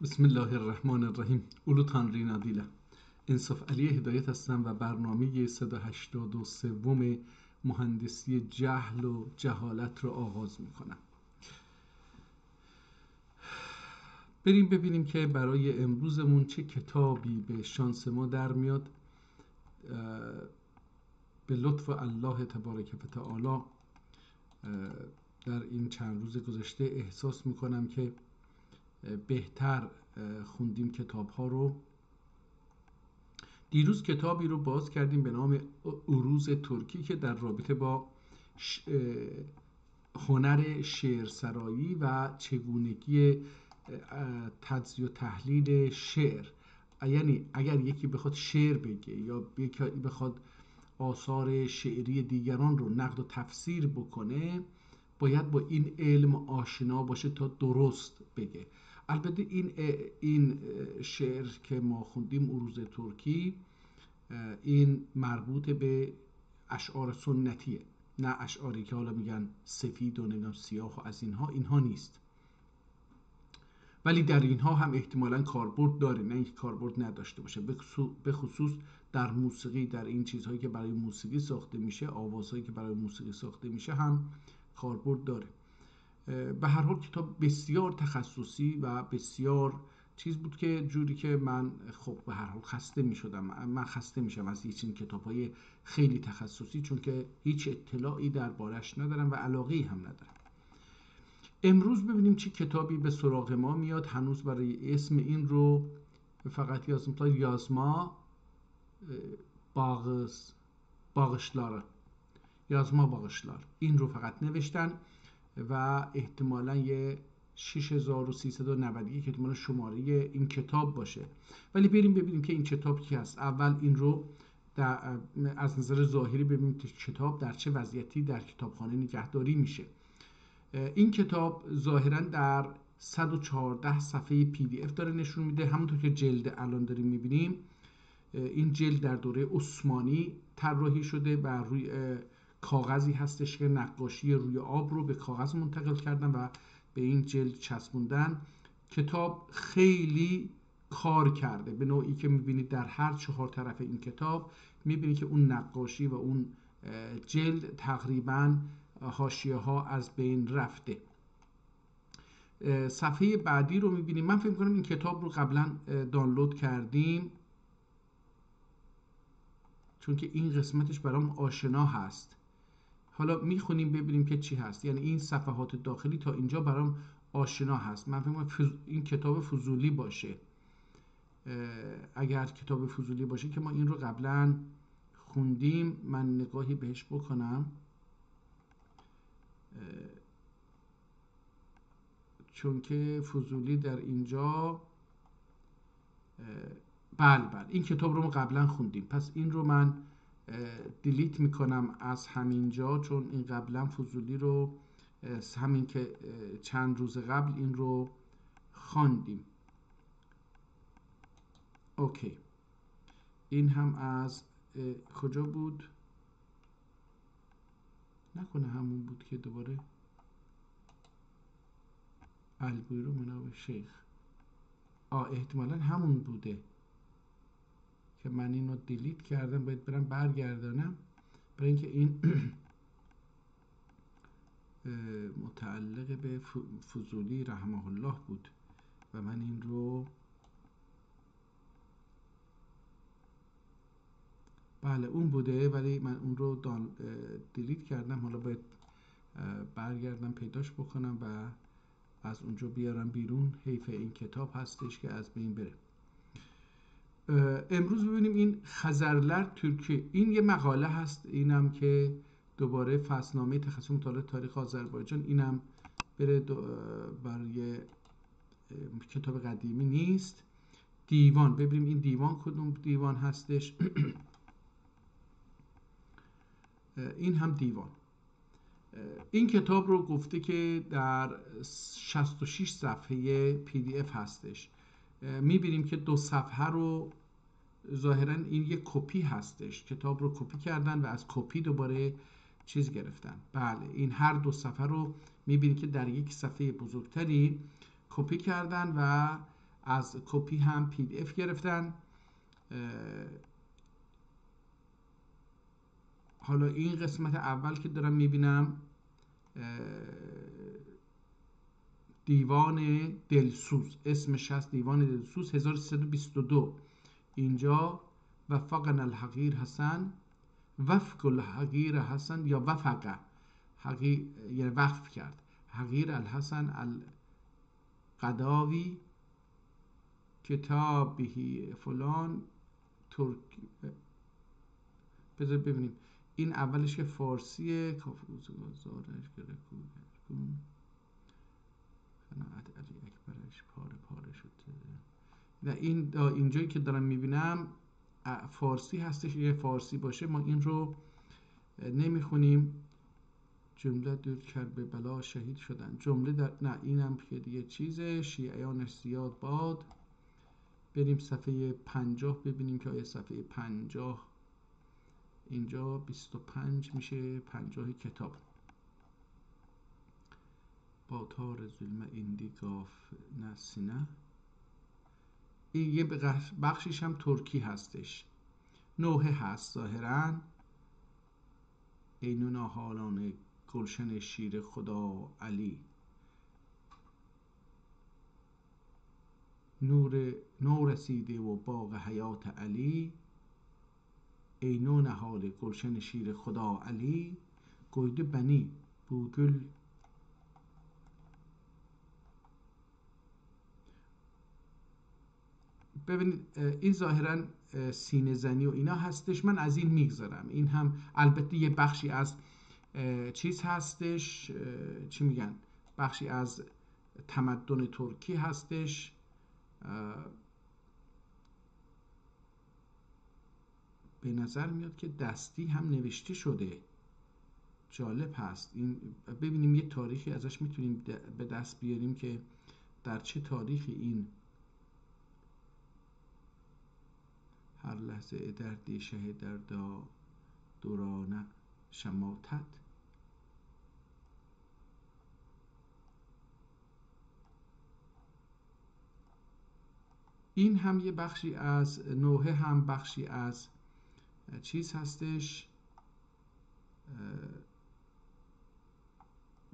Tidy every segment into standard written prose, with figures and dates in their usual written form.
بسم الله الرحمن الرحیم. اولو تانری نادیله. انصاف علی هدایت هستم و برنامه 183 مهندسی جهل و جهالت رو آغاز میکنم. بریم ببینیم که برای امروزمون چه کتابی به شانس ما در میاد. به لطف الله تبارک و تعالی در این چند روز گذشته احساس میکنم که بهتر خوندیم کتاب ها رو. دیروز کتابی رو باز کردیم به نام عروض ترکی که در رابطه با هنر شعرسرایی و چگونگی تجزیه و تحلیل شعر، یعنی اگر یکی بخواد شعر بگه یا یکی بخواد آثار شعری دیگران رو نقد و تفسیر بکنه باید با این علم آشنا باشه تا درست بگه. البته این شعر که ما خوندیم عروض ترکی، این مربوط به اشعار سنتیه، نه اشعاری که حالا میگن سفید و نمیدونم سیاه و از اینها نیست، ولی در اینها هم احتمالاً کاربرد داره، نه اینکه کاربرد نداشته باشه. به خصوص در موسیقی، در این چیزهایی که برای موسیقی ساخته میشه، آوازهایی که برای موسیقی ساخته میشه هم کاربرد داره. به هر حال کتاب بسیار تخصصی و بسیار چیز بود که جوری که من خب به هر حال خسته میشم از این کتاب‌های خیلی تخصصی، چون که هیچ اطلاعی دربارش ندارم و علاقه‌ای هم ندارم. امروز ببینیم چه کتابی به سراغ ما میاد. هنوز برای اسم این رو فقط یازما باغشلار این رو فقط نوشتن و احتمالاً یه 6391 احتمالاً شماره این کتاب باشه. ولی بریم ببینیم که این کتاب کی هست. اول این رو از نظر ظاهری ببینیم که کتاب در چه وضعیتی در کتابخانه نگهداری میشه. این کتاب ظاهراً در 114 صفحه PDF داره نشون میده، همونطور که جلد الان داریم میبینیم. این جلد در دوره عثمانی طراحی شده و روی کاغذی هستش که نقاشی روی آب رو به کاغذ منتقل کردن و به این جلد چسبوندن. کتاب خیلی کار کرده، به نوعی که میبینید در هر 4 طرف این کتاب میبینید که اون نقاشی و اون جلد تقریباً حاشیه ها از بین رفته. صفحه بعدی رو میبینیم. من فکر کنم این کتاب رو قبلا دانلود کردیم، چون که این قسمتش برام آشنا هست. حالا میخونیم ببینیم که چی هست. یعنی این صفحات داخلی تا اینجا برام آشنا هست. من فکر کنم این کتاب فضولی باشه. اگر کتاب فضولی باشه که ما این رو قبلا خوندیم، من نگاهی بهش بکنم، چون که فضولی در اینجا بله این کتاب رو ما قبلا خوندیم، پس این رو من دیلیت میکنم از همینجا، چون این قبلا فضولی رو همین که چند روز قبل این رو خواندیم. اوکی، این هم از کجا بود؟ نکنه همون بود که دوباره البیرو مناب شیخ. احتمالا همون بوده که من اینو دیلیت کردم، باید برم برگردانم، برای اینکه این متعلق به فضولی رحمه الله بود و من این رو بله اون بوده، ولی من اون رو دیلیت کردم. حالا باید برگردم پیداش بکنم و از اونجا بیارم بیرون. حیف این کتاب هستش که از بین بره. امروز ببینیم این خزرلر ترکی، این یه مقاله هست، اینم که دوباره فصلنامه تخصص مطالعات تاریخ آذربایجان، اینم بره برای کتاب قدیمی نیست. دیوان، ببینیم این دیوان کدوم دیوان هستش. این هم دیوان. این کتاب رو گفته که در 66 صفحه PDF هستش. میبینیم که 2 صفحه رو ظاهرا این یک کپی هستش، کتاب رو کپی کردن و از کپی دوباره چیز گرفتن. بله این هر 2 صفحه رو میبینید که در یک صفحه بزرگتری کپی کردن و از کپی هم PDF گرفتن. حالا این قسمت اول که دارم میبینم دیوان دلسوز، اسمش هست دیوان دلسوز 1322. اینجا وفقنا الحقیر حسن، وفق الحقیر حسن یا وفقه حقیر یعنی وقف کرد، حقیر الحسن القداوی کتابی فلان ترک. بذار ببینیم این اولش که فارسیه، کافروز گازارش گرکون قناعت علی اکبرش پاره پاره شد. و این اینجایی که دارم میبینم فارسی هستش، یه فارسی باشه ما این رو نمیخونیم. جمله دور کرد به بلا شهید شدن، جمله در نه اینم که دیگه چیزه، شیعیانش زیاد باد. بریم صفحه 50 ببینیم که آیا صفحه 50 اینجا 25 میشه 50 کتاب. با تار ظلم ایندی گاف نسینه. این یه بخشیش هم ترکی هستش، نوحه هست ظاهرا. اینون حالان گلشن شیر خدا علی، نور رسیده و باغ حیات علی. اینون حال گلشن شیر خدا علی، گویده بنی بوگل. ببینید این ظاهرا سینه زنی و اینا هستش، من از این میگذارم. این هم البته یه بخشی از چیز هستش، چی میگن، بخشی از تمدن ترکی هستش. به نظر میاد که دستی هم نوشته شده. جالب هست این. ببینیم یه تاریخی ازش میتونیم به دست بیاریم که در چه تاریخی این هر لحظه دردی شه دردا دورانه شماتت. این هم یه بخشی از نوحه، هم بخشی از چیز هستش.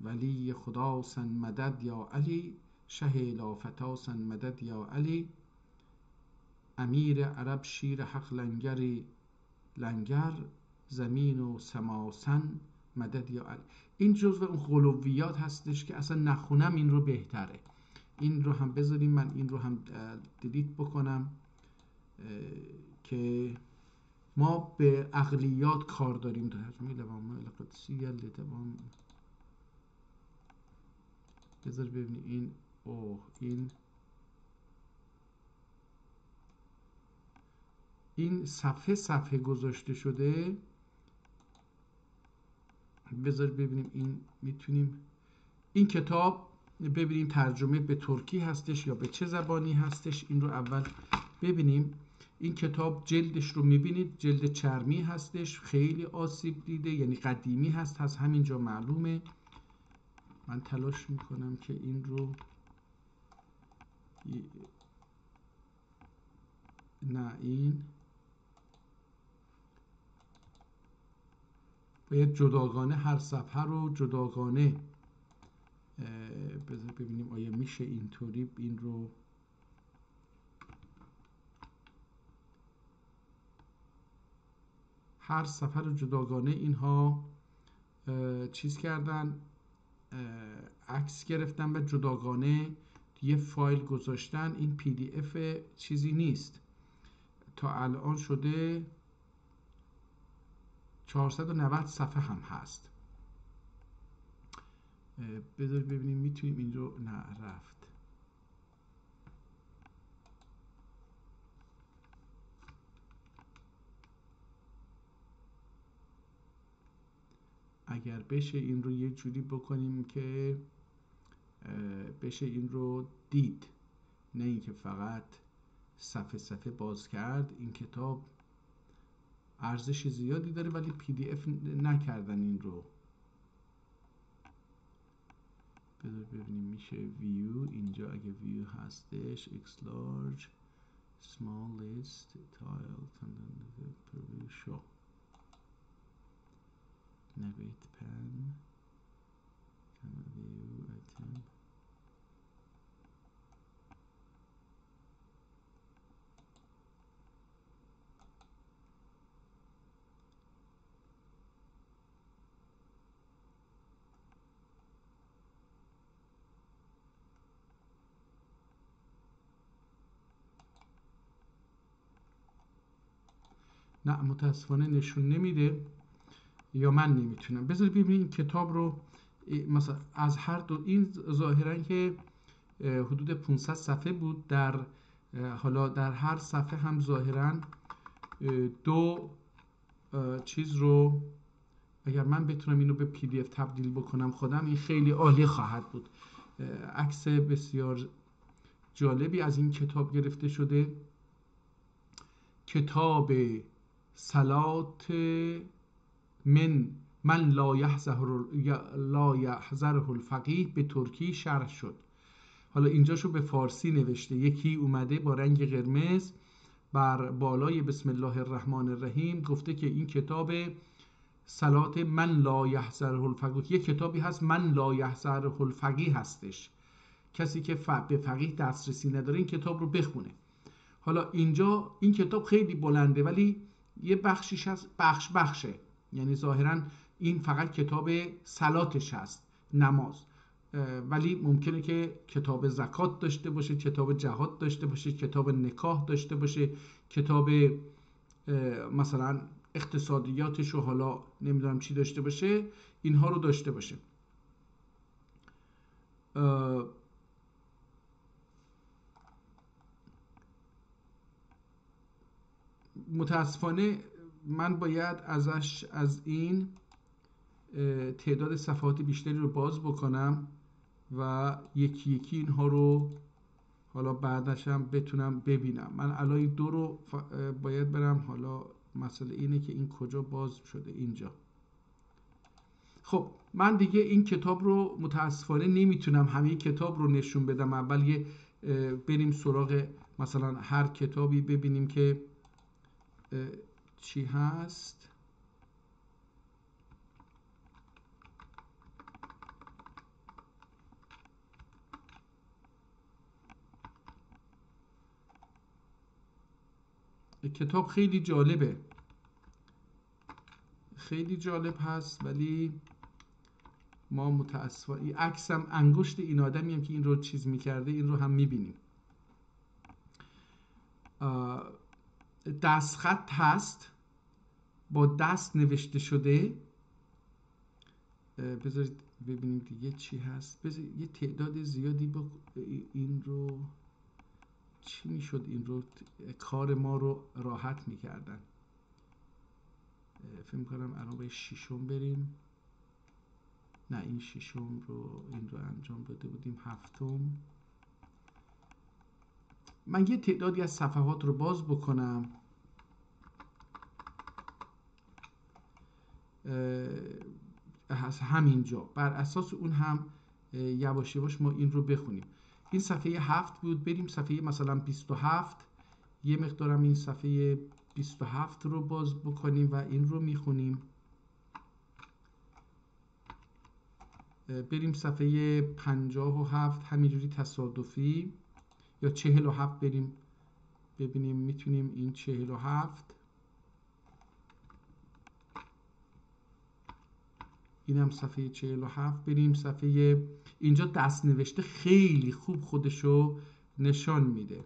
ولی خدا سن مدد یا علی، شه لافتا سن مدد یا علی. امیر عرب شیر حق لنگری لنگر، زمین و سماسن مدد یا علی. این جزو اون غلویات هستش که اصلا نخونم این رو بهتره. این رو هم بذاریم، من این رو هم دیلیت بکنم که ما به عقلیات کار داریم. ترجمه لوامع القدسی لتوام. بذار ببینیم این صفحه گذاشته شده. بذار ببینیم این میتونیم این کتاب ببینیم ترجمه به ترکی هستش یا به چه زبانی هستش. این رو اول ببینیم. این کتاب جلدش رو میبینید، جلد چرمی هستش، خیلی آسیب دیده، یعنی قدیمی هست، از همینجا معلومه. من تلاش میکنم که این رو نه، این باید جداگانه هر صفحه رو جداگانه بذار ببینیم آیا میشه اینطوری این رو هر صفحه رو جداگانه اینها چیز کردن، عکس گرفتن و جداگانه یه فایل گذاشتن. این PDF چیزی نیست. تا الان شده 490 صفحه هم هست. بذار ببینیم میتونیم این رو نه رفت. اگر بشه این رو یه جوری بکنیم که بشه این رو دید، نه اینکه فقط صفحه باز کرد. این کتاب ارزش زیادی داره ولی PDF نکردن این رو. بذار ببینیم میشه ویو. اینجا اگه ویو هستش x large small list tile preview show navigate pan view item. نه متاسفانه نشون نمیده یا من نمیتونم. بذار ببینیم این کتاب رو مثلا از هر دو این ظاهرا که حدود 500 صفحه بود، در حالا در هر صفحه هم ظاهرا دو چیز رو اگر من بتونم اینو به پی دی اف تبدیل بکنم خودم این خیلی عالی خواهد بود. عکس بسیار جالبی از این کتاب گرفته شده. کتاب صلات من لا یحضره الفقیه به ترکی شرح شد. حالا اینجاشو به فارسی نوشته، یکی اومده با رنگ قرمز بر بالای بسم الله الرحمن الرحیم گفته که این کتاب صلات من لا یحضره الفقیه، یک کتابی هست من لا یحضره الفقیه هستش، کسی که به فقیه دسترسی نداره این کتاب رو بخونه. حالا اینجا این کتاب خیلی بلنده ولی یه بخشیش هست بخشه، یعنی ظاهرا این فقط کتاب صلاتش هست، نماز، ولی ممکنه که کتاب زکات داشته باشه، کتاب جهاد داشته باشه، کتاب نکاح داشته باشه، کتاب مثلا اقتصادیاتش رو حالا نمیدونم چی داشته باشه، اینها رو داشته باشه. متاسفانه من باید از این تعداد صفحات بیشتری رو باز بکنم و یکی یکی اینها رو حالا بعدش هم بتونم ببینم. من الان دو رو باید برم، حالا مسئله اینه که این کجا باز شده، اینجا. خب من دیگه این کتاب رو متاسفانه نمیتونم همه کتاب رو نشون بدم. اول یه بریم سراغ مثلا هر کتابی ببینیم که چی هست. کتاب خیلی جالبه، خیلی جالب هست، ولی ما متاسفانه عکسم انگشت این آدمی هم که این رو چیز میکرده این رو هم میبینیم. دستخط هست، با دست نوشته شده. بذارید ببینیم دیگه چی هست. بذارید یه تعداد زیادی این رو چی میشد، این رو کار ما رو راحت میکردن. فکر کنم الان به ششم بریم. نه این ششم رو این رو انجام داده بودیم، هفتم. من یه تعدادی از صفحات رو باز بکنم. همینجا بر اساس اون هم یواش یواش ما این رو بخونیم. این صفحه 7 بود، بریم صفحه مثلا 27. یه مقدارم این صفحه 27 رو باز بکنیم و این رو میخونیم. بریم صفحه 57 همینجوری تصادفی، یا 47 بریم ببینیم میتونیم این 47. اینم صفحه 47. بریم صفحه، اینجا دست نوشته خیلی خوب خودشو نشان میده.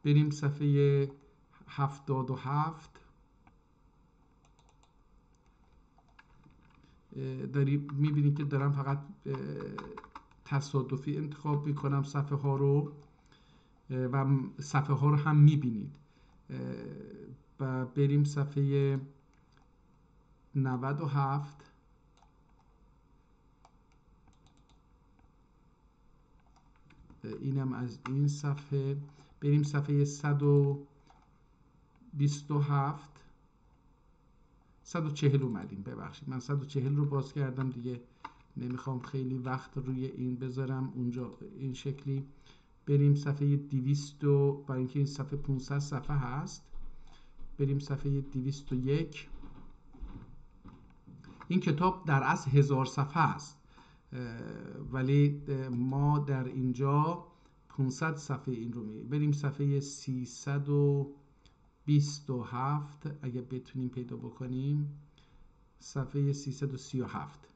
بریم صفحه 77. میبینید که دارم فقط تصادفی انتخاب میکنم صفحه ها رو و صفحه ها رو هم میبینید. و بریم صفحه 97. اینم از این صفحه. بریم صفحه 127. 140 اومدیم، ببخشید من 140 رو باز کردم دیگه نمیخوام خیلی وقت روی این بذارم. اونجا این شکلی بریم صفحه 200 برای اینکه این صفحه 500 صفحه هست، بریم صفحه 201. این کتاب در اصل 1000 صفحه است، ولی ما در اینجا 500 صفحه این رو بریم صفحه 327 اگه بتونیم پیدا بکنیم. صفحه 337.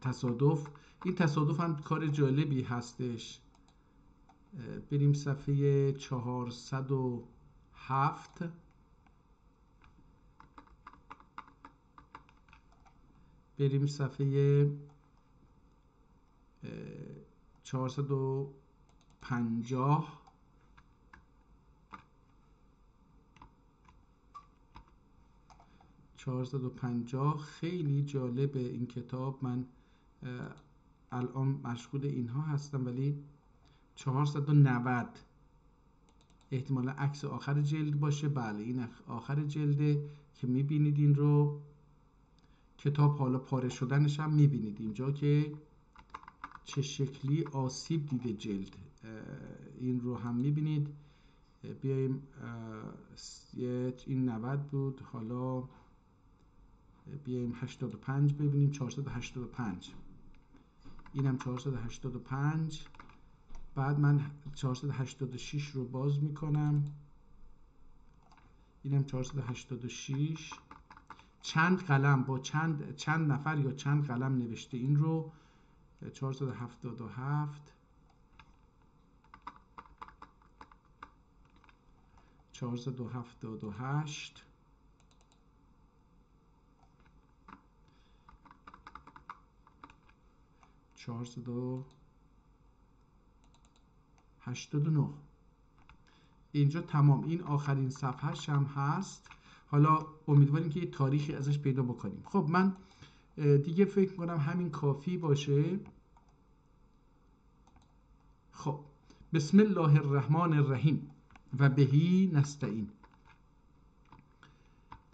تصادف. این تصادف هم کار جالبی هستش. بریم صفحه 407. بریم صفحه 450. خیلی جالبه این کتاب. من الان مشغول اینها هستم، ولی 490 احتمالا عکس آخر جلد باشه. بله این آخر جلده که میبینید این رو. کتاب حالا پاره شدنش هم میبینید اینجا که چه شکلی آسیب دیده جلد. این رو هم میبینید. بیایم این 90 بود، حالا بیایم 85 ببینیم. 485 اینم 485. بعد من 486 رو باز میکنم. اینم 486. چند قلم با چند نفر یا چند قلم نوشته این رو. 477 478 489. اینجا تمام. این آخرین صفحهش هم هست. حالا امیدواریم که یه تاریخی ازش پیدا بکنیم. خب من دیگه فکر کنم همین کافی باشه. خب بسم الله الرحمن الرحیم و بهی نستعین.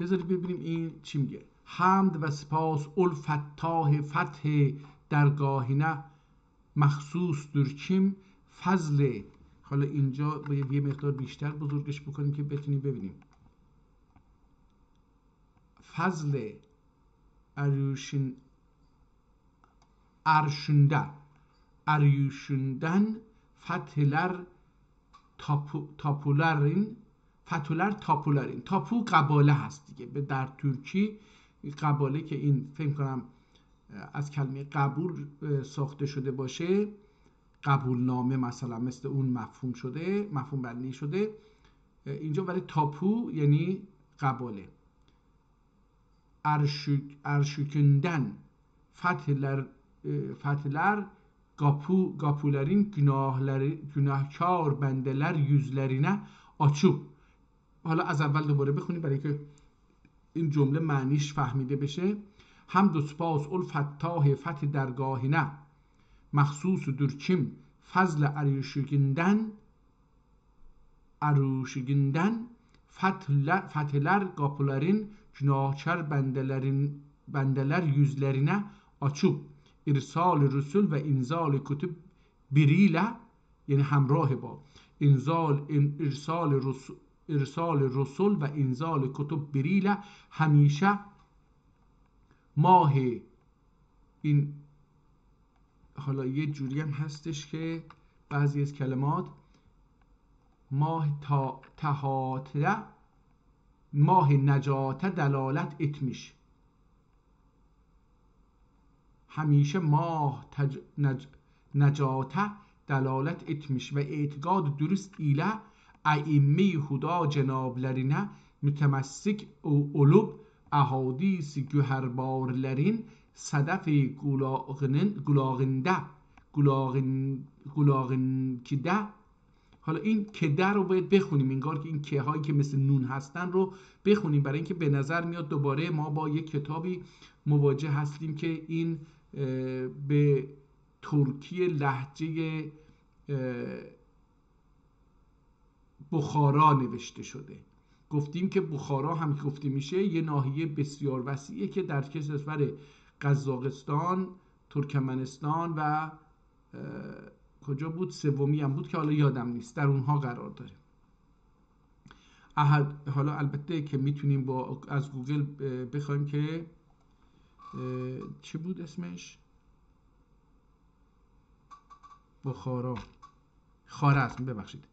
بذارید ببینیم این چی میگه. حمد و سپاس الفتاح فتح درگاهینه مخصوص درچیم فضل. حالا اینجا باید یه مقدار بیشتر بزرگش بکنیم که بتونیم ببینیم. فضل اریوشندن فتلر تاپولرین. تاپو قباله هست دیگه در ترکی. قباله که این فکر کنم از کلمه قبول ساخته شده باشه، قبول نامه مثلا مثل اون مفهوم شده، مفهوم بندی شده اینجا. ولی تاپو یعنی قباله. ارشکندن فتلر گاپولرین günahkar بندلر yüzlerine açıp. حالا از اول دوباره بخونیم برای که این جمله معنیش فهمیده بشه. حمد و سپاس الفتاح فتح درگاهینه مخصوص درچیم فضل اروشگیندن فتحler kapıların günahkar bendeler yüzlerine açıp irsal رسول ve inzal kütüb biriyle yani همراه با ارسال رسول و انزال کتب بریله همیشه ماه. این حالا یه جوری هم هستش که بعضی از کلمات ماه تهاتره ماه نجات دلالت etmiş. همیشه ماه نجات دلالت etmiş ve اعتقاد درست ile ائمه huda cenablerine mütemessik olup ahadis güherbarlerin sedef gulağında. حالا این کده رو باید بخونیم، انگار که این که هایی که مثل نون هستن رو بخونیم، برای اینکه به نظر میاد دوباره ما با یک کتابی مواجه هستیم که این به ترکی لهجه بخارا نوشته شده. گفتیم که بخارا هم گفته میشه یه ناحیه بسیار وسیعه که در کشور قزاقستان، ترکمنستان و کجا بود سومی هم بود که حالا یادم نیست، در اونها قرار داره. حالا البته که میتونیم با از گوگل بخوایم که چی بود اسمش، بخارا، خوارزم، ببخشید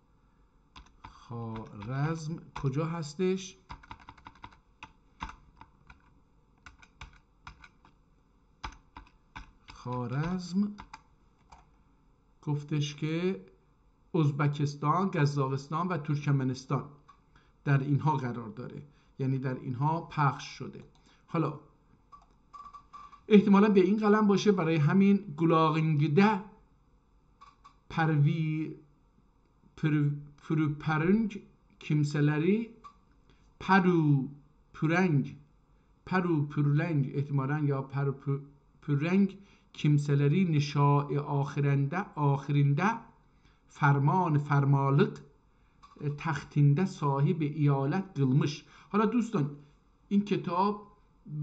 خوارزم کجا هستش؟ خوارزم گفتش که ازبکستان، قزاقستان و ترکمنستان در اینها قرار داره، یعنی در اینها پخش شده. حالا احتمالا به این قلم باشه، برای همین گلاغنگده پروپرنگ kimseleri پروپرلنگ احتمالا یا پروپرنگ kimseleri نشاء آخرینده فرمان فرمالق تختینده صاحب ایالت قلمش. حالا دوستان این کتاب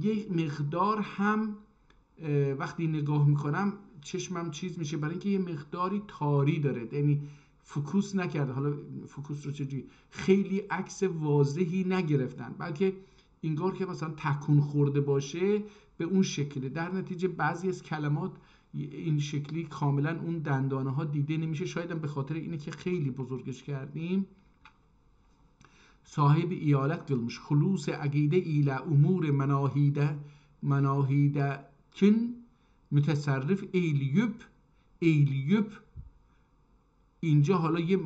یک مقدار هم وقتی نگاه میکنم چشمم چیز میشه، برای اینکه یه مقداری تاری داره، یعنی فوکوس نکرده. حالا فوکوس رو چجوری، خیلی عکس واضحی نگرفتن، بلکه انگار که مثلا تکون خورده باشه به اون شکله. در نتیجه بعضی از کلمات این شکلی کاملا اون دندانه ها دیده نمیشه، شاید هم به خاطر اینه که خیلی بزرگش کردیم. صاحب ایالت قلمش خلوص عقیده ایله امور مناهیده کن متصرف ایلیوب. اینجا حالا یه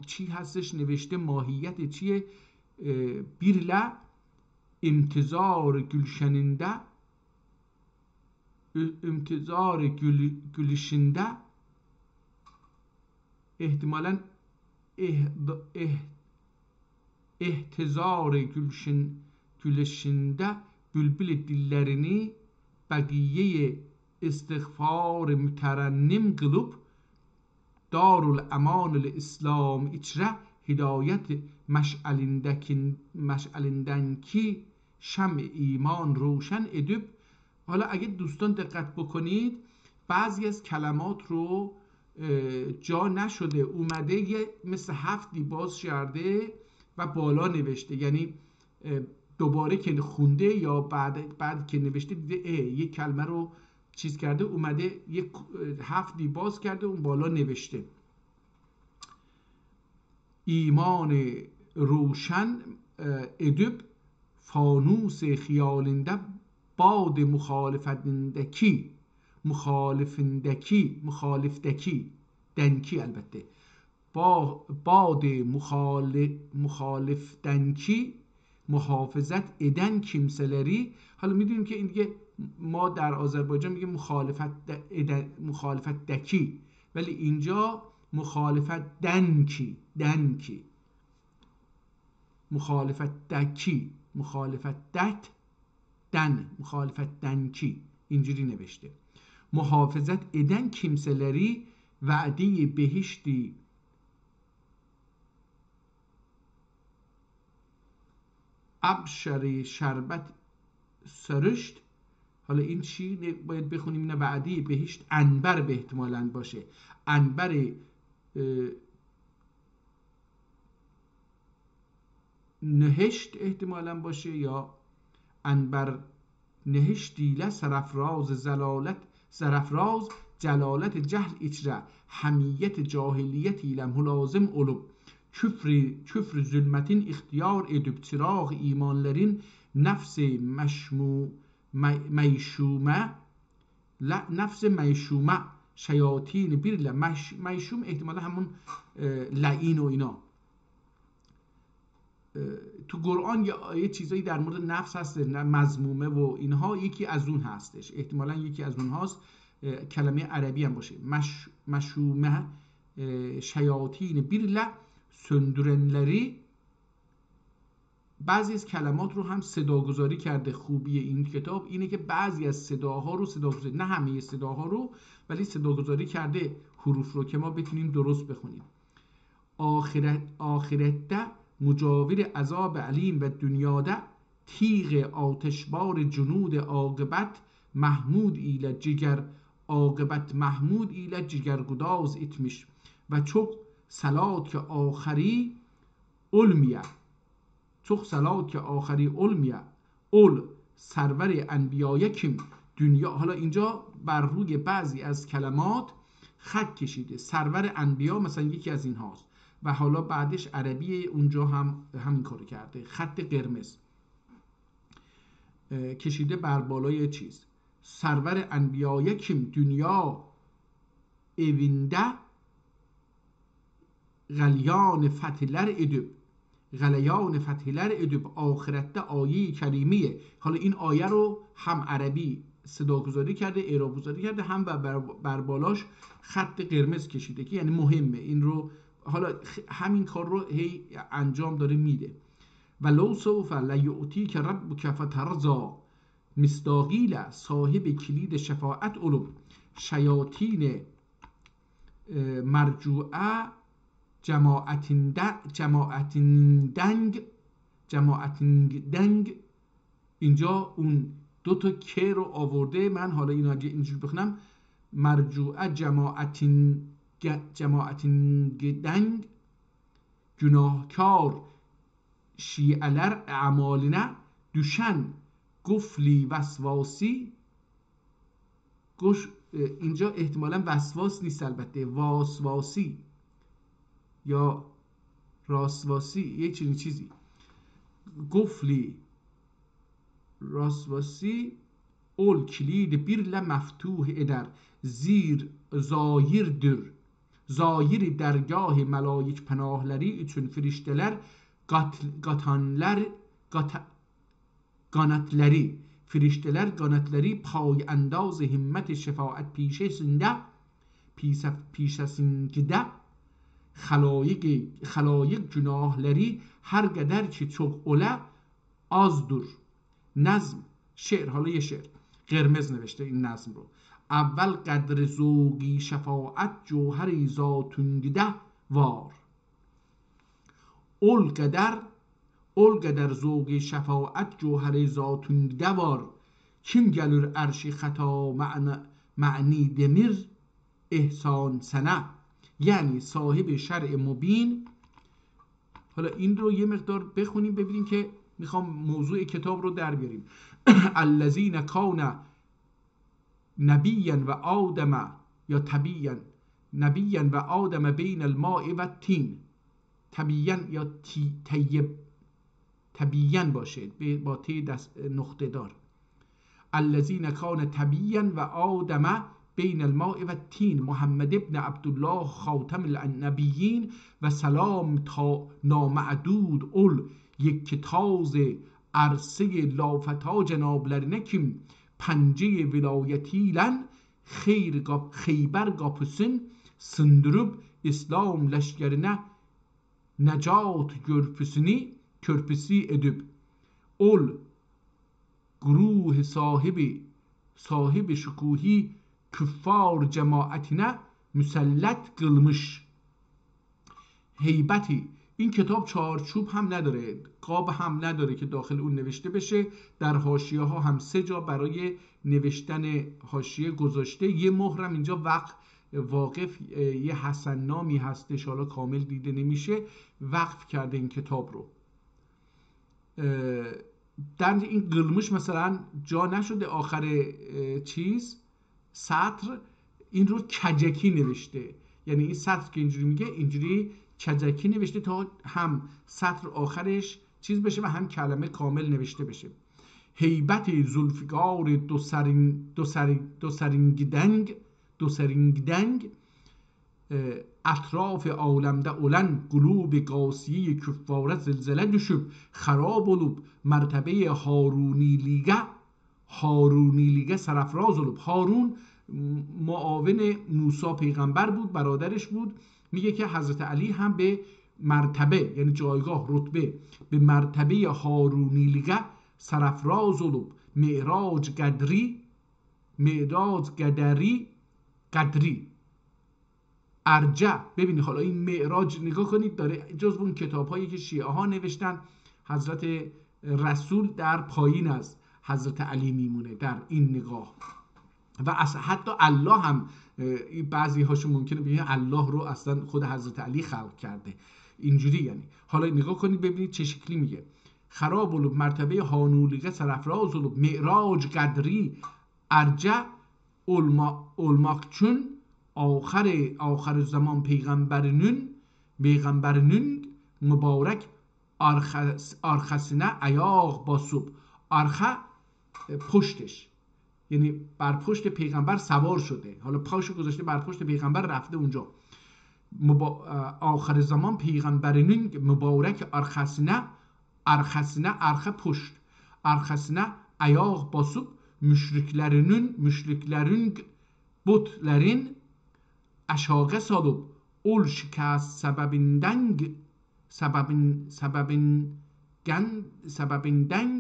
چی هستش نوشته، ماهیت چیه؟ بیرله انتظار گلشننده، انتظار گلشنده، احتمالاً احتضار گلشنده بلبل دillerini بقیه استغفار مترنم قلوب دارالامان الاسلام اچره هدایت مشعلندن کی شمع ایمان روشن ادب. حالا اگه دوستان دقت بکنید بعضی از کلمات رو جا نشده اومده یه مثل هفتی باز کرده و بالا نوشته، یعنی دوباره که خونده یا بعد که نوشته دیده یک کلمه رو چیز کرده، اومده یک هفتی باز کرده اون بالا نوشته. ایمان روشن ادب فانوس خیالنده باد مخالفندکی دنکی، البته باد مخالفدنکی محافظت ادن kimseleri. حالا میدونیم که این دیگه ما در آذربایجان میگه مخالفت دکی، ولی اینجا مخالفت دنکی مخالفت دکی مخالفت دت دن مخالفت دنکی اینجوری نوشته. محافظت ادن kimseleri وعده بهشتی ابشر شربت سرشت. حالا این چی باید بخونیم؟ اینه وعده بهشت عنبر به احتمالاً باشه، عنبر نهشت احتمالاً باشه، یا عنبر نهشتیله سرفراز سرفراز جلالت جهل اچره حمیت جاهلیت ایلم لازم علوم küfr zulmetin ihtiyar edip çırağ imanların nefs meşume شیاطین بیرله میشوم احتمالا همون لعین و اینا. تو قرآن یه چیزایی در مورد نفس هست مذمومه و اینها، یکی از اون هستش، احتمالا یکی از اون هاست، کلمه عربی هم باشه. مشومه شیاطین بیرله söndürenleri. بعضی از کلمات رو هم صداگذاری کرده. خوبی این کتاب اینه که بعضی از صداها رو صداگذاری، نه همه صداها رو، ولی صداگذاری کرده حروف رو که ما بتونیم درست بخونیم. آخرته مجاور عذاب علیم و دنیاده تیغ آتشبار جنود عاقبت محمود ایله جگر عاقبت محمود ایله جگرگداز etmiş ve çok salat ki آخری olmaya çok salat ki آخری olmaya ol سرور انبیای کیم دنیا. حالا اینجا بر روی بعضی از کلمات خط کشیده، سرور انبیا مثلا یکی از این هاست و حالا بعدش عربی اونجا هم همین کارو کرده، خط قرمز کشیده بر بالای چیز. سرور انبیای کیم dünya evinde غلیان فتحler edip غلیان فتحler edip آخرته آیه کریمیه. حالا این آیه رو هم عربی صداگذاری کرده، اعراب گذاری کرده، هم بر بالاش خط قرمز کشیده که یعنی مهمه. این رو حالا همین کار رو هی انجام داره میده. و لو سوف لیعطیک ربک فترضی مصداقیل صاحب کلید شفاعت علوم شیاطین مرجوعه جماعتین دنگ اینجا اون دو تا که رو آورده. من حالا اینو اگه اینجوری بخونم مرجوعه جماعتین دنگ günahkar şiiler اعمالینه düşen گفلی وسواسی. اینجا احتمالا وسواس نیست، البته واسواسی یا راسواسی، یه چیزی گفلی راسواسی ol kilidi birle meftuh eder zir zahirdir zahiri dergah melaik penahleri için firişteler ganatleri firişteler ganatleri pay endaz himmet şefaat پیشesinde خلایق günahleri her kadar ki çok ola azdır. نظم شعر. حالا یه شعر قرمز نوشته این نظم رو. اول قدر ذوقی شفاعت جوهری ذاتونگده وار ol قدر ذوقی شفاعت جوهری ذاتونگده وار kim gelir erşi خطا معنی demir احسان سنه یعنی صاحب شرع مبین. حالا این رو یه مقدار بخونیم ببینیم که میخوام موضوع کتاب رو در بیاریم. الذین کان نبیا و آدم یا نبیا و آدم بین الماء و الطین. طبیعا یا طبیعا باشه با تی نقطه دار. الذین کان طبیعا و آدم بین الماء و الطین محمد ابن عبدالله خاتم النبیین و سلام تا نامعدود اول یک تاز عرصه لافتا جنابlerine kim پنجه ولایتیلن خیبر گاپısın sındırıp İslam leşkerine necat körpüsü edip ol گروه sahibi şukuhi küffar cemaatine müsellet kılmış. heybeti. این کتاب چارچوب هم نداره، قاب هم نداره که داخل اون نوشته بشه. در حاشیه ها هم 3 جا برای نوشتن حاشیه گذاشته. یه مهرم اینجا واقف یه حسن نامی هستش، حالا کامل دیده نمیشه، وقف کرده این کتاب رو. در این قلمش مثلا جا نشده آخر سطر این رو کجکی نوشته، یعنی این سطر که اینجوری میگه اینجوری کجکی نوشته تا هم سطر آخرش چیز بشه و هم کلمه کامل نوشته بشه. هیبت زلفگار دو سرینگدنگ اطراف عالمده اولن قلوب قاسیه کفاره زلزله düşüp خراب olup مرتبه هارونی لیگه سرفراز olup. هارون معاون موسی پیغمبر بود، برادرش بود. میگه که حضرت علی هم به مرتبه یعنی جایگاه رتبه به مرتبه هارونی لیگه سرفراز olup معراج قدری ارجع. ببینید حالا این معراج نگاه کنید داره جزو اون کتاب هایی که شیعه ها نوشتن. حضرت رسول در پایین است، حضرت علی میمونه در این نگاه. و حتی الله هم بعضی هاشون ممکنه بگن الله رو اصلا خود حضرت علی خلق کرده، اینجوری. یعنی حالا نگاه کنید ببینید چه شکلی میگه: خراب الب مرتبه هانولیقه سرفراز الب معراج قدری ارجع olmak آخر زمان پیغمبرنون مبارک آرخسینه ایاغ باسوب. آرخه پشتش، یعنی بر پشت پیغمبر سوار شده، حالا پاشو گذاشته بر پشت پیغمبر رفته اونجا. آخر زمان پیغمبرنون مبارک آرخسینه arxasına پشت arxasına ayaq basıb müşriklərin butlərin aşağı salıb ol şikast səbəbindən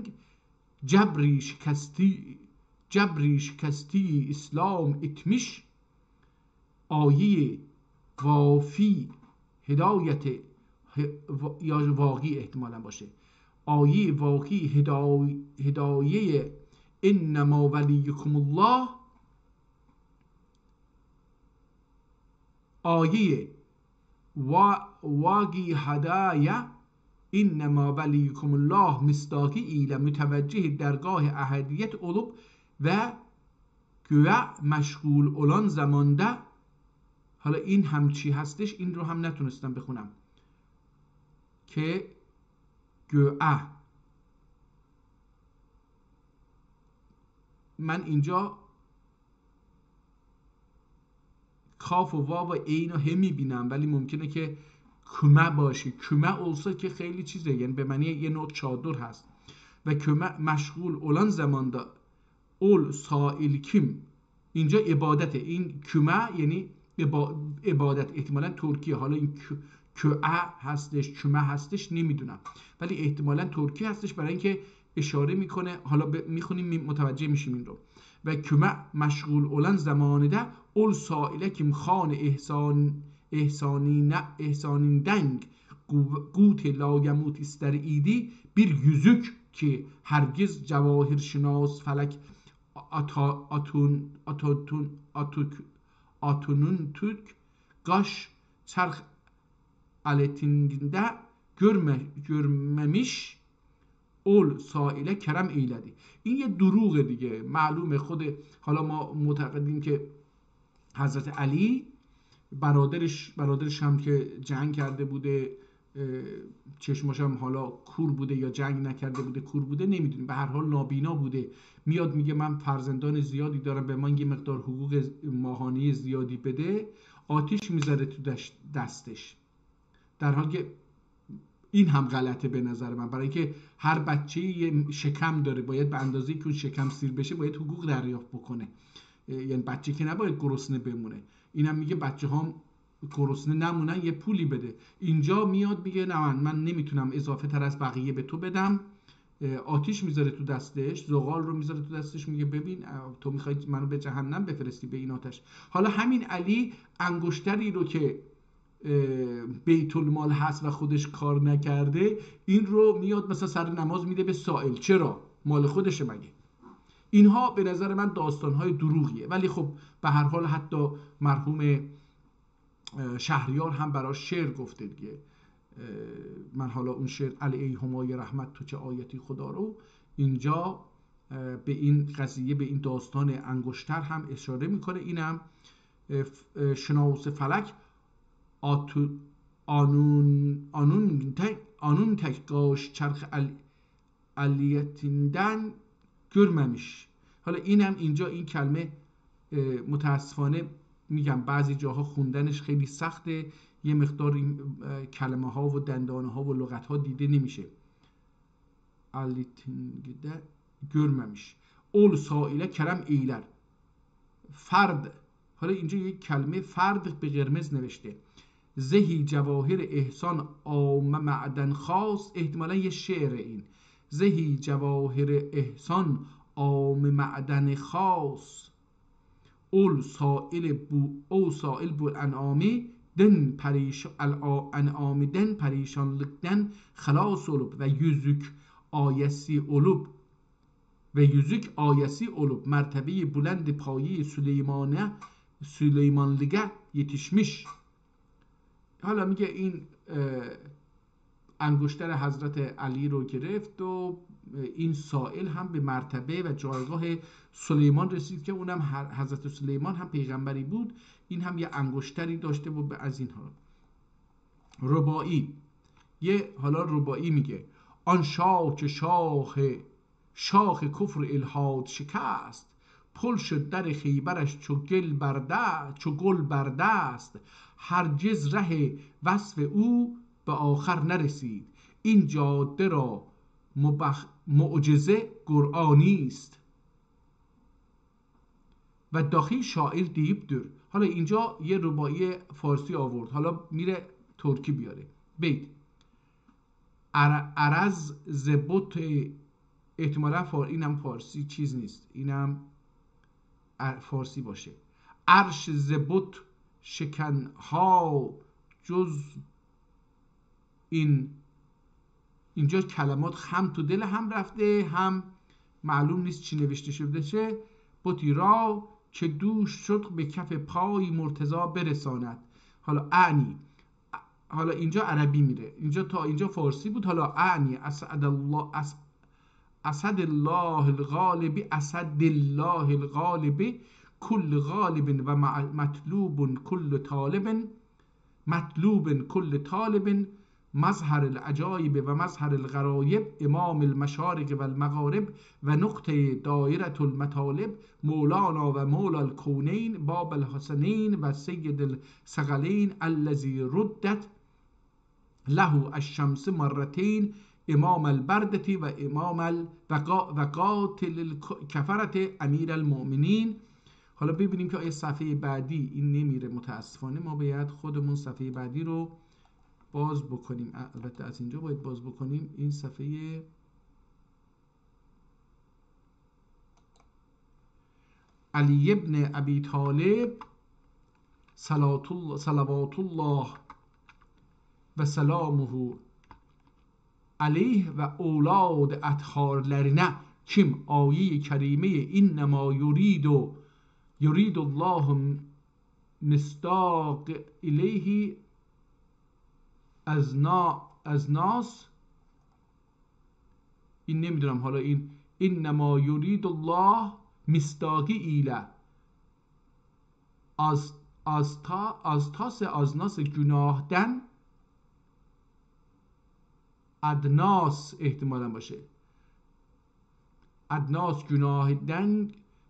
cəbri şikasti İslam etmiş ayi vafi hidayeti یا واقعی احتمالا باشه آیه واقعی هدایه انما ولیکم الله، آیه واقعی هدایه انما ولیکم الله مصداقی ile متوجه درگاه احدیت olup و göğe مشغول olan zamanda. حالا این هم چی هستش؟ این رو هم نتونستم بخونم که göğe، من اینجا کاف و واو و عین رو هم میبینم ولی ممکنه که کمه باشه. کمه olsa که خیلی چیزه، یعنی به معنی یه نوع چادر هست. و کمه مشغول اولان زماندا اول سائل کیم، اینجا عبادته. این کمه یعنی عبادت، احتمالا ترکیه. حالا این که هستش کمه هستش نمیدونم، ولی احتمالا ترکی هستش برای اینکه اشاره میکنه. حالا میخونیم متوجه میشیم این رو. و کمه مشغول اولن زمانده اول سائله کم خان احسانین دنگ قوت لایموت استر ایدی bir yüzük ki hergiz cevahir şinas felek atunun Türk qaş çarx aletinde görmemiş ol سائله کرم ایلدی. این یه دروغه دیگه، معلومه. خود حالا ما معتقدیم که حضرت علی برادرش هم که جنگ کرده بوده، چشماش هم حالا کور بوده یا جنگ نکرده بوده کور بوده، نمیدونیم. به هر حال نابینا بوده. میاد میگه من فرزندان زیادی دارم، به من یه مقدار حقوق ماهانه زیادی بده. آتیش میذاره تو دستش، در حالی که این هم غلطه به نظر من، برای اینکه هر بچه یه شکم داره، باید به اندازه‌ای که اون شکم سیر بشه باید حقوق دریافت بکنه. یعنی بچه که نباید گرسنه بمونه. اینم میگه بچه هام گرسنه نمونن یه پولی بده. اینجا میاد میگه نه من نمیتونم اضافه تر از بقیه به تو بدم. آتیش میذاره تو دستش، زغال رو میذاره تو دستش، میگه ببین تو میخوای منو به جهنم بفرستی به این آتش. حالا همین علی انگشتری رو که بیت المال هست و خودش کار نکرده، این رو میاد مثلا سر نماز میده به سائل. چرا؟ مال خودشه مگه؟ اینها به نظر من داستانهای دروغیه. ولی خب به هر حال حتی مرحوم شهریار هم براش شعر گفته دیگه. من حالا اون شعر علی همای رحمت تو چه آیتی خدا رو، اینجا به این قضیه، به این داستان انگشتر هم اشاره میکنه. اینم شناس فلک آنون تک گاش چرخ علیتیندن görmemiş. حالا اینم اینجا این کلمه متاسفانه میگم بعضی جاها خوندنش خیلی سخته، یه مقدار این کلمه ها و دندانه ها و لغت ها دیده نمیشه. علیتیندن görmemiş. ol سائله کرم ایلر فرد. حالا اینجا یک کلمه فرد به قرمز نوشته. زهی جواهر احسان آم معدن خاص، احتمالا یه شعر. این زهی جواهر احسان آم معدن خاص اول سائل بو انعامی دن پریشانlıktan خلاص olup ve yüzük ayesi olup ve yüzük ayesi olup mertebeyi buland payi Süleymanlığa yetişmiş. حالا میگه این انگشتر حضرت علی رو گرفت و این سائل هم به مرتبه و جایگاه سلیمان رسید که اونم حضرت سلیمان هم پیغمبری بود، این هم یه انگشتری داشته و از اینها. رباعی، یه حالا رباعی میگه آن شاه که شاخ کفر الحاد شکست، پل شد در خیبرش چو گل برده است، هرگز ره وصف او به آخر نرسید، این جاده را معجزه قرآنی است و داخل شاعر دیپتر. حالا اینجا یه رباعی فارسی آورد، حالا میره ترکی بیاره. بیت عرض زبط، احتمالا اینم فارسی چیز نیست، اینم فارسی باشه. عرش زبط شکنها جز اینجا کلمات هم تو دل هم رفته، هم معلوم نیست چی نوشته شده شه. بطی را که دوش شد به کف پای مرتضا برساند. حالا اعنی، حالا اینجا عربی میره، اینجا تا اینجا فارسی بود. حالا اعنی اسد الله الغالب کل غالب و مطلوب کل طالب مظهر العجایب و مظهر الغرایب امام المشارق و المغارب و نقطه دایره المطالب مولانا و مولا الکونین باب الحسنین و سید الثقلین الذی ردت له الشمس مرتين امام البردة و امام و قاتل الكفرة امیر المؤمنین. حالا ببینیم که آیا صفحه بعدی این نمیره، متاسفانه ما باید خودمون صفحه بعدی رو باز بکنیم، البته از اینجا باید باز بکنیم. این صفحه علی ابن ابی طالب صلوات الله و سلامه علیه و اولاد اطهارlarına kim آیه کریمه اینما یرید الله مصداق الیه از ناس، این نمیدونم، حالا این اینما یرید الله مصداقی ایله از تاس از ناس گناهدن ادناس احتمالا باشه، ادناس گناهدن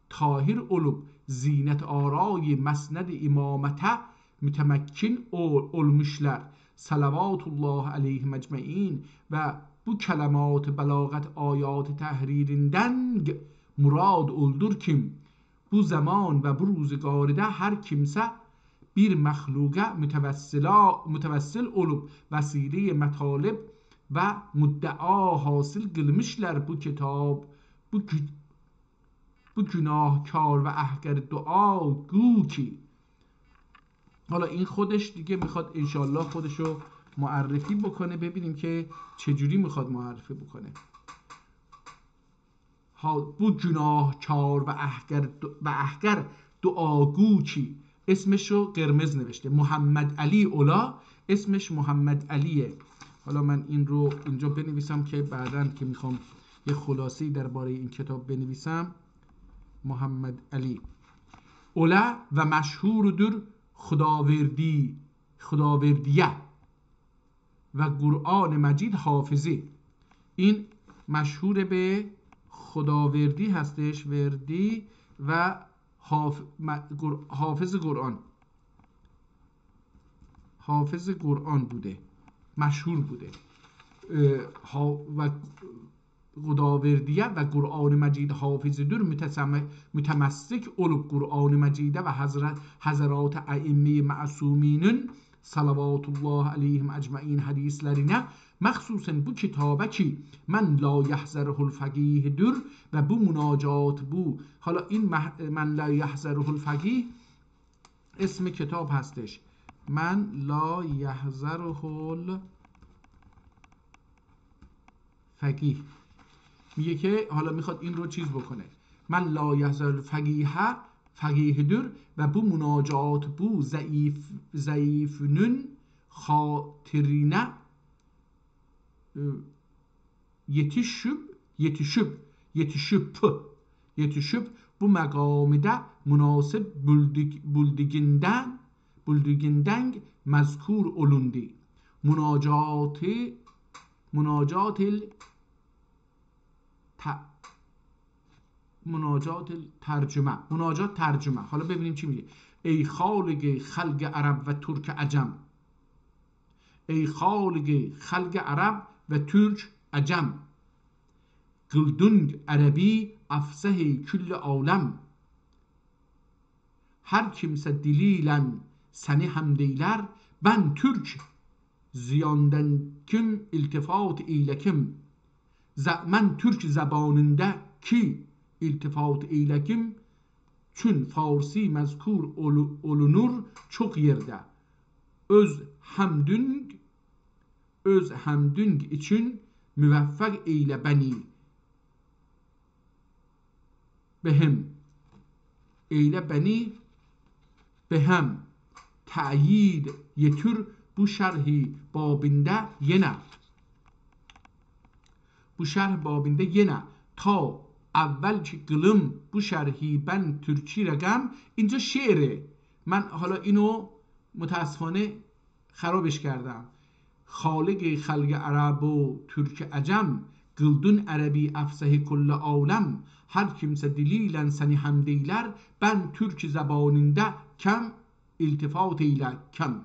طاهر olup زینت آرای مسند امامته متمکن olmuşlar صلوات الله علیهم اجمعین. و bu kelimat belagat ayat tehririnden murad oldur kim bu zaman ve bu روزگارda her kimse bir mahluka mütevessil olup vesile metalib ve muddea hasıl kılmışlar bu kitap bu günahkar و احقر دعا گو کی. حالا این خودش دیگه میخواد انشالله خودشو معرفی بکنه، ببینیم که چجوری میخواد معرفی بکنه. bu günahkar و احقر دعاگو کی، اسمشو قرمز نوشته. محمد علی اولا، اسمش محمد علیه. حالا من این رو اینجا بنویسم که بعداً که میخوام یه خلاصه‌ای درباره این کتاب بنویسم. محمد علی اولا و مشهوردür خداوردیه و قرآن مجید حافظی. این مشهور به خداوردی هستش، وردی و حافظ قرآن بوده، مشهور بوده. و خداوردیه و قرآن مجید حافظدür mütemessik olup Kur'an-ı Mecide ve Hazrat A'immi Ma'suminin salavatullah aleyhim ecmaîn hadislerine mexsusen bu kitabe ki men la yahzerhul faqih'dür ve bu münacat bu. حالا این من لا یحذره الفقیه اسم کتاب هستش، من لا یحذره الفقیه. میگه که حالا میخواد این رو چیز بکنه، من لا یحزل فقیه در و bu مناجات bu ضعیفنün خاطرینه yetişip bu megamide münasip buldiginden mezkur olundu. مناجات ترجمه. حالا ببینیم چی میگه. ای خالق خلق عرب و ترک عجم، ای خالق خلق عرب و ترک عجم، kıldın Arabi afsah-ı küll alem, her kimse diliyle seni hamd eyler, ben Türk ziyandan kim iltifat eylekim, ben Türk zabanında ki iltifat eylekim, çün Farsi mezkur olunur çok yerde, öz hamdün için müveffak eyle beni بهم eyle beni behem تأیید یتر bu şerhi babinde yine, bu şerh babinde yine ta اول که قلم bu şerhi ben Türkçe رقم. اینجا شعره، من حالا اینو متاسفانه خرابش کردم. خالق خلق عرب و ترک عجم، kıldın Arabi afsah kull alem، her kimse diliyle seni hamd eyler، ben Türk zabanında kem iltifat eyle kem.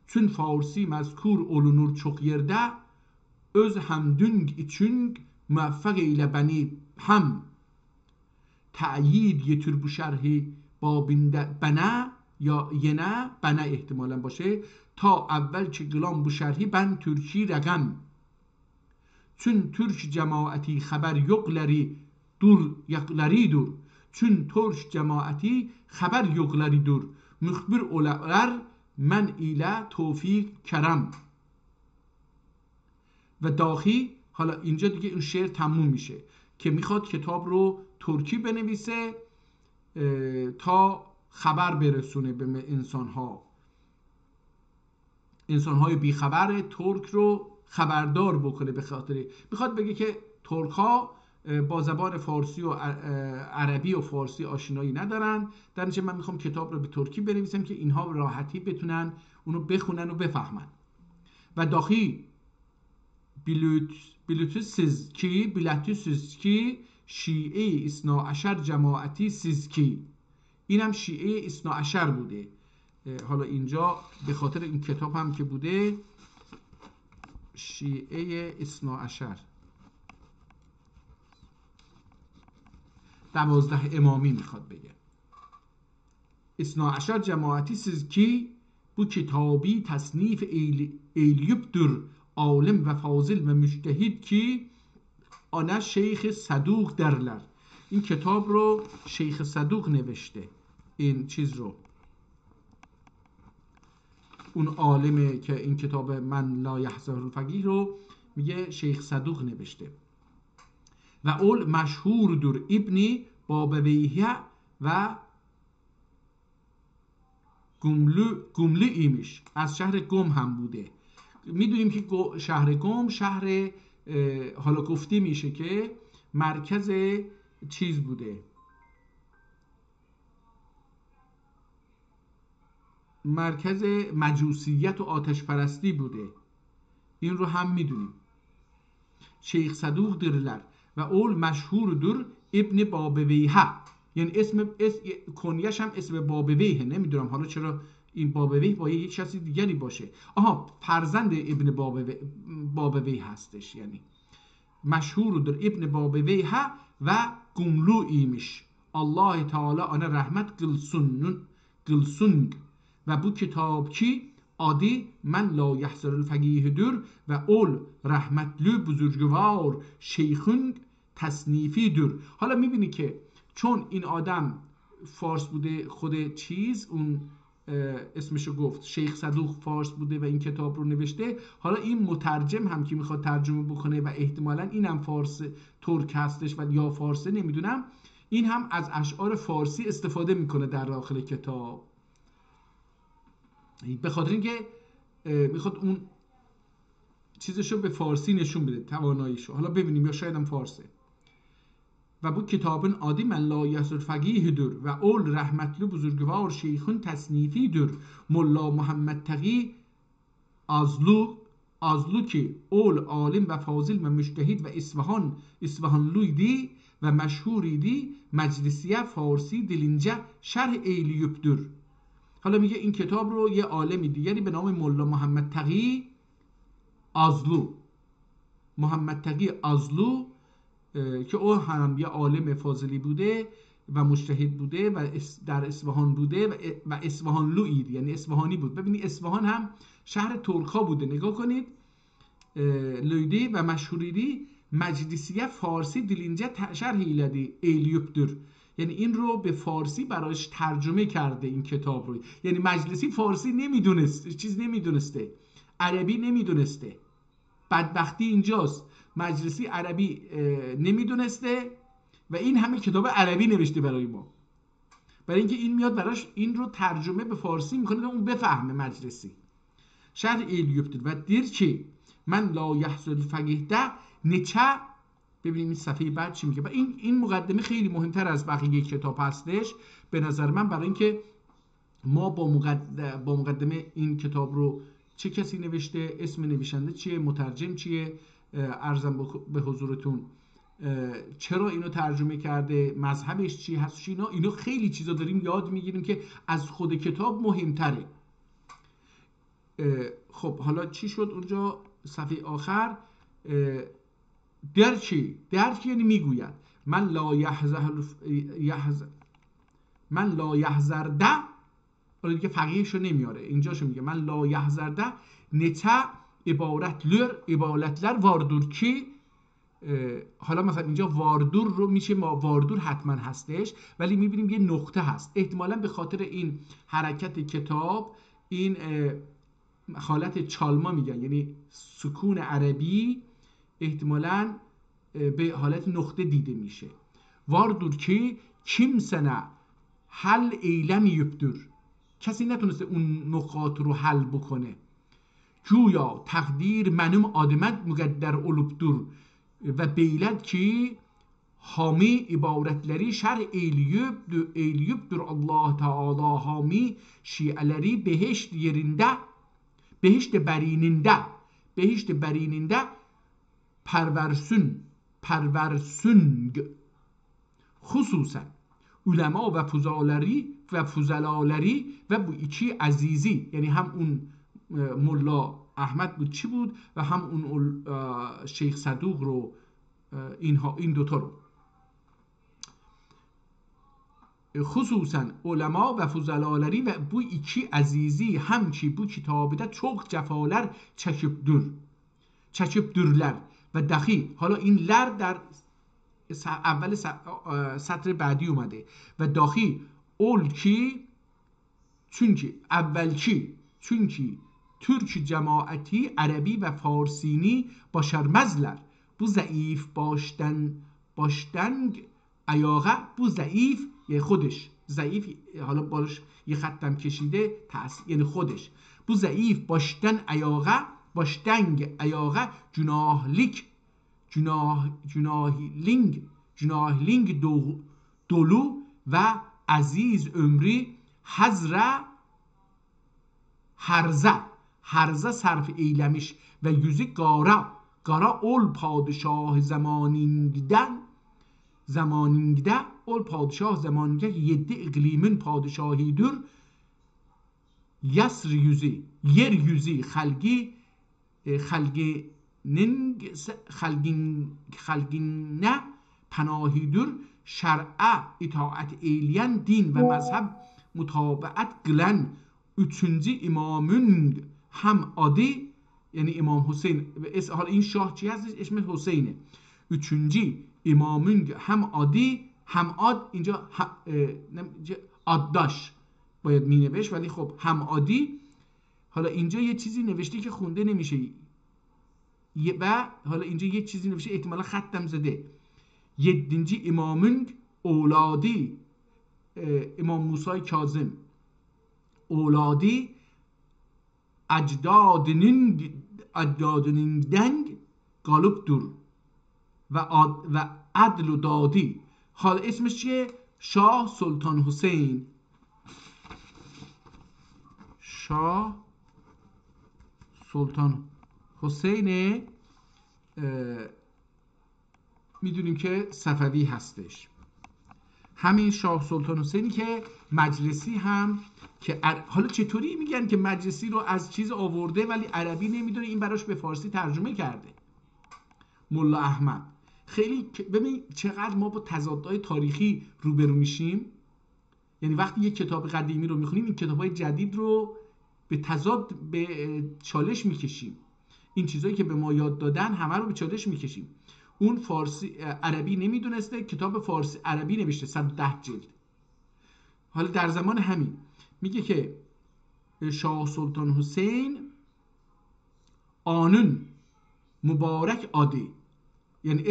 Çün Farsi mezkur olunur çok yerde، öz hamdün için muvaffak eyle beni hem تأیید یه bu şerhi babinde bana یا yine bana ihtimalen baشه تا اول که گلام bu şerhi ben Türkçe رقم. Çün Türk cemaati haber yokları dur. Çün Türk cemaati haber yokları dur. Mühbir olar من ile tevfik kerem. و داخی حالا اینجا دیگه این شعر تموم میشه که میخواد کتاب رو ترکی بنویسه تا خبر برسونه به انسانهای بیخبر ترک رو خبردار بکنه. به خاطر میخواد بگه که ترک ها با زبان فارسی و عربی و فارسی آشنایی ندارن، در نتیجه من میخوام کتاب رو به ترکی بنویسم که اینها راحتی بتونن اونو بخونن و بفهمن. و داخی بلوتوسیز کی شیعه اثناعشر جماعتی سیز کی، اینم شیعه اثناعشر بوده. حالا اینجا به خاطر این کتاب هم که بوده شیعه اثناعشر 12 امامی میخواد بگه. اثناعشر جماعتی siz ki bu kitabi tasnif eyliyüptür alim ve fazil ve müçtehid ki ana şeyh صدوق derler. این کتاب رو شیخ صدوق نوشته. این چیز رو اون عالمه که این کتاب من لا یحزل الفقیه رو میگه شیخ صدوق نوشته. و اول مشهور در ابن بابویه و گملو ایمش، از شهر گم هم بوده. میدونیم که شهر گم شهر حالا گفته میشه که مرکز چیز بوده، مرکز مجوسیت و آتش پرستی بوده. این رو هم میدونیم. شیخ صدوق درلر و اول مشهور در ابن بابویه، یعنی اسم کنیش هم اسم بابویه. نمیدونم حالا چرا این بابویه با یک کسی دیگری باشه. فرزند ابن بابویه هستش. یعنی مشهور در ابن بابویه و گملو ایمش الله تعالی آن رحمت قلسون. و bu kitap ki adı men la yahzarul faqihüdür ve ol rahmetli buzurgvar şeyhün تصنیفیدür. حالا میبینی که چون این آدم فارس بوده، خود چیز اون اسمشو گفت شیخ صدوق فارس بوده و این کتاب رو نوشته. حالا این مترجم هم که میخواد ترجمه بکنه و احتمالاً این هم فارس ترک هستش و یا فارسه نمیدونم، این هم از اشعار فارسی استفاده میکنه در داخل کتاب، به خاطر اینکه میخواد اون چیزشو به فارسی نشون بده، تواناییشو. حالا ببینیم، یا شاید هم فارسه. و bu kitabın adı men la yasur fagihidir ve ol rahmetli buzurgvar şeyhün tasnifidir. Molla Muhammed Taqi Azlu ki ol alim ve fazil ve müştehid ve İsfahanluydi ve meşhuriydi. Meclisiye Farsi dilince şerh eyliyüptür. حالا میگه این کتاب رو یه عالمی دیگری به نام ملا محمد تقی آزلو که او هم یه عالم فاضلی بوده و مجتهد بوده و در اصفهان بوده و اصفهانلویی، یعنی اصفهانی بود. ببینید اصفهان هم شهر ترک‌ها بوده، نگاه کنید. لویدی و مشهوریدی مجلسیه فارسی دیلینجه شرح ایلدی ایلیوپتر، یعنی این رو به فارسی برایش ترجمه کرده این کتاب رو. یعنی مجلسی فارسی نمیدونسته، عربی نمیدونسته. بدبختی اینجاست، مجلسی عربی نمیدونسته و این همه کتاب عربی نوشته برای ما، برای اینکه این میاد براش این رو ترجمه به فارسی میکنه تا اون بفهمه مجلسی. شرح ایلیوپتر و دیر چی من لا یحصل فقیهده نچه. ببینیم این صفحه بعد چی میگه. و این مقدمه خیلی مهمتر از بقیه کتاب هستش به نظر من، برای اینکه ما با مقدمه این کتاب رو چه کسی نوشته، اسم نویسنده چیه، مترجم چیه، عرضم به حضورتون چرا اینو ترجمه کرده، مذهبش چی هست، اینو خیلی چیزا داریم یاد میگیریم که از خود کتاب مهمتره. خب حالا چی شد اونجا صفحه آخر؟ درچی یعنی میگوید من لا یحذرده. حالا دیگه فقیهشو نمیاره، اینجاشو میگه من لا یحذرده نته عبارتلر واردور کی. حالا مثلا اینجا واردور رو میشه واردور حتما هستش، ولی میبینیم یه نقطه هست، احتمالا به خاطر این حرکت کتاب این حالت چالما میگن، یعنی سکون عربی احتمالاً به حالت نقطه دیده میشه. واردور کی kimsene حل eylemiyüptür. کسی نتونسته اون نقاط رو حل بکنه. جویا تقدیر منم آدمت مقدر olupdur و beyled ki hami ibaretleri şer eyliyüptür. Allah Teala hami şialeri behişt yerinde, behişt berininde perversün خصوصا علما و فضلاleri و bu iki عزیزی، یعنی هم اون ملا احمد بود چی بود و هم اون شیخ صدوق رو، این دوتا رو خصوصا علما ve fuzalaları ve bu iki azizi hem ki bu kitabda çok cefalar çekipdürler ve dahi. حالا این لر در اول سطر بعدی اومده و داخی اول کی çünkü Türk cemaati Arabi ve Farsini başarmazlar. Bu zayıf baştan ayağa bu zayıf یعنی خودش ضعیف، حالا باش یه خطم کشیده یعنی خودش. Bu zayıf baştan ayağa günahling dolu ve aziz ömrü harza sarf eylemiş ve yüzü qara ol padişah zamaninde ol padişah zamanında 7 iqlimin padişahidir. Yasr yüzü, yeryüzü xalqinə panahidir. Şər'ə itaat eyleyen din ve mezhep mutabaat qılan 3. imamın هم adı یعنی امام حسین. حالا این شاه چی هستش؟ اسمش حسینه. 3. امامın هم adı هم ad اینجا addaş باید می نوشت، ولی خب هم عادی. حالا اینجا یه چیزی نوشته که خونده نمیشه و حالا اینجا یه چیزی نوشته احتمالا ختم زده. یدینci imamın اولادی امام موسی کاظم اولادی ecdadının galiptir و عدل و دادی. حالا اسمش چیه؟ شاه سلطان حسین. شاه سلطان حسین میدونیم که صفوی هستش. همین شاه سلطان حسینی که مجلسی هم که حالا چطوری میگن که مجلسی رو از چیز آورده ولی عربی نمیدونه، این براش به فارسی ترجمه کرده ملا احمد. خیلی ببین چقدر ما با تضادهای تاریخی روبرو میشیم. یعنی وقتی یک کتاب قدیمی رو میخونیم این کتاب‌های جدید رو به تضاد، به چالش میکشیم. این چیزایی که به ما یاد دادن همه رو به چالش میکشیم. اون فارسی عربی نمیدونسته، کتاب فارسی عربی نوشته 110 جلد. حالا در زمان همین میگه که شاه سلطان حسین آنون مبارک آدی، یعنی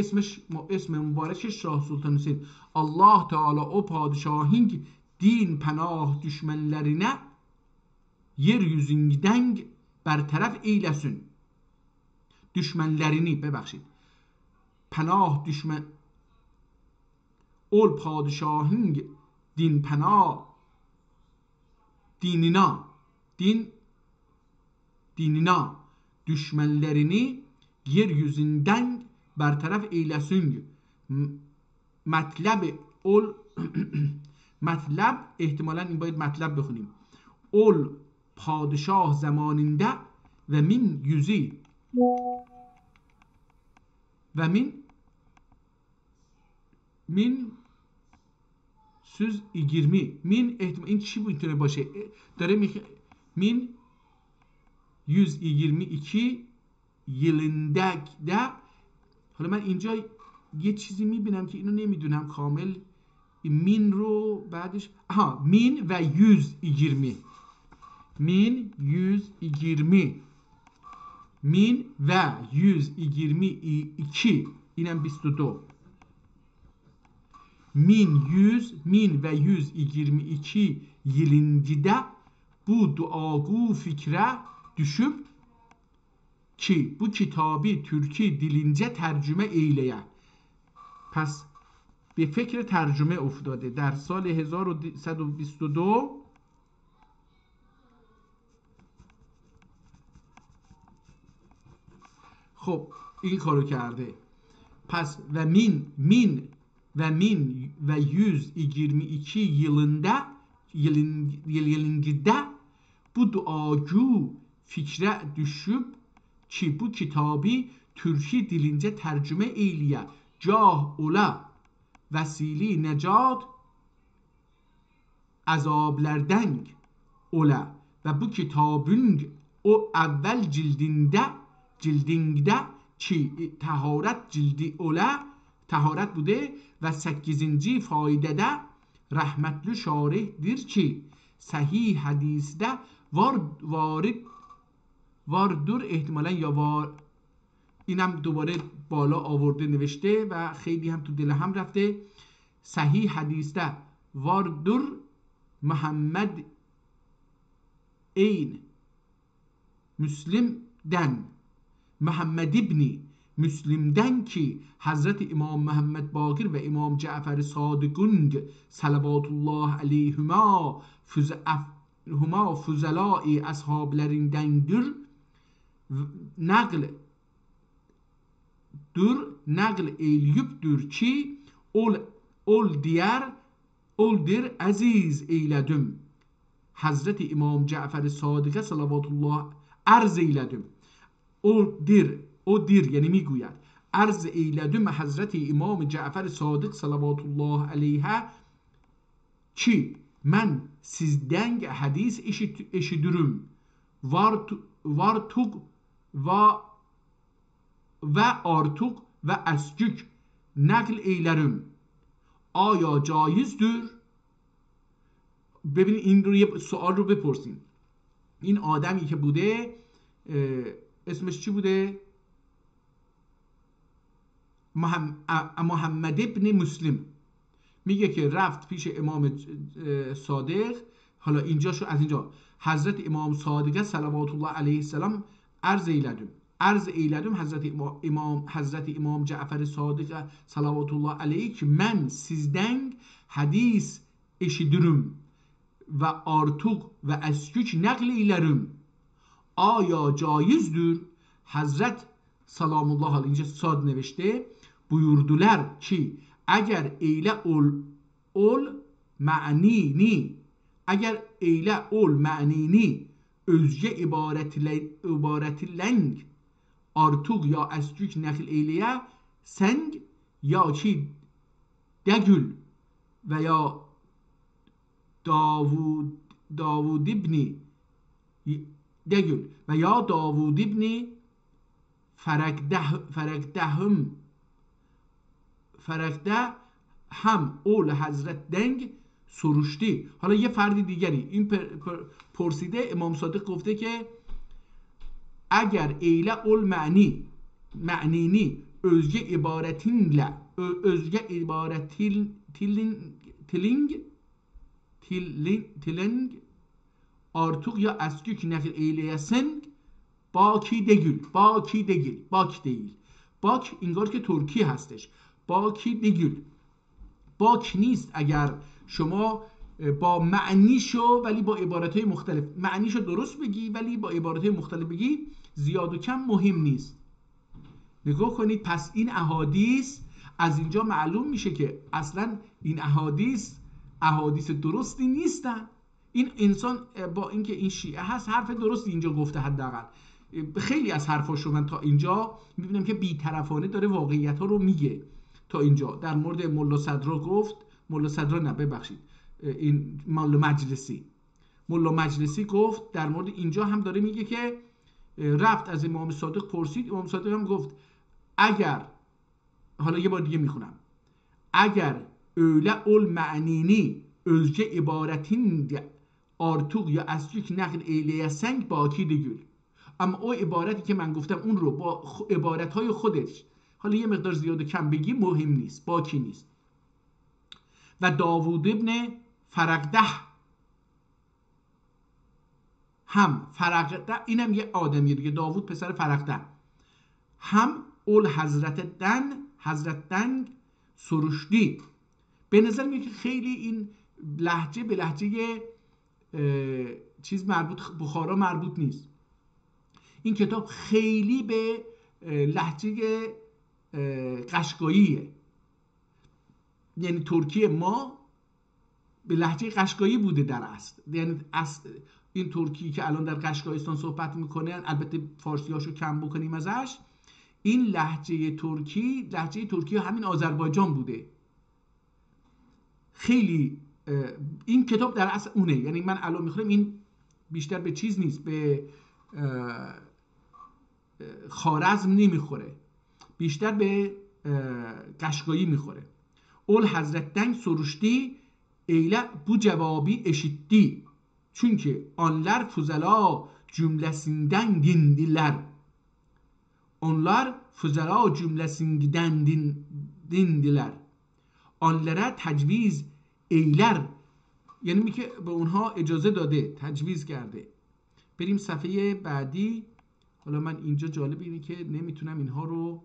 اسم مبارکش شاه سلطان حسین. Allah Teala o padişahın din pənah düşmənlərinə yeryüzündən bertaraf eyləsin. Düşmənlərini ببخشید پناه düşmən ol padişahın din pənah dinina düşmənlərini yeryüzündən bertaraf eyləsin. مطلب اول مطلب احتمالاً این باید مطلب بخونیم. اول پادشاه زمانinde و من yüzü و من söz 20 min احتمال این چی میتونه باشه؟ داره میگه من 122 yılında da. حالا من اینجا یه چیزی میبینم که اینو نمیدونم کامل. مین رو بعدش مین و 120 مین 120 مین و 122 اینم 22 min ve 122 yılında bu duagu fikre düşüp ki bu kitabı Türki dilince tercüme eyleye. پس به فکر ترجمه افتاده در سال 1122. خب این کارو کرده. پس و min ve 122 yılında bu duacu fikre düşüp ki bu kitabı Türki dilince tercüme eyleye cah ola vesile necat azablerden ola ve bu kitabın o evvel cildinde ki taharet cildi ola taharet بوده و 8. فایده رحمتلو شارحdir ki صحیح حدیثde واردور احتمالا یا اینم دوباره بالا آورده نوشته و خیلی هم تو دل هم رفته. صحیح حدیثde واردور محمد این مسلمden محمد ابن Müslim'den ki Hazreti İmam Muhammed Bakir ve İmam Cafer Sadık'ın salavatullah aleyhuma füzelâi ashablerindendir. Naql eylübdür ki oldir aziz eyledim. Hazreti İmam Cafer Sadık'a salavatullah arz eyledim. O dir یعنی میگوید عرض ایلدم حضرت امام جعفر صادق صلوات الله علیه ki من sizden hadis eşitirim vartuk ve artuk ve escük nakl eylerim. Aya caizdir ببینید این رو یه سوال رو بپرسین. این آدمی که بوده اسمش چی بوده؟ محمد ابن مسلم. میگه که رفت پیش امام صادق. حالا اینجا شو، از اینجا حضرت امام صادق صلوات الله علیه السلام عرض ایلدم حضرت امام جعفر صادق صلوات الله علیه که من سیزدنگ حدیث eşidirim ve artık ve esküç nakleylerim. Aya caizdir? Hazret salamullah aleyhi اینجا ساد نوشته buyurdular ki eğer eyle ol ma'nini, eğer eyle ol ma'nini özge ibaretilen artık ya esküç nakl eyleye sen ya ki degül veya Davud ibni degül veya Davud ibni Ferekde هم اول حضرت دنگ سروشتی. حالا یه فرد دیگری این پرسیده، امام صادق گفته که اگر ایله اول معنینی özge ibaretinle özge ibaretilling artık ya eskük nakil eyleyesin باکی değil. باک انگار که ترکی هستش. باکی دیگül. باک نیست اگر شما با معنیشو ولی با عبارتهای مختلف، معنیشو درست بگی ولی با عبارتهای مختلف بگی، زیاد و کم مهم نیست. نگاه کنید، پس این احادیث از اینجا معلوم میشه که اصلا این احادیث درستی نیستن. این انسان با اینکه این شیعه هست حرف درستی اینجا گفته، حداقل خیلی از حرفاشو من تا اینجا میبینم که بی‌طرفانه داره واقعیت ها رو میگه. تا اینجا در مورد ملا صدرا گفت، این ملا مجلسی گفت در مورد اینجا هم داره میگه که رفت از امام صادق پرسید، امام صادق هم گفت اگر، حالا یه بار دیگه میخونم، اگر öyle ol ma'nini özge ibaretinde artık ya eskük nakl eyleyesen باکی دیگül. اما او عبارتی که من گفتم اون رو با عبارتهای خودش حالا یه مقدار زیاد و کم بگی مهم نیست، باکی نیست. و داوود ابن فرقده هم فرقده، اینم یه آدمیه دیگه، داوود پسر فرقده، هم اول حضرت دن سروشدی. به نظر میاد که خیلی این لهجه به لهجه چیز بخارا مربوط نیست. این کتاب خیلی به لهجه قشقاییه، یعنی ترکی ما به لهجه قشقایی بوده در اصل. یعنی این ترکی که الان در قشقایستان صحبت میکنه، البته فارسی هاشو کم بکنیم ازش، این لهجه ترکی همین آذربایجان بوده. خیلی این کتاب در اصل اونه. یعنی من الان میخونم این بیشتر به چیز نیست، به خوارزم نمیخوره، بیشتر به قشقایی میخوره. اول حضرت'ten soruştu eyle bu cevabı eşitti çünkü onlar fuzala cümlesinden dindiler. Onlar fuzala cümlesinden dindiler. Onlara tecviz eyler، یعنی میگه به اونها اجازه داده، تجویز کرده. بریم صفحه بعدی. حالا من اینجا جالب اینه که نمیتونم اینها رو،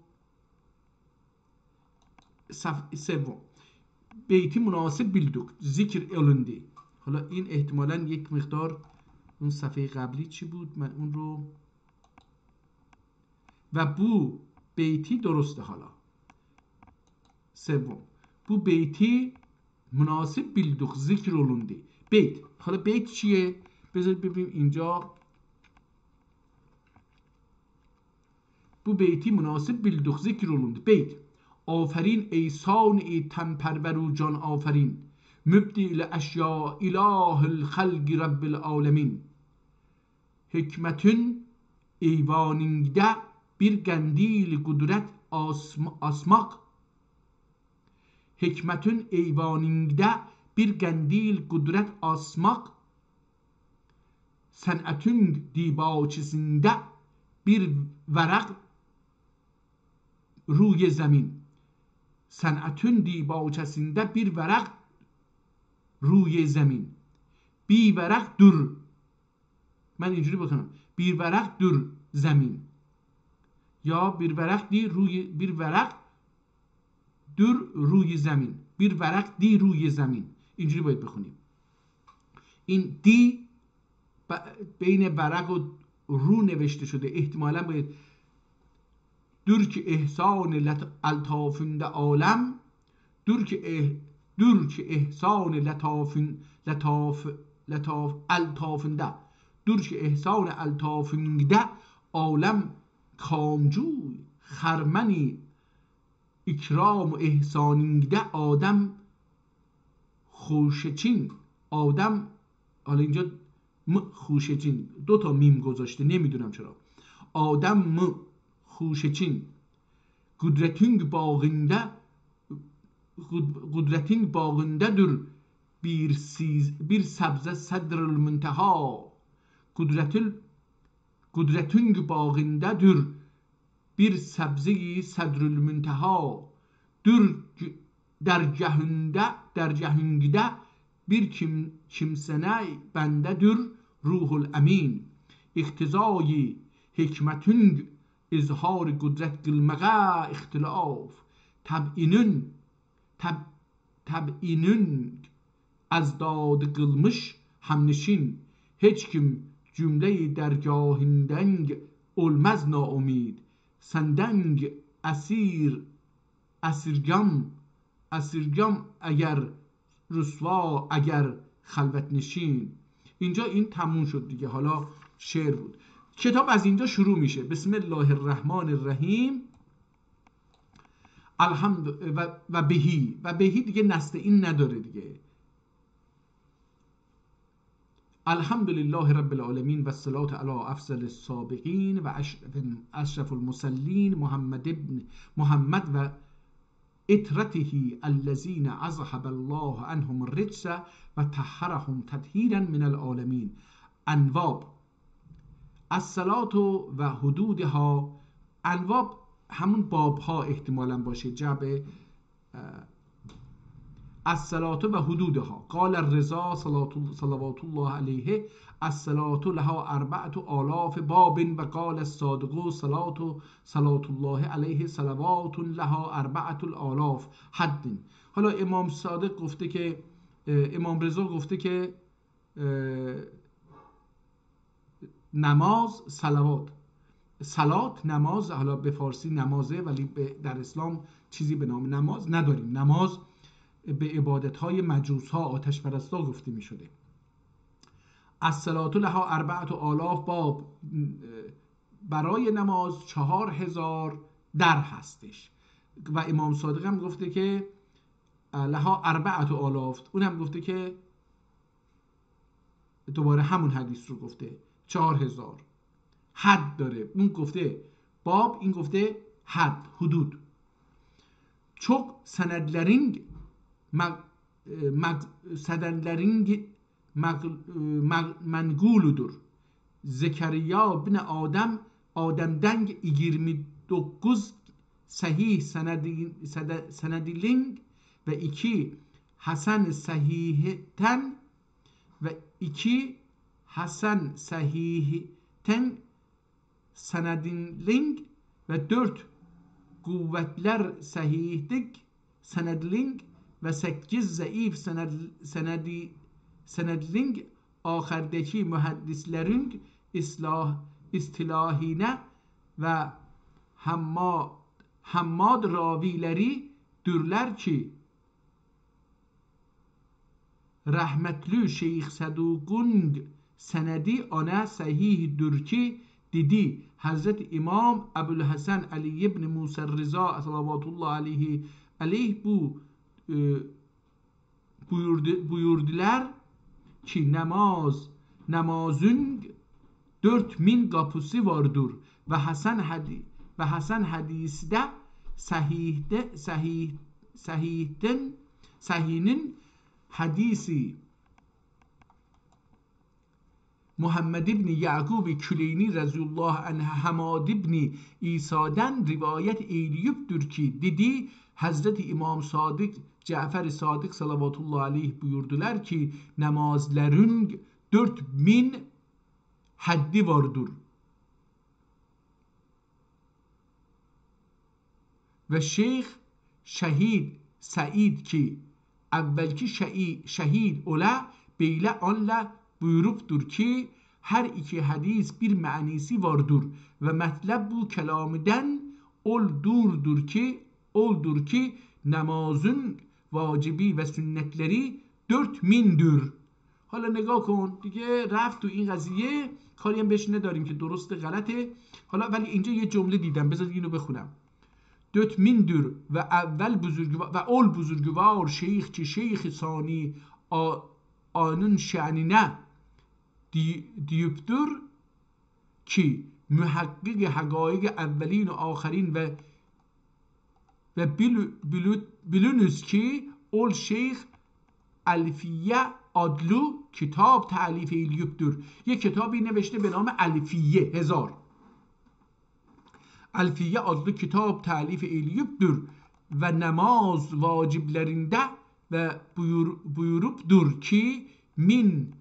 صفحه سوم، بیتی مناسب bildik ذکر alındı. حالا این احتمالاً یک مقدار اون صفحه قبلی چی بود، من اون رو، و بو بیتی درسته. حالا سوم، bu beyti مناسب bildik ذکر alındı. بیت، حالا بیت چیه؟ بذارید ببینیم اینجا. bu beyti مناسب bildik ذکر alındı. بیت: آفرین ای صانع تن پرور و جان آفرین، مبدی اشیا اله الخلق رب العالمین. Hikmetin eyvaninde bir قندیل kudret asmak. Hikmetin eyvaninde bir gendil kudret asmak, sanatın dibaçesinde bir varak روی زمین. sanatın dibaçesinde bir varak روی زمین. bir varak dur. من اینجوری بکنم bir varak dur زمین یا bir varak دی روی bir varak dur روی زمین. bir varak دی روی زمین. اینجوری باید بخونیم. این دی بین ورق و رو نوشته شده. احتمالاً باید در که احسان الطافنده عالم، در که احسان الطافنده، در که احسان الطافنده عالم کامجوی خرمنی اکرام و احسانینده آدم خوشچین. آدم، حالا اینجا خوشچین دو تا میم گذاشته نمیدونم چرا. آدم خوشچین قدرتین باغنده در bir sebze sadrül münteha. Kudretün bağındadır bir sebzeyi sadrül münteha. Dergahünde bir kimsene bendedir ruhul emin. İktizai hikmetün izhar kudret kılmaya ihtilaf. Tab'inün azdadı kılmış hamnişin. Hiç kim cümle-i dergahından olmaz naumid. Senden اسیرگم اگر رسوا اگر خلوت نشین. اینجا این تموم شد دیگه. حالا شعر بود. کتاب از اینجا شروع میشه. بسم الله الرحمن الرحیم. الحمد و بهی دیگه نستعین نداره دیگه. الحمد لله رب العالمین و الصلاة علی افضل السابقین و اشرف المرسلین محمد و اطرته الذین اذهب الله عنهم الرجس و طهرهم تطهیرا من العالمین. انواب الصلاة و حدودها. انواب همون بابها احتمالا باشه. جبه الصلاة و حدودها. قال الرضا صلوات الله علیه الصلاة لها 4000 باب و قال الصادق صلوات الله علیه صلوات لها 4000 حد. حالا امام صادق گفته که امام رضا گفته که نماز صلات نماز، حالا به فارسی نمازه ولی در اسلام چیزی به نام نماز نداریم. نماز به عبادت‌های مجوس‌ها آتش پرستا گفته می‌شده. الصلاة لها 4000 باب. برای نماز 4000 در هستش. و امام صادق هم گفته که لها 4000. اونم گفته که دوباره همون حدیث رو گفته 4000 حد داره. اون گفته باب، این گفته حد، حدود. Çok senedlerin menguludur. Zekeriya bin Adem'den 29 sahih senedilin ve 2 Hasan sahihten ve 2 Hasan sahihten senedilin ve 4 kuvvetler sahihlik senedilin ve 8 zayıf senedilin ahirdeki mühendislerin istilahine ve hammad ravileri dürler ki rahmetli Şeyh Saduk'un senedi ona sahihdir ki dedi Hazreti İmam Ebu'l-Hasan Ali ibn Musa Rıza sallallahu aleyhi bu buyurdular ki namazın 4000 kapısı vardır ve Hasan hadisde sahihinin hadisi Muhammed ibn Ya'qub Küleyni Raziyallahu anh Hamad ibn İsa'dan rivayet ediliptir ki dedi Hazreti İmam Sadık Cafer Sadık salavatullah aleyh buyurdular ki namazların 4000 haddi vardır. Ve Şeyh Şehid Said ki evvelki şehid ola beyle anla buyuruptur ki her iki hadis bir manisi vardır ve metleb bu kelamiden oldur ki namazın vacibi ve sünnetleri 4000'dür. حالا نگاه کن دیگه رفت تو این قضیه کاری هم بهش نداریم که درست غلطه. حالا ولی اینجا یه جمله دیدم بذار اینو بخونم. 4000'dür ve evvel buzurgvar ve ol buzurgvar şeyh ki şeyh sani anın şanine diyüptür ki muhakkik haqaiq evvelin ve ahirin ve bilunuz ki ol şeyh الفیه آدلو کتاب تألیف ایلیوبدür. یک کتابی نوشته به نام الفیه 1000. الفیه آدلو کتاب تألیف ایلیوبدür و نماز واجبlerinde ve buyurupdur ki min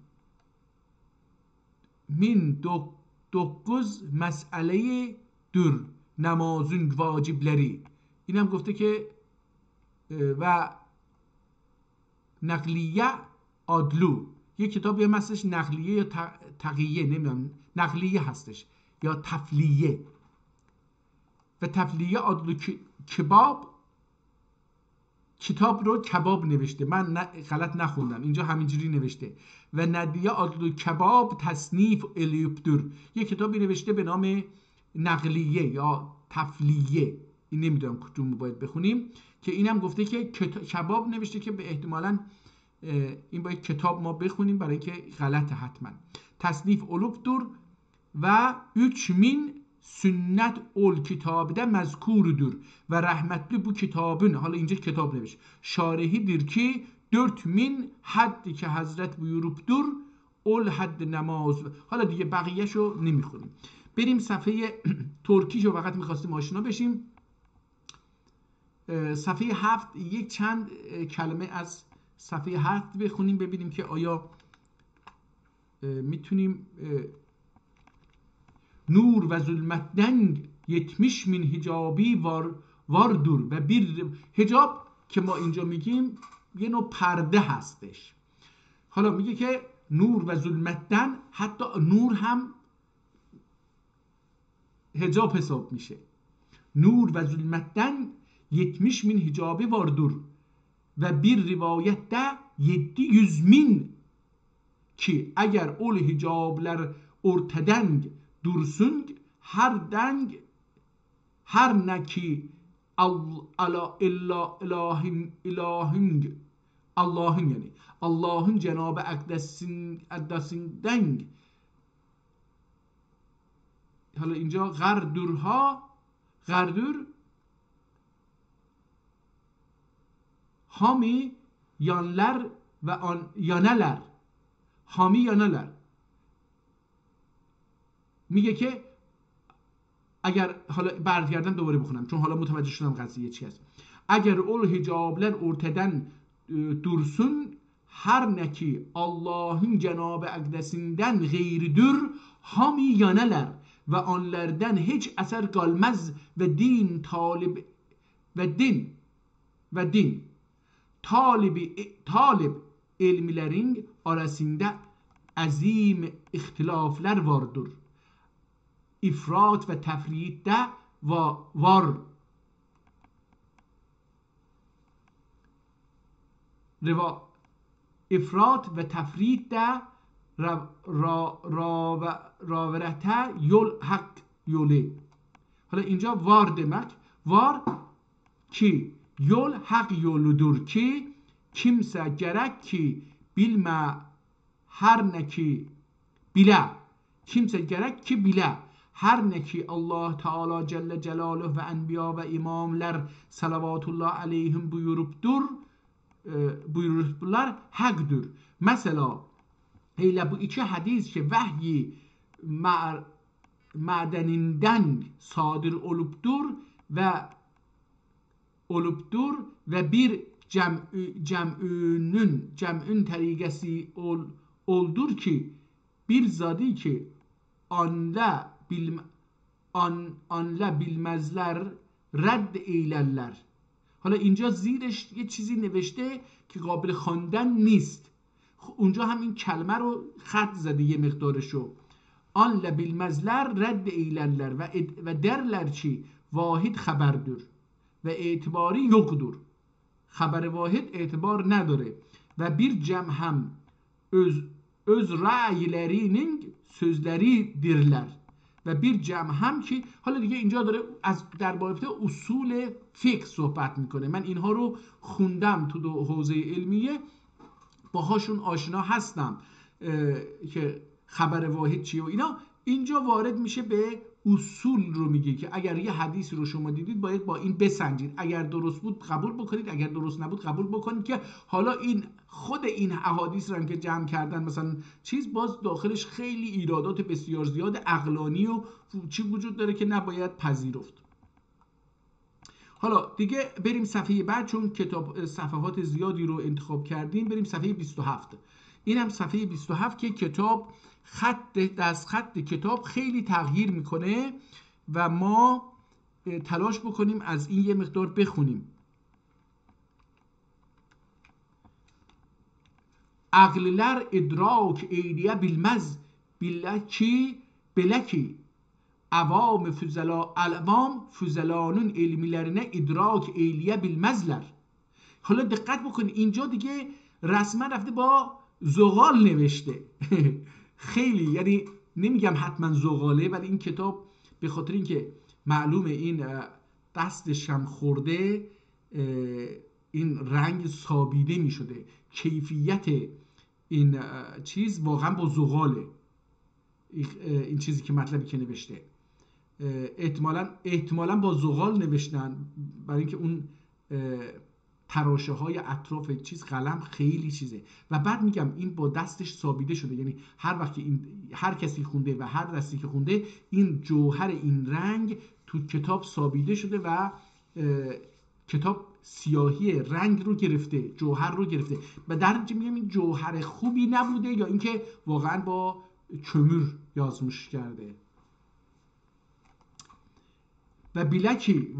9 meseledir namazın vacibleri. اینم گفته که و نقلیه آدلو یک کتابی هم هستش نقلیه یا تقیه نمیدونم نقلیه هستش یا تفلیه و تفلیه آدلو کباب کتاب رو کباب نوشته من غلط نخوندم اینجا همینجوری نوشته و ندیه آدلو کباب تصنیف الیوبدور یک کتابی نوشته به نام نقلیه یا تفلیه این نمیدونم کدوم باید بخونیم که اینم گفته که کباب نوشته که به احتمالاً این باید کتاب ما بخونیم برای اینکه غلطه حتما تصنیف اولوبدور و 3000 sünnet ol kitabıda mezkurudur ve rahmetli bu kitabın hala اینجا کتاب نوشت şarihidir ki 4000 haddi که حضرت buyurupdur ol حد نماز حالا دیگه بقیه‌شو نمیخونیم بریم صفحه ترکیشو فقط می‌خواستیم آشنا بشیم صفحه 7 یک چند کلمه از صفحه 7 بخونیم ببینیم که آیا میتونیم نور و ظلمتden 70,000 حجابی واردر و bir حجاب که ما اینجا میگیم یه نوع پرده هستش حالا میگه که نور و ظلمتden حتی نور هم حجاب حساب میشه نور و ظلمتden 70,000 حجابی واردر و bir rivayette 700,000 ki eğer ol hicablar ortadan dursun her ne ki Allah'ın yani Allah'ın Cenab-ı Akdesinden hala اینجا غردر hami yanlar ve yanalar hami yanalar میگه که اگر حالا برگردم دوباره بخونم چون حالا متوجه شدم قضیه چی است اگر اول حجابlar ortadan dursun her ne ki Allah'ın Cenab-ı Akdesinden gayridir hami yanalar ve onlardan hiç eser kalmaz ve din talib ilmilerin arasında azim ihtilaflar vardır. İfrat ve tefritte var. İfrat ve tefritte raverete yol hak yolu. حالا اینجا var demek var ki yol hak yoludur ki kimse gerek ki bilme her ne ki bile kimse gerek ki bile her ne ki Allah Teala Celle Celaluhu ve enbiya ve imamlar salavatullah aleyhim buyurupdur buyururlar hakdır. Mesela hele bu iki hadis ki vahyi madeninden sadır olupdur ve bir cem'ün tarikesi oldur ki bir zadi ki anla bilmezler رد eylerler. حالا اینجا زیرش یه چیزی نوشته که قابل خواندن نیست. اونجا هم این کلمه رو خط زده یه مقدارشو. آن bilmezler رد eylerler و derler ki واحد خبردür و اعتباری yoktur. خبر واحد اعتبار نداره و bir cem hem öz ra'ylerinin sözleridirler و bir cem هم که حالا دیگه اینجا داره از در بابت اصول فقه صحبت میکنه. من اینها رو خوندم تو حوزه علمیه، باهاشون آشنا هستم که خبر واحد چیه و اینا. اینجا وارد میشه به اصول رو میگه که اگر یه حدیث رو شما دیدید باید با این بسنجید، اگر درست بود قبول بکنید، اگر درست نبود قبول بکنید. که حالا این خود این احادیث رو هم که جمع کردن مثلا چیز، باز داخلش خیلی ایرادات بسیار زیاد عقلانی و چی وجود داره که نباید پذیرفت. حالا دیگه بریم صفحه بعد، چون کتاب صفحات زیادی رو انتخاب کردیم. بریم صفحه 27. این هم صفحه 27 که کتاب خط کتاب خیلی تغییر میکنه و ما تلاش بکنیم از این یه مقدار بخونیم. Aqliler idrak eyliye bilmez bileki avam füzelanın ilmilerine idrak eyliye bilmezler. حالا دقت بکنید اینجا دیگه رسما رفته با زغال نوشته. خیلی، یعنی نمیگم حتما زغاله، ولی این کتاب به خاطر اینکه معلومه این دستش هم خورده، این رنگ سابیده می شده. کیفیت این چیز واقعا با زغاله، این چیزی که مطلبی که نوشته احتمالاً با زغال نوشتن، برای اینکه اون تراشه های اطراف چیز قلم خیلی چیزه. و بعد میگم این با دستش سابیده شده، یعنی هر وقت که این هر کسی خونده و هر دستی که خونده این جوهر این رنگ تو کتاب سابیده شده و کتاب سیاهی رنگ رو گرفته، جوهر رو گرفته. و در نتیجه میگم این جوهر خوبی نبوده یا اینکه واقعا با kömür yazmış کرده. و bilaki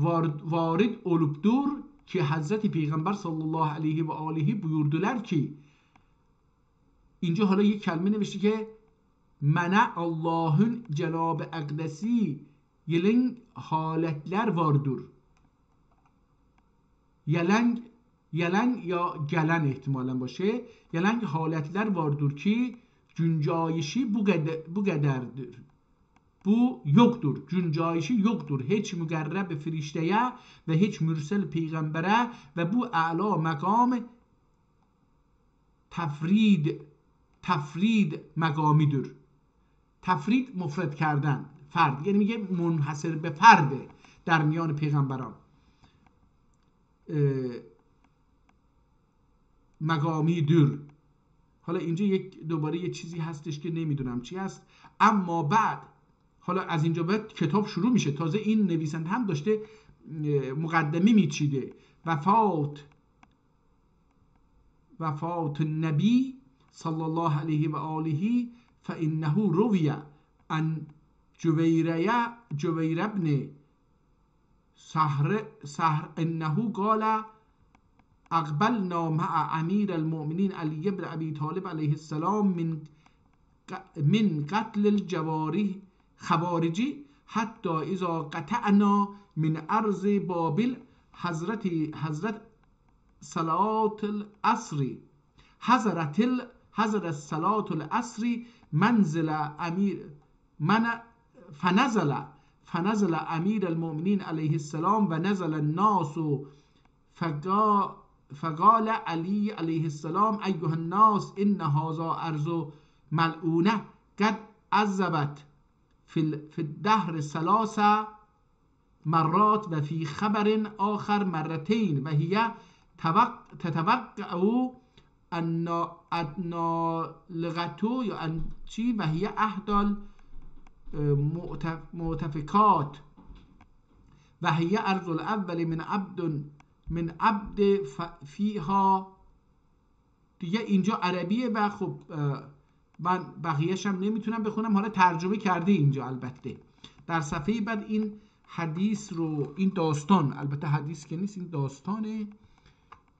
varid olubdur ki Hazreti Peygamber sallallahu aleyhi ve aleyhi buyurdular ki، اینجا حالا یک کلمه نوشته که منع Allah'ın Cenab-ı Akdesi yelin haletler vardır. Yelen یا gelen احتمالاً باشه. yelen haletler vardır ki güncayişi bu kadardır. Bu yoktur. Güncayişi yoktur. Hiç mügerreb فرشتeye ve hiç mürsel peygambere ve bu a'la makam تفرید مقامیدür. تفرید مفرد کردن، فرد، یعنی میگه منحصر به فرده در میان پیغمبران. مقامیدür. حالا اینجا دوباره یه چیزی هستش که نمیدونم چی هست. اما بعد، حالا از اینجا بعد کتاب شروع میشه. تازه این نویسنده هم داشته مقدمه میچیده. وفات النبی صلی الله علیه و آله فانه روی عن جویر ابن سهر انه قال اقبلنا مع امیر المؤمنین علی بن ابی طالب علیه السلام من قتل الجواری خوارجی حتی اذا قطعنا من ارض بابل حضرت صلاة العصر حضرت صلاة العصر فنزل امیر المؤمنین علیه السلام و نزل الناس فقال علی علیه السلام ایها الناس ان هذا ارض ملعونه قد عذبت في الدهر 3 مرات و فی خبر آخر مرتين و هي تتوقع النالغة یا چی و هي احدى المؤتفکات و هي ارض الاول من عبد فیها. دیگه اینجا عربیه و خب من بقیه‌اش هم نمیتونم بخونم، حالا ترجمه کرده اینجا. البته در صفحه بعد این حدیث رو، این داستان، البته حدیث که نیست،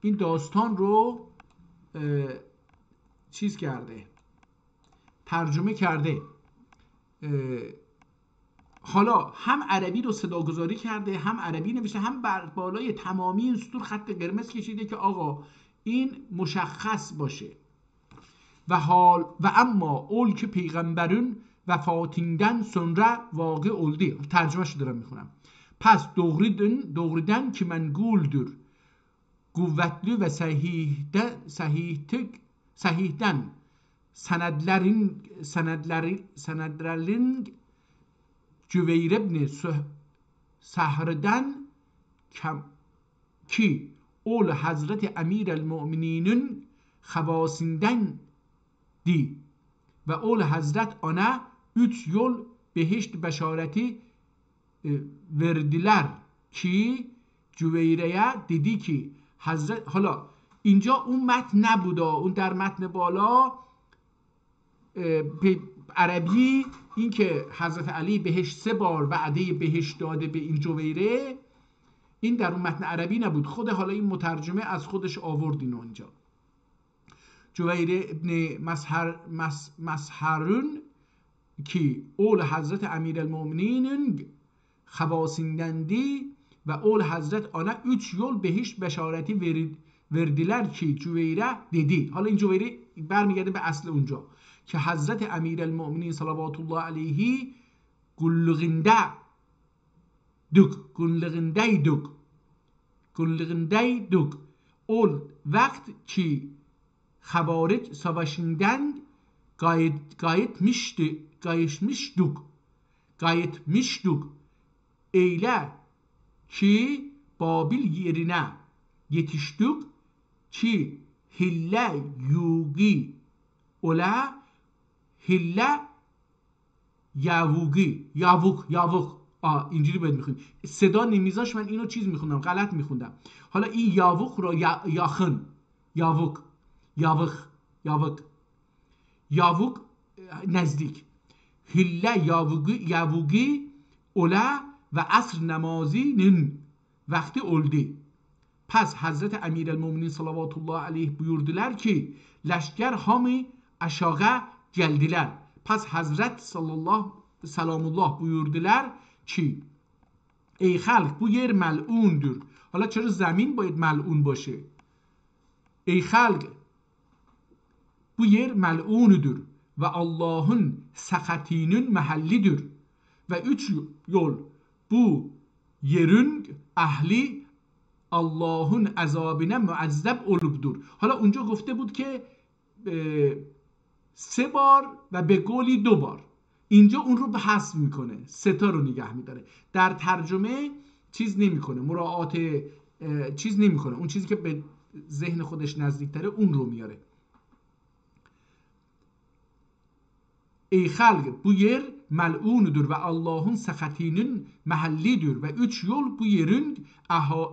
این داستان رو چیز کرده، ترجمه کرده. حالا هم عربی رو صداگذاری کرده، هم عربی نوشته، هم بر بالای تمامی این سطور خط قرمز کشیده که آقا این مشخص باشه. و اما اول که پیغمبرون وفاتیnden sonra واقع oldu. ترجمه‌شو دارم میخونم. پس doğrudan ki menguldür. Kuvvetli ve sahihten senedlerin Cüveyr ibn Sahr'den ki oğlu Hazreti Emir el-Mu'mininin havasinden di ve oğlu Hazret ona 3 yol behişt beşareti verdiler ki Cüveyre'ye dedi ki Hazret. حالا اینجا اون متن نبوده، اون در متن بالا عربی این که حضرت علی بهش 3 بار وعده بهش داده به این جویره، این در اون متن عربی نبود. خود حالا این مترجمه از خودش آورد اینو اینجا. جویره ابن مسحرون ki oğlu Hazreti Emir el-Mu'mininin havasındendi ve oğlu Hazret ona 3 yol behiş beşareti verdiler ki Cüveyre dedi. حالا این جویره برمیگرده به اصل اونجا که حضرت امیر المؤمنین صلوات الله علیه گلغندeydik. Ol vakt ki خوارج savaşından gayetmiştik. Eyle ki Babil yerine yetiştik ki hille yugi ola hille یاووق اینجوری باید میخونیم. صدا نمیذاش، من اینو چیز میخوندم، غلط میخوندم. حالا این یاووق رو یاخن یاووق نزدیک، هله یاووگی اوله و عصر نمازی نن وقتی oldu. پس حضرت امیرالمومنین صلوات الله علیه buyurdular ki لشکر hamı aşağı geldiler. پس حضرت سلام الله buyurdular ki ای خلق bu yer ملعونdur. حالا چرا زمین باید ملعون باشه؟ ای خلق bu yer mel'unudur ve Allah'ın sakatinin mahallidir ve 3 yol bu yerin ahli Allah'ın azabine muazzeb olubdur. حالا اونجا گفته بود که 3 بار و به قولی 2 بار. اینجا اون رو به حذف میکنه، 3 تا رو نگه میداره. در ترجمه چیز نمیکنه، مراعات چیز نمیکنه، اون چیزی که به ذهن خودش نزدیکتره اون رو میاره. ای خلق bu yer mel'unudur ve Allah'ın sakatinin mahallidir ve 3 yol bu yerin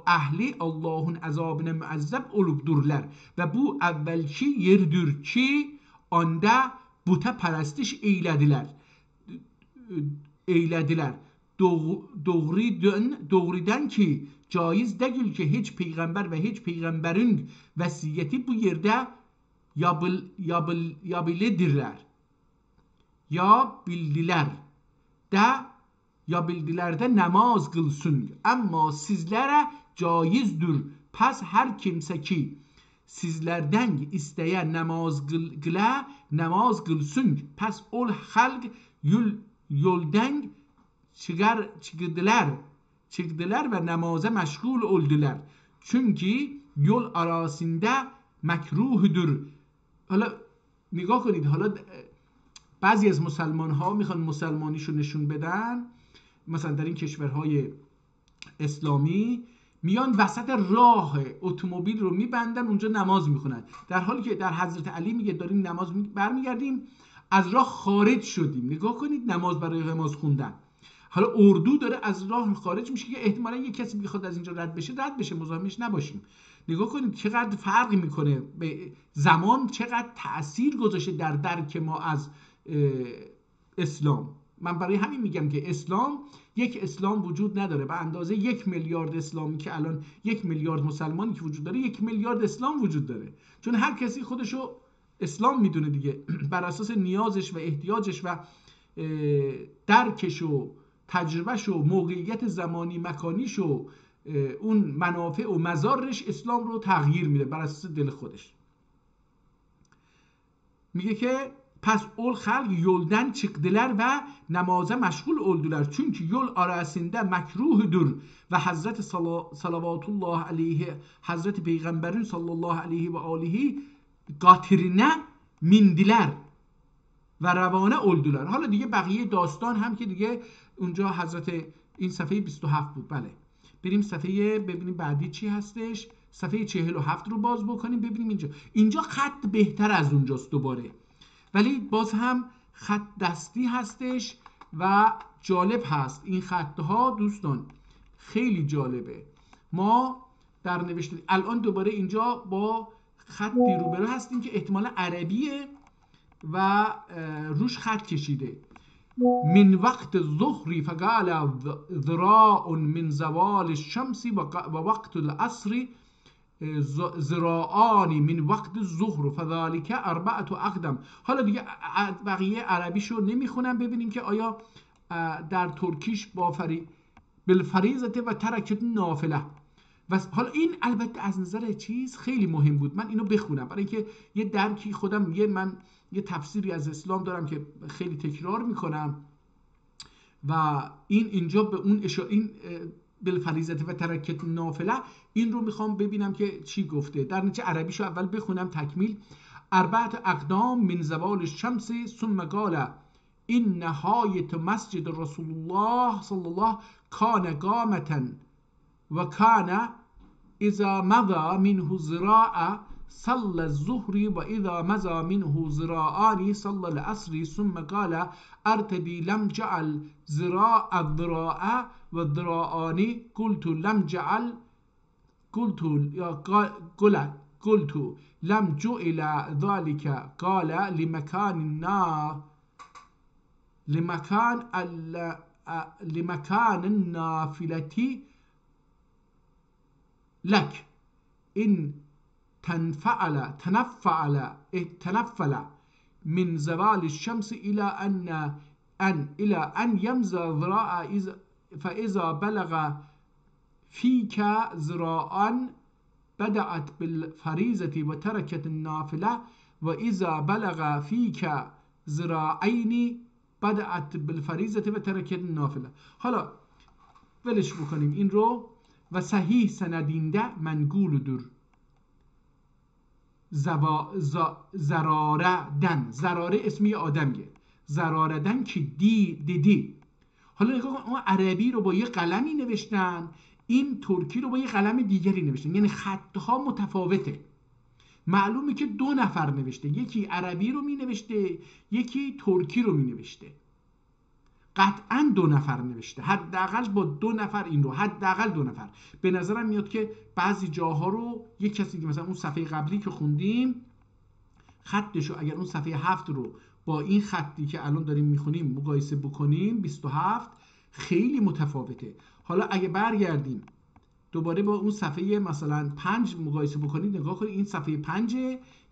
ahli Allah'ın azabına müazzeb olubdurlar ve bu evvelki yerdir ki anda buta perestiş eylediler. Doğrudan ki caiz değil ki hiç peygamber ve hiç peygamberin vesiyeti bu yerde yapılırlar. Ya bildiler de namaz kılsın. Ama sizlere caizdir. Pes her kimse ki sizlerden isteyen namaz kılsın. Pes ol halk yoldan çıktılar ve namaza meşgul oldular. Çünkü yol arasında mekruhdur. حالا نگاه کنید، حالا بعضی از مسلمان ها میخوان مسلمانیشو نشون بدن، مثلا در این کشورهای اسلامی میان وسط راه اتومبیل رو میبندن، اونجا نماز میخونن، در حالی که در حضرت علی میگه داریم نماز برمیگردیم از راه خارج شدیم. نگاه کنید نماز برای نماز خوندن. حالا اردو داره از راه خارج میشه که احتمالاً یک کسی بخواد از اینجا رد بشه، مزاحمش نباشیم. نگاه کنید چقدر فرق میکنه به زمان، چقدر تأثیر گذاشته در درک ما از اسلام. من برای همین میگم که اسلام یک اسلام وجود نداره به اندازه 1 میلیارد اسلامی که الان 1 میلیارد مسلمانی که وجود داره، 1 میلیارد اسلام وجود داره، چون هر کسی خودشو اسلام میدونه دیگه بر اساس نیازش و احتیاجش و درکش و تجربهش و موقعیت زمانی مکانیش و اون منافع و مضارش اسلام رو تغییر میده بر اساس دل خودش. میگه که pes ol halk yoldan çıktılar ve namaza meşgul oldular. Çünkü yol arasında mekruhdur ve Hazreti salavatullah aleyhi Hazreti Peygamberin sallallahu aleyhi ve alihi قاطرینه mindiler و روانه oldular. حالا دیگه بقیه داستان هم که دیگه اونجا حضرت این صفحه 27 بود. بله بریم صفحه ببینیم بعدی چی هستش. صفحه 47 رو باز بکنیم ببینیم اینجا خط بهتر از اونجاست دوباره، ولی باز هم خط دستی هستش و جالب هست. این خطها دوستان خیلی جالبه. ما در نوشته الان دوباره اینجا با خطی روبرو هستیم که احتمالا عربیه و روش خط کشیده. من وقت الظهر فقال ذراع من زوال الشمس و وقت العصر ذراعانی من وقت الظهر فذلك 4 اقدم. حالا دیگه بقیه عربیشو نمیخونم، ببینیم که آیا در ترکیش با بالفریضه و ترکت نافله. و حالا این البته از نظر چیز خیلی مهم بود من اینو بخونم، برای اینکه یه درکی خودم من یه تفسیری از اسلام دارم که خیلی تکرار میکنم و اینجا به اون این بالفریضه و ترکت نافله این رو میخوام ببینم که چی گفته. در نتیجه عربیشو اول بخونم تکمیل. 4 اقدام من زوال الشمس ثم قال این نهایت مسجد رسول الله صلی الله کان قامتا و کان اذا مضى منه ذراع صلى الظهر و اذا مضى منه ذراعان صلى العصر ثم قال ارتدي لم جعل ذراع الذراع و الذراعان قلت لم جعل قلت لم جعل ذلك قال لمكان النافلة لك إن تنفل من زوال الشمس إلى أن يمضى ذراع فإذا بلغ فيك ذراعا بدأت بالفريضة وتركت النافلة وإذا بلغ فيك ذراعين بدأت بالفریضه و ترکت النافله. حالا ولش بکنیم این رو. و صحیح سندینده منقولدر زراردن، زراره اسم یه آدمیه، زراردن که دیدی. حالا نگاه کن اون عربی رو با یه قلمی نوشتن، این ترکی رو با یه قلم دیگری نوشتن، یعنی خطها متفاوته. معلومه که 2 نفر نوشته، یکی عربی رو می نوشته یکی ترکی رو می نوشته. قطعا 2 نفر نوشته، حداقل با 2 نفر این رو، حداقل 2 نفر. به نظرم میاد که بعضی جاها رو یک کسی که مثلا اون صفحه قبلی که خوندیم خطشو اگر اون صفحه 7 رو با این خطی که الان داریم میخونیم مقایسه بکنیم 27 خیلی متفاوته. حالا اگه برگردیم دوباره با اون صفحه مثلا 5 مقایسه بکنید، نگاه کنید این صفحه 5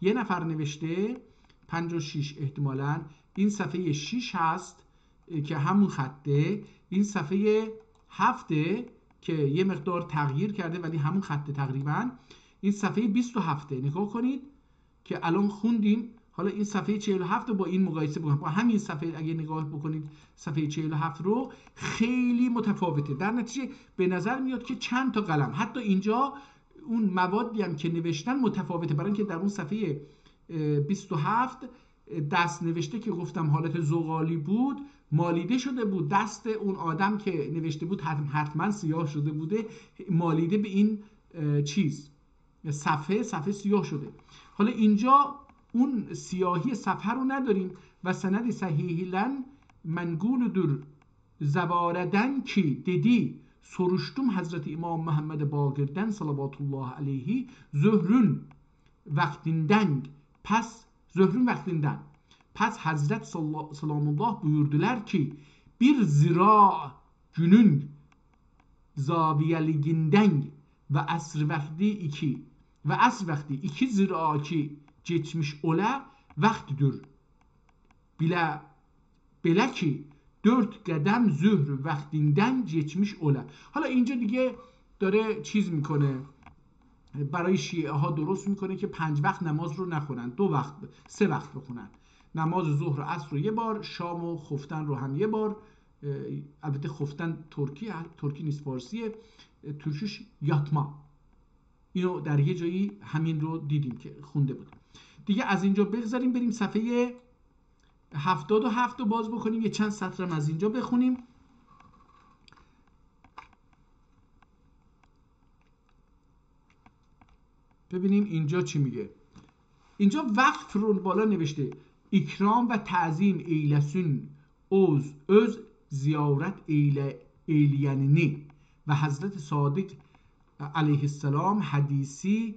یه نفر نوشته، 5 و 6 احتمالاً این صفحه 6 هست که همون خطه، این صفحه 7 که یه مقدار تغییر کرده ولی همون خطه تقریبا، این صفحه 27 نگاه کنید که الان خوندیم. حالا این صفحه 47 رو با این مقایسه بکنید، با همین صفحه اگه نگاه بکنید صفحه 47 رو خیلی متفاوته. در نتیجه به نظر میاد که چند تا قلم، حتی اینجا اون موادی هم که نوشتن متفاوته، برای اینکه در اون صفحه 27 دست نوشته که گفتم حالت زغالی بود، مالیده شده بود. دست اون آدم که نوشته بود حتما سیاه شده بوده، مالیده به این چیز صفحه سیاه شده. حالا اینجا اون سیاهی صفحه رو نداریم و سند صحیحلن منگول در زواردن کی دیدی soruştum Hazreti İmam Muhammed Bakir'den sallallahu aleyhi zöhrün vaktinden pes Hazret Selamullah buyurdular ki bir zira günün zaviyeliğinden ve asr vakti iki zira ki geçmiş ola vaktidir bile ki 4 قدم ظهر وقتیندن geçmiş ola. حالا اینجا دیگه داره چیز میکنه، برای شیعه ها درست میکنه که 5 وقت نماز رو نخونن، 2 وقت 3 وقت بخونن. نماز ظهر و عصر رو یه بار، شام و خفتن رو هم یه بار. البته خفتن ترکی نیست، فارسیه، ترکیش یاتما. اینو در یه جایی همین رو دیدیم که خونده بود. دیگه از اینجا بگذاریم بریم صفحه 77 رو باز بکنیم، یه چند سطرم از اینجا بخونیم. ببینیم اینجا چی میگه. اینجا وقف رو بالا نوشته اکرام و تعظیم ایلسون öz زیارت ایلینی و حضرت صادق علیه السلام حدیثی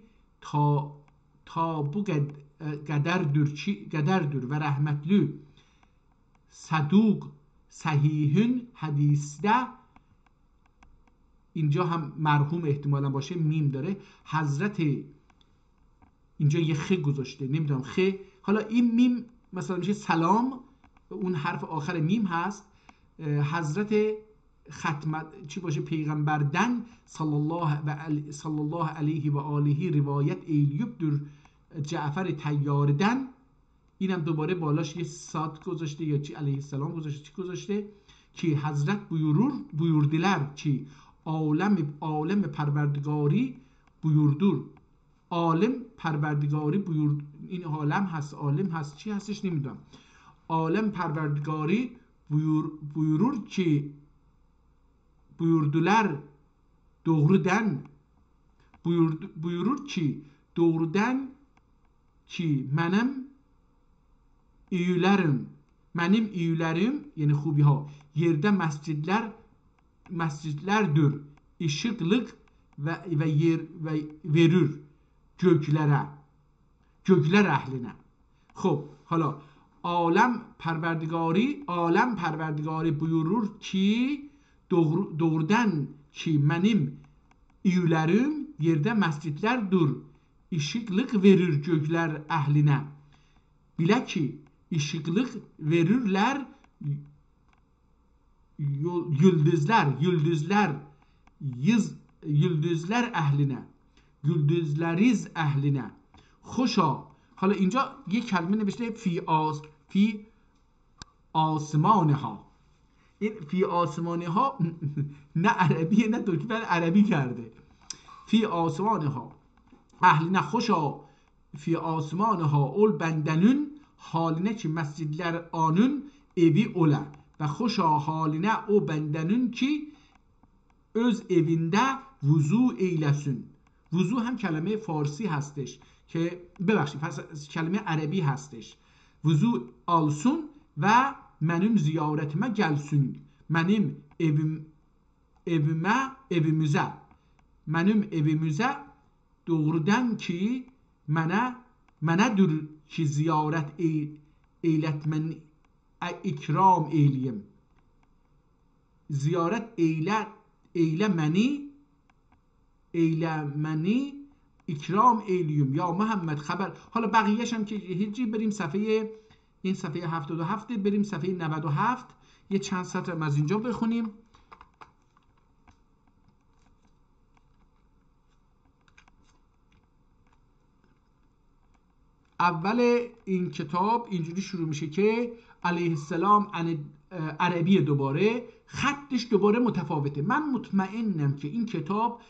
تا bu qədərdir və rəhmətli صدوق صحیحün حدیثdə. اینجا هم مرحوم احتمالا باشه، میم داره، حضرت اینجا یه خ گذاشته، نمیدونم خ، حالا این میم مثلا میشه سلام، اون حرف آخر میم هست. حضرت ختمت چی باشه پیغمبردن صلی الله علیه و آله روایت ایلیوبدر جعفر تیاردن. اینم دوباره بالاش یه سات گذاشته یا چی علیه السلام گذاشته، چی گذاشته که حضرت buyurdular ki عالم پروردگاری buyurdur. عالم پروردگاری buyurd، این عالم هست، عالم هست، چی هستش نمیدونم. عالم پروردگاری buyurur ki buyurdular doğrudan buyurur ki doğrudan ki benim üyelerim yani خوبی ها yerde mescitlerdir, ışıklık ve yer ve verir gökler ehline. خب حالا عالم پروردگاری buyurur ki doğrudan ki benim üyelerim yerde mescitlerdir, ışıklık verir gökler ehline. Bile ki ışıklık verirler yıldızlar ehline, yıldızlariz ehline. خوشا. حالا اینجا یک کلمه نوشته فی آسمانها. این فی آسمانها نه عربیه نه ترکی، بل عربی کرده. فی آسمانها ehline خوشا فی آسمانها ol bendenün haline ki mescidler anın evi ola ve hoşa haline o bendenin ki öz evinde vuzu eylesin. وضو هم کلمه فارسی هستش که ببخشید پس کلمه عربی هستش. وضو alsun و benim ziyaretime gelsin. Benim evimize doğrudan ki menedir ki ziyaret eyletmen ikram eyleyim. Ziyaret eylemeni ikram eyleyim یا محمد خبر. حالا بقیه‌اش هم که هیچی، بریم صفحه، این صفحه 77 بریم صفحه 97 یه چند سطر از اینجا بخونیم. اول این کتاب اینجوری شروع میشه که علیه السلام عربی، دوباره خطش دوباره متفاوته. من مطمئنم که این کتاب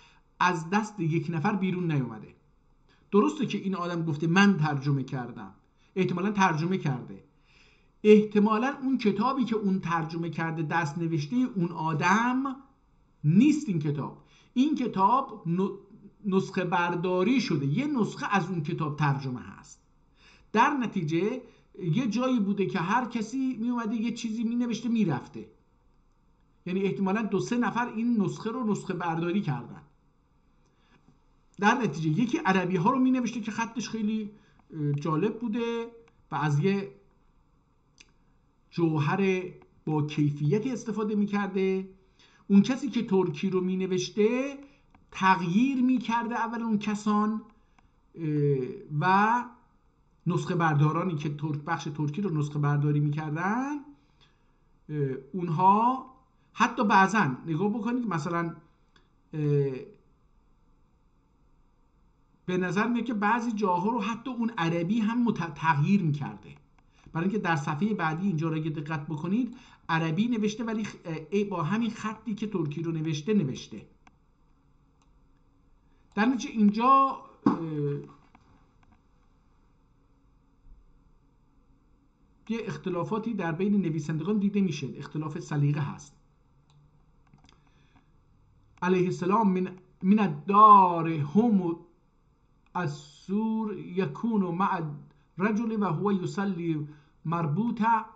از دست یک نفر بیرون نیومده. درسته که این آدم گفته من ترجمه کردم، احتمالا ترجمه کرده. احتمالا اون کتابی که اون ترجمه کرده دست نوشته اون آدم نیست. این کتاب نسخه برداری شده، یه نسخه از اون کتاب ترجمه هست. در نتیجه یه جایی بوده که هر کسی می اومده یه چیزی می نوشته می رفته، یعنی احتمالا 2-3 نفر این نسخه رو نسخه برداری کردن. در نتیجه یکی عربی ها رو می نوشته که خطش خیلی جالب بوده و از یه جوهر با کیفیتی استفاده می کرده. اون کسی که ترکی رو می نوشته تغییر می کرده اول اون کسان، و نسخه بردارانی که بخش ترکی رو نسخه برداری می کردن اونها حتی بعضا نگاه بکنید مثلا به نظر میاد که بعضی جاها رو حتی اون عربی هم تغییر میکرده، برای اینکه در صفحه بعدی اینجا رو اگه دقت بکنید عربی نوشته ولی با همین خطی که ترکی رو نوشته. در نتیجه اینجا یه اختلافاتی در بین نویسندگان دیده میشه، اختلاف سلیقه هست. علیه السلام من الدار هم السور يكون مع رجل وهو يصلي مربوطة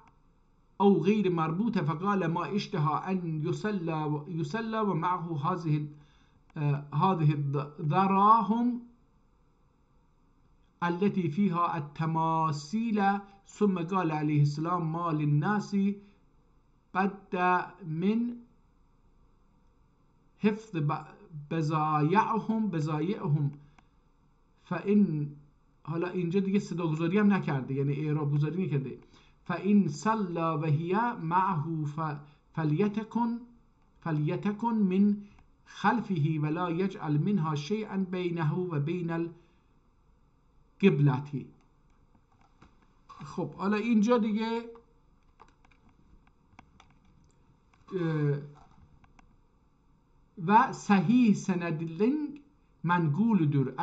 أو غير مربوطة، فقال ما اشتهى أن يصلى ومعه هذه الدراهم التي فيها التماثيل. ثم قال عليه السلام ما للناس بد من حفظ بضایعهم فإن، حالا اینجا دیگه صداگذاری هم نکرده، یعنی اعراب گذاری نکرده، فإن صلى وهي معه فلیتکن من خلفه ولا يجعل منها شيئا بينه وبين القبلة. خب حالا اینجا دیگه و صحیح سندلنگ منقولdur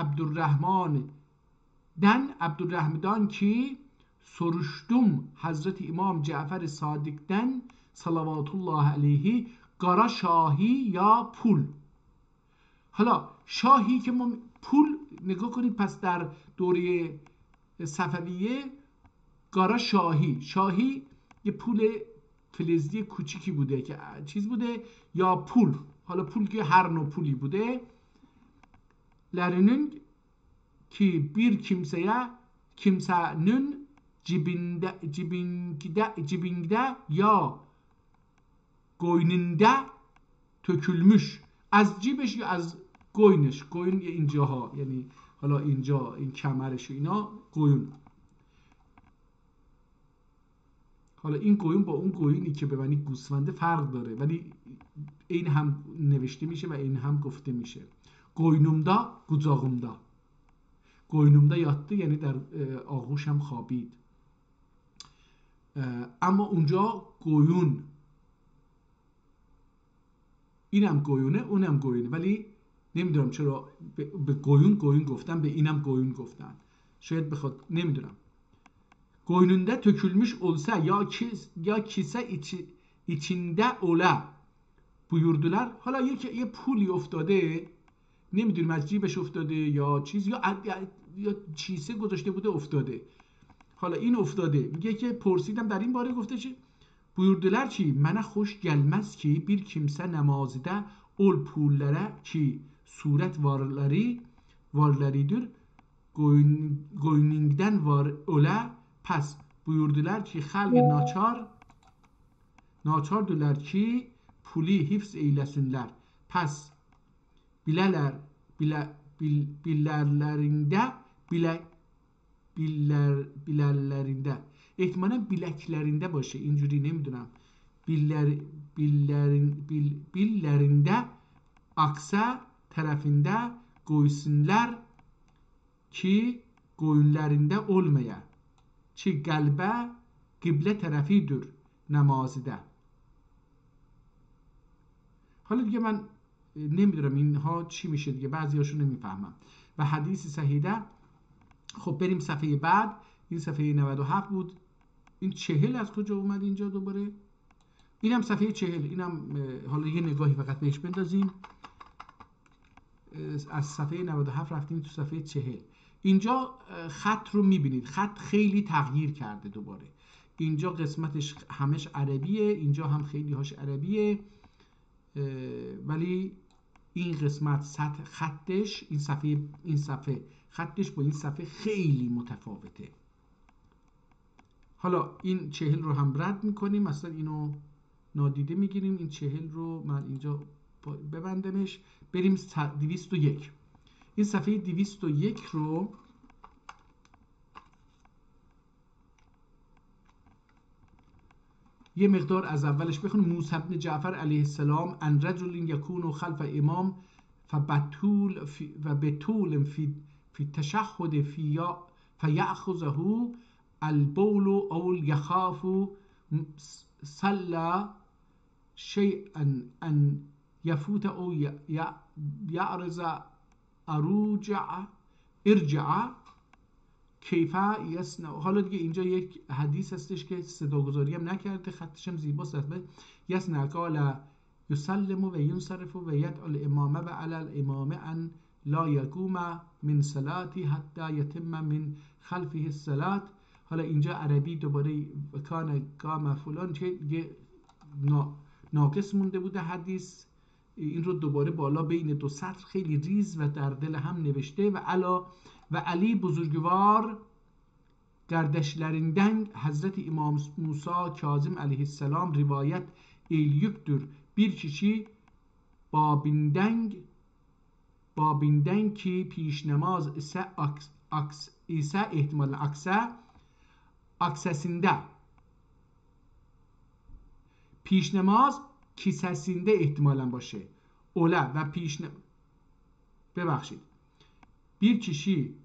Abdurrahman'dan ki soruştum Hazreti İmam Cafer Sadık'tan salavatullah aleyhi قرا شاهی یا پول. حالا شاهی که ما پول نگاه کنید، پس در دوره صفویه قرا شاهی یه پول فلزی کوچیکی بوده که چیز بوده، یا پول، حالا پول که هر نوع پولی بوده. lerinin ki bir kimsenin cibinde ya goyninde tökülmüş. از جیبش یا از گوینش، گوین اینجاها یعنی حالا اینجا این کمرش و اینا گوین. حالا این گوین با اون گوینی که به معنی گوسفنده فرق داره، ولی این هم نوشته میشه و این هم گفته میشه. گوینمدا گوزاغمدا، گوینمدا یاttı یعنی در آغوشم خوابید. اما اونجا گویون، اینم گویونه اونم گویونه، ولی نمیدونم چرا به گویون گفتن، به اینم گویون گفتن، شاید بخواد نمیدونم. گوینونده tökülmüş olsa ya kise içinde ola buyurdular. حالا یه پولی افتاده، نمیدونیم از جیبش افتاده یا چیز، یا چیزه گذاشته بوده افتاده. حالا این افتاده، میگه که پرسیدم در این باره، گفته چی؟ buyurdular ki mənə xoş gəlməz ki bir kimsə namazda ol pullara ki surət varlarıdır goyuningdən var ola. Pes buyurdular ki xalq naçardırlar ki puli hifz eyləsinlər. Pes bilərlərində احتمالاً biləklərində باشه، اینجوری نمیدونم. billərində aksa tərəfində qoysunlar ki qoyunlarında olmaya ki qəlbə qiblə tərəfidir namazda. حالا دیگه من نمیدونم اینها چی میشه دیگه، بعضی هاشو نمیفهمم. و حدیث صحیحه. خب بریم صفحه بعد. این صفحه 97 بود. این 40 از کجا اومد اینجا دوباره؟ اینم صفحه 40. اینم حالا یه نگاهی فقط بهش بندازیم. از صفحه 97 رفتیم تو صفحه 40. اینجا خط رو میبینید، خط خیلی تغییر کرده دوباره. اینجا قسمتش همش عربیه، اینجا هم خیلی هاش عربیه، ولی این قسمت سطح خطش، این صفحه خطش با این صفحه خیلی متفاوته. حالا این 40 رو هم رد میکنیم، مثلا اینو نادیده میگیریم. این 40 رو من اینجا ببندمش، بریم 201. این صفحه 201 رو یه مقدار از اولش بخونیم. موسی بن جعفر علیه السلام ان رجل یکون خلف امام فبطول فی تشهد فیأخذه البول او یخاف صلى شیئا ان یفوت او یعرض ارجع کیف یسنع. حالا دیگه اینجا یک حدیث هستش که صداگذاری هم نکرده، خطش هم زیباست. یسنع قال یسلم و ینصرف و یدعو الامامه و علی الامامه ان لا یقوم من صلاتی حتی یتم من خلفه الصلاه. حالا اینجا عربی دوباره کان قام فلان که ناقص مونده بوده حدیث. این رو دوباره بالا بین دو سطر خیلی ریز و در دل هم نوشته. و علی بزرگوار گردشlerinden Hazreti İmam Musa Kazım aleyhisselam rivayet eylüktür. Bir kişi babinden ki pişnamaz ise ihtimal aksesinde پیشنماز کیسسینده احتمالاً باشه. اوله و ببخشید bir kişi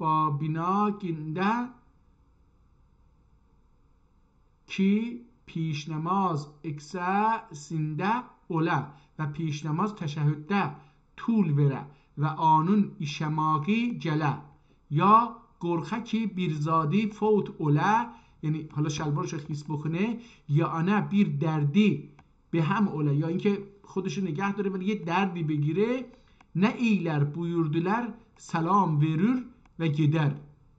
babinakinde ki پیشنماز اکسسinde اوله و پیشنماز تشهده طول وره و آنون işemaki جله یا گرخه کی بیرزادی فوت اوله، یعنی حالا شلوارش رو خیس بکنه، یا آنه بیر دردی به هم اوله، یا اینکه خودشو نگه داره ولی یه دردی بگیره. نه ایلر buyurdular سلام verür ve gider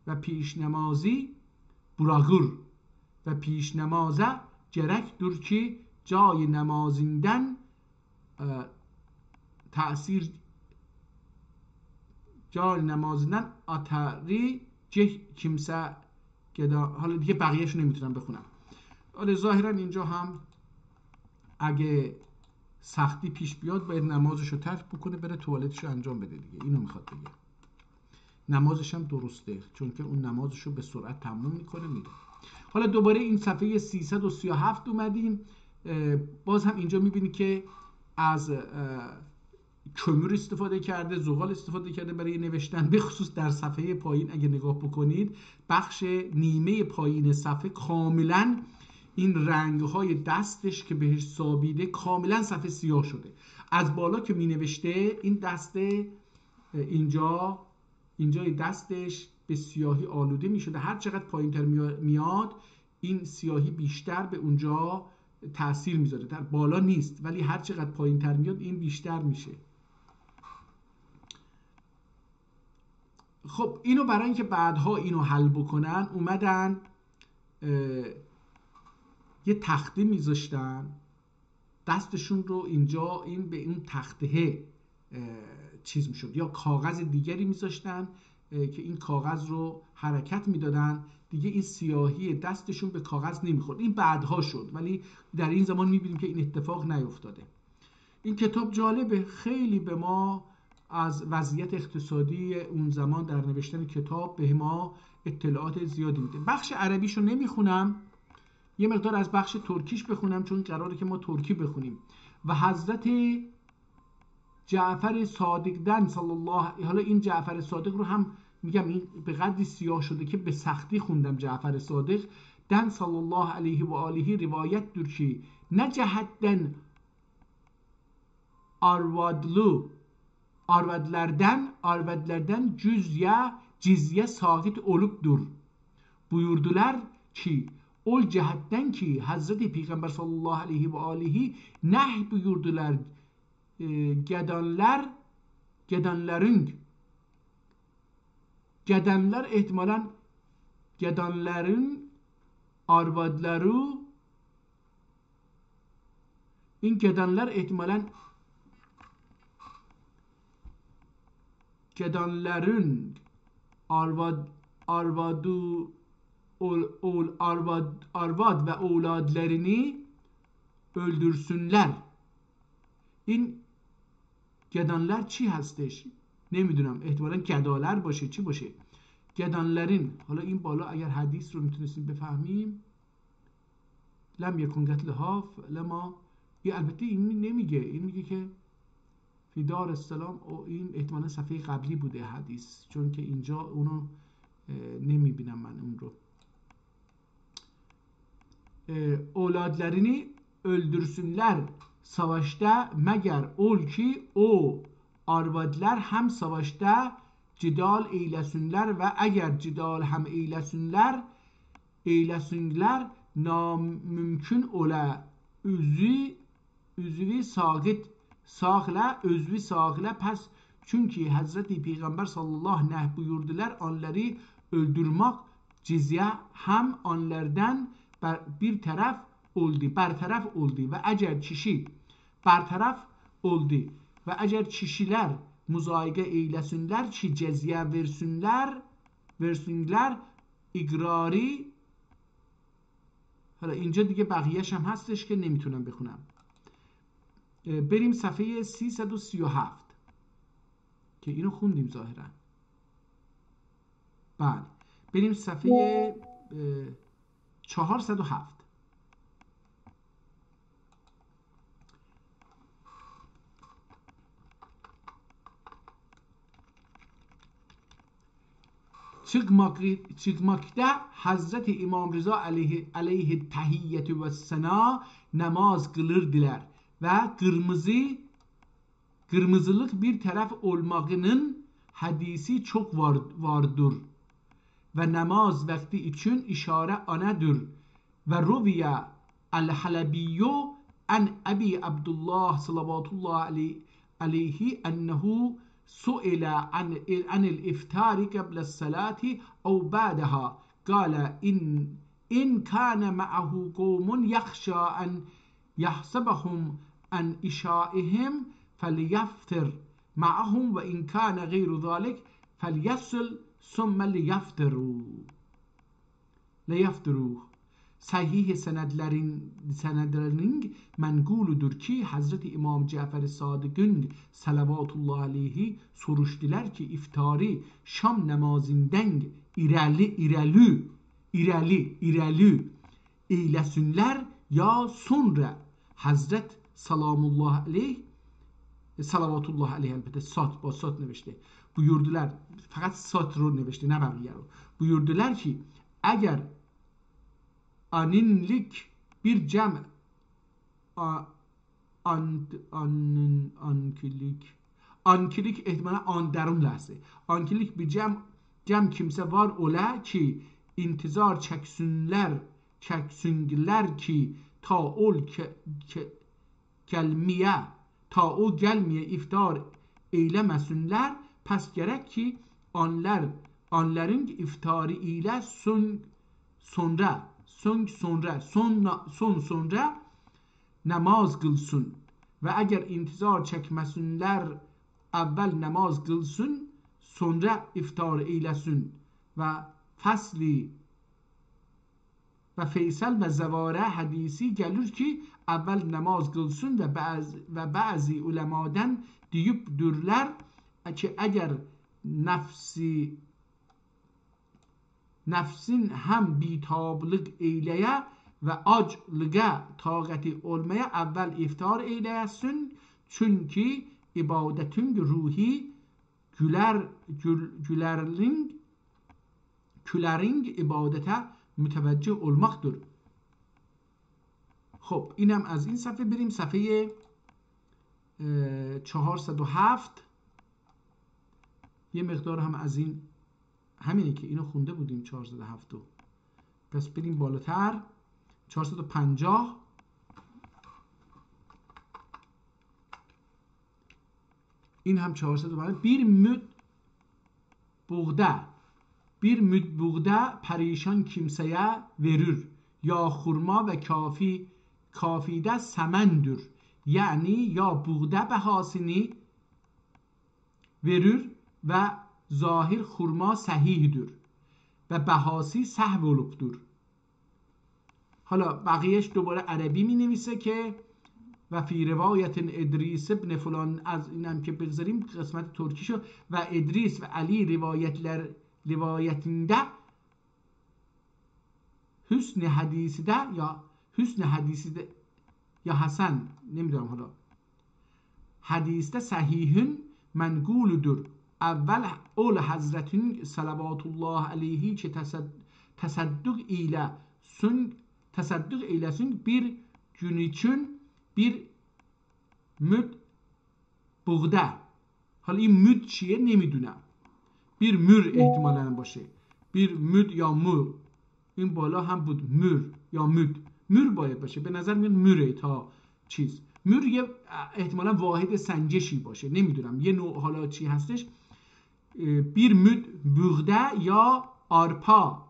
ve پیشنمازی bırakır ve پیشنمازه gerektir ki جای نمازیندن تأثیر جای نمازیندن آتری kimse حالا دیگه بقیه‌اش نمیتونم بخونم. حالا ظاهرا اینجا هم اگه سختی پیش بیاد باید نمازشو ترک بکنه، بره توالتشو انجام بده دیگه. اینو میخواد بگه. نمازش هم درسته چون که اون نمازشو به سرعت تموم میکنه میره. حالا دوباره این صفحه 337 اومدیم. باز هم اینجا میبینی که از کمر استفاده کرده، زغال استفاده کرده برای نوشتن. به خصوص در صفحه پایین اگه نگاه بکنید، بخش نیمه پایین صفحه کاملا این رنگ‌های دستش که بهش سابیده کاملا صفحه سیاه شده. از بالا که می نوشته این دسته اینجای دستش به سیاهی آلوده می شده. هر چقدر پایین‌تر میاد این سیاهی بیشتر به اونجا تأثیر میذاره. در بالا نیست ولی هر چقدر پایین‌تر میاد این بیشتر میشه. خب اینو برای اینکه بعدها اینو حل بکنن اومدن یه تخته میذاشتن، دستشون رو اینجا این به این تخته چیز میشد، یا کاغذ دیگری میذاشتن که این کاغذ رو حرکت میدادن دیگه، این سیاهی دستشون به کاغذ نمیخورد. این بعدها شد ولی در این زمان میبینیم که این اتفاق نیفتاده. این کتاب جالبه، خیلی به ما از وضعیت اقتصادی اون زمان در نوشتن کتاب به ما اطلاعات زیادی میده. بخش عربیشو نمیخونم، یه مقدار از بخش ترکیش بخونم چون قراره که ما ترکی بخونیم. و حضرت جعفر صادق‌دن صلی الله، حالا این جعفر صادق رو هم میگم این به قدری سیاه شده که به سختی خوندم. جعفر صادق دن صلی الله علیه و آله روایت دور که نه جهتن آروادلو arvadlardan cizye sabit olubdur. Buyurdular ki ol cihetten ki Hazreti Peygamber sallallahu aleyhi ve aleyhi nehy buyurdular gedanlar ehtimalen gedanların arvadları این gedanlar ehtimalen gedanların arvad ve evladlarını öldürsünler. این gedanlar چی هستش؟ نمیدونم، احتمالاً گدالر باشه، چی باشه؟ گدانلرین. حالا این بالا اگر حدیث رو میتونستیم بفهمیم لم یکن قتلها لما، این البته این نمیگه، این میگه که فی دار السلام، و این احتمالاً صفحه قبلی بوده حدیث، چون که اینجا اونو نمیبینم من اون رو. Evladlarını öldürsünler savaşta meğer ol ki o arvadlar hem savaşta cidal eylesinler ve eğer cidal hem eylesinler namümkün ola üzvi sağla pes, çünkü Hazreti Peygamber sallallahu aleyhi ve sellem buyurdular onları öldürmek cizye hem onlardan برطرف oldu ve eğer kişi bertaraf oldu ve eğer kişiler muzayige eylesinler ki cezye versinler igrari. حالا اینجا دیگه بقیه‌اش هم هستش که نمیتونم بخونم. بریم صفحه 337 که اینو خوندیم ظاهرا. بله بریم صفحه 407. çıkmakta Hazreti İmam Rıza aleyhi tahiyyetü ve sena namaz kılırdılar ve kırmızılık bir taraf olmağının hadisi çok vardır ve namaz vakti için işare anadır ve ruviya el-Halabiyyu an Abi Abdullah sallallahu aleyhi ennehu سئل عن الإفطار قبل الصلاة أو بعدها قال إن كان معه قوم يخشى أن يحسبهم عن إشائهم فليفطر معهم وإن كان غير ذلك فليصل ثم ليفطروا. Sahih senedlerinin menquludur ki Hazreti İmam Cafer Sadık'ın salavatullah aleyhi soruştular ki iftari Şam namazından ileri eylesinler ya sonra. Hazret salamullah aleyh salavatullah aleyh elbette sat با sat نوشته buyurdular, fakat sat رو نوشته نه بقیه رو. buyurdular ki eğer aninlik bir cem ankilik ehtimalen an derun ləhsə. Ankilik bir cem kimse var ola ki intizar çəksünlər ki ta o gelmeye iftar eylemesinler. Pes gerek ki onların iftarı ile sonra namaz kılsın ve eğer intizar çekmesinler evvel namaz kılsın sonra iftar eylesin ve fasli ve Feysel ve Zavare hadisi gelir ki evvel namaz kılsın ve bazı ulemadan deyibdürler ki eğer nefsin hem bitablık eyleye ve aclığa taqati olmaya evvel iftar eyleyesin, çünkü ibadetin ruhi külerin ibadete müteveccih olmaktır. خب اینم از این صفحه. بریم صفحه 407. یه مقدار هم از این همینه که اینو خونده بودیم 407. پس بریم بالاتر 450. این هم 450. Bir müd buğda perişan kimseye verir ya hurma ve kafide semendür. Yani ya buğda behasini verir ve zahir hurma sahihdir و بهاسی سهو olubdur. حالا بقیهش دوباره عربی می نویسه که و فی روایت ادریس ابن فلان، از اینم که بذاریم قسمت ترکیشو، و ادریس و علی روایتinde حسن حدیثی یا حسن نمیدونم، حالا حدیثte sahihün menguldür. Evvel ol Hazretin salavatullah aleyhi ki təsəddüq eyləsin bir gün için bir müd buğda. حالا این müd چیه نمیدونم، bir mür احتمالاً باشه، bir müd یا mür، این بالا هم بود mür یا müd، mür باید باشه، به نظر میاد müre تا چیز. mür یه احتمالاً واحد سنجشی باشه، نمیدونم یه نوع حالا چی هستش. bir müd buğda یا arpa،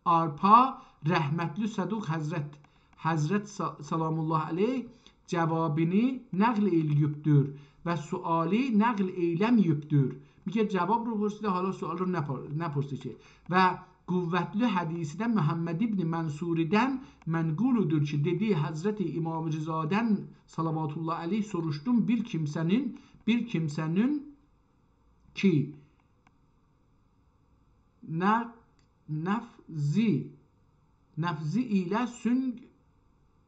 arpa rahmetli Saduq Hazret salamullah aleyh cevabini نقل ایلیبدür و سوالی نقل ایلمیبدür. میگه جواب رو پرسیده، حالا سوال رو نپرسیده. و قوvetli hadisinden Muhammed ibn Mansur'den menguldür ki dediği Hazreti İmam Rıza'dan salavatullah aleyh soruştum bir kimsenin ki nafzi ile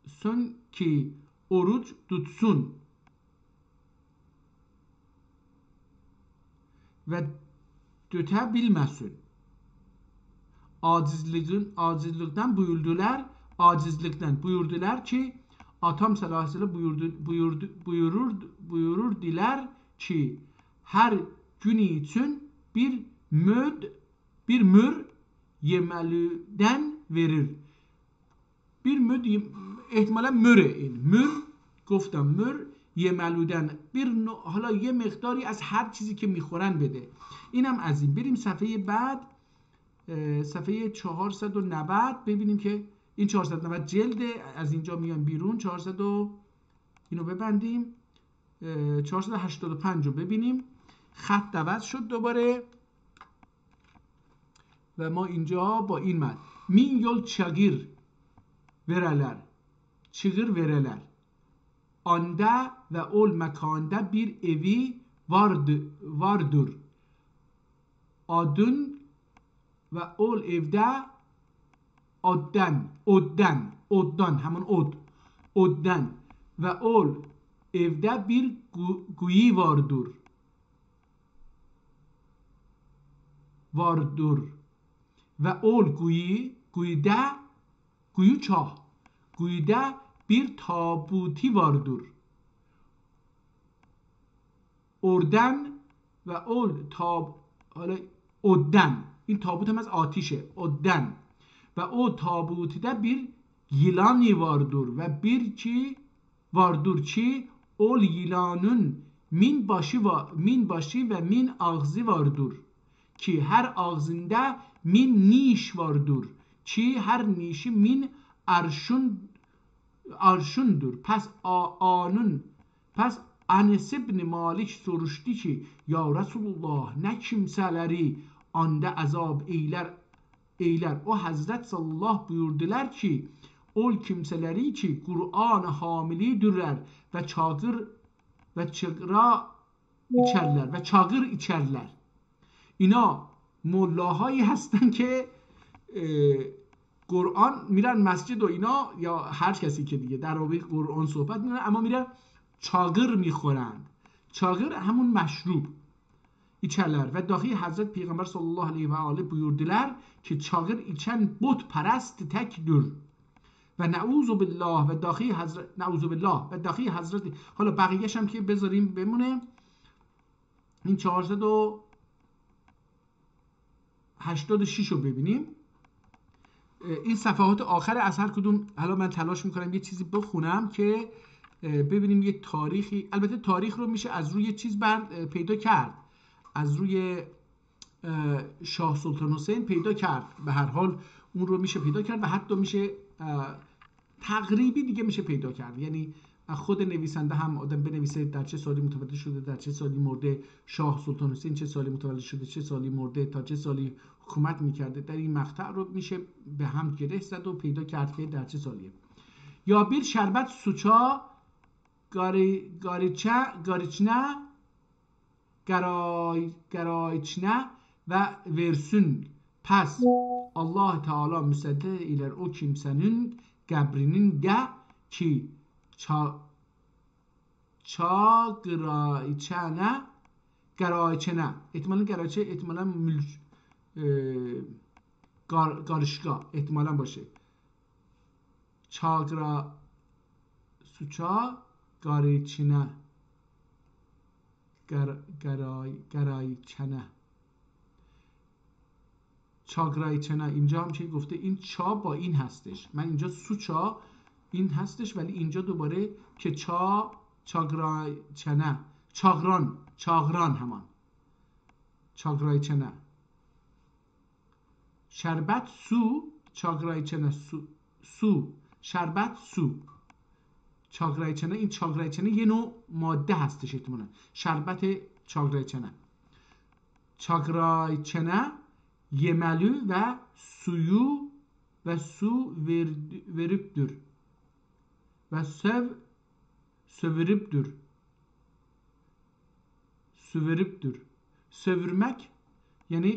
sün ki oruç tutsun ve dötebilmesin. Acizlikten buyurdular ki Atam sallallahu aleyhi ve sellem buyurur diler ki her gün için bir mür yemeliden verir. Bir mür احتمالا مره، این مر گفتم مر yemeluden حالا یه مقداری از هر چیزی که میخورن بده. اینم از این. بریم صفحه بعد، صفحه 490 ببینیم که این 490 جلده، از اینجا میان بیرون. 400 اینو ببندیم، 485 رو ببینیم. خط عوض شد دوباره و ما اینجا با این متن min yol çagir vereler anda ve ol mekanda bir evi vardır adın ve ol evde oddan همون oddan ve ol evde bir guyi vardır ve ol guyuda bir tabuti vardır oradan ve ol oddan، این تابوت هم از آتیشه، oddan ve o tabutida bir yılani vardır ve bir ki vardır ki ol yılanın min başı ve min ağzı vardır ki her ağzında min niş vardır ki her nişi min arşundur. Pes Anes ibn Malik soruşdu ki ya Resulullah ne kimseleri anda azab eyler. O Hazret sallallahu buyurdular ki ol kimseleri ki Kur'an hamilidirler ve çağır içerler. اینا ملاهایی هستن که قرآن میرن مسجد و اینا، یا هر کسی که دیگه در واقع قرآن صحبت میکنن، اما میرن çağır میخورن. çağır همون مشروب içerler ve dahi Hazret Peygamber sallallahu aleyhi ve aleyhi buyurdular ki çağır içen bot perest tekdir و نعوذ بالله و داخی حضرت نعوذ بالله و داخی حضرت. حالا بقیه‌اش هم که بذاریم بمونه. این 486 رو ببینیم. این صفحات آخر از هر کدوم. حالا من تلاش میکنم یه چیزی بخونم که ببینیم یه تاریخی. البته تاریخ رو میشه از روی چیز پیدا کرد، از روی شاه سلطان حسین پیدا کرد. به هر حال اون رو میشه پیدا کرد و حتی میشه تقریبی دیگه میشه پیدا کرد. یعنی خود نویسنده هم آدم بنویسه در چه سالی متولد شده، در چه سالی مرده، شاه سلطان حسین چه سالی متولد شده، چه سالی مرده، تا چه سالی حکومت میکرده. در این مقطع رو میشه به هم گره زد و پیدا کرد که در چه سالیه. یا bir şerbet suça gariçne garayçne ve versin. Pes Allah Teala müsaade iler o kimsenin qəbrinin də ki garayçene احتمالاً garayçe احتمالاً garışqa احتمالاً باشه. suça gariçne garayçene چاگرایچنه. اینجا هم چی گفته؟ این چا با این هستش. من اینجا سوچا این هستش ولی اینجا دوباره که چاگرایچنه چاغران همان چاگرایچنه. شربت سو چاگرایچنه سو شربت سو چاگرایچنه. این چاگرایچنه یه نوع ماده هستش احتمالاً. شربت چاگرایچنه. چاگرایچنه yemelü ve suyu ve su veriptür ve söveriptür. Sövürmek yani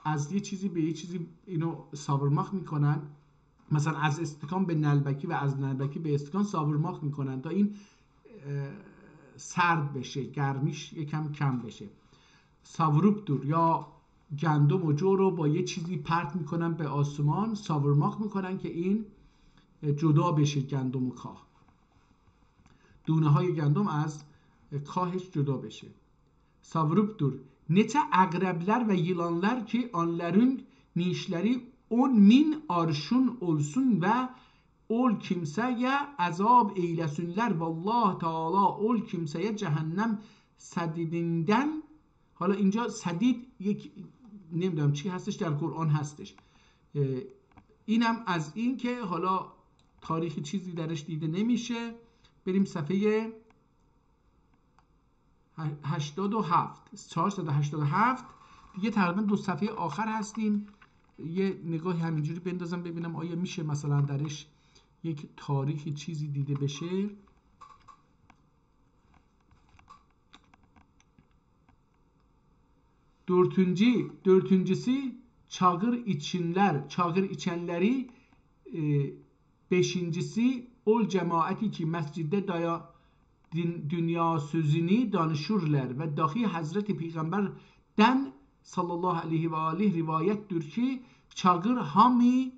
از یه چیزی به یه چیزی اینو ساورماخ میکنن. مثلا از استکان به نلبکی و از نلبکی به استکان ساورماخ میکنن تا این سرد بشه، گرمیش یکم کم بشه. ساوروپتور یا گندم و جو رو با یه چیزی پرت میکنن به آسمان، ساورماخ میکنن که این جدا بشه، گندم و کاه، دونه های گندم از کاهش جدا بشه. Savruptur. Neçə əqrəblər və yılanlar ki, onların nişləri 10.000 arşın olsun və ol kimsəyə əzab eyləsinlər. Vallah Teala ol kimsəyə cəhənnəm sədidindən. حالا اینجا سدید یک نمیدونم چی هستش، در قرآن هستش. اینم از این که حالا تاریخی چیزی درش دیده نمیشه. بریم صفحه 87 487 دیگه. تقریبا 2 صفحه آخر هستیم. یه نگاهی همینجوری بندازم ببینم آیا میشه مثلا درش یک تاریخی چیزی دیده بشه. Dördüncüsü çağır içenleri. Beşincisi ol cemaati ki mescidde dünya sözünü danışırlar ve dahi Hazreti Peygamber'den sallallahu aleyhi ve aleyh rivayettir ki çağır hami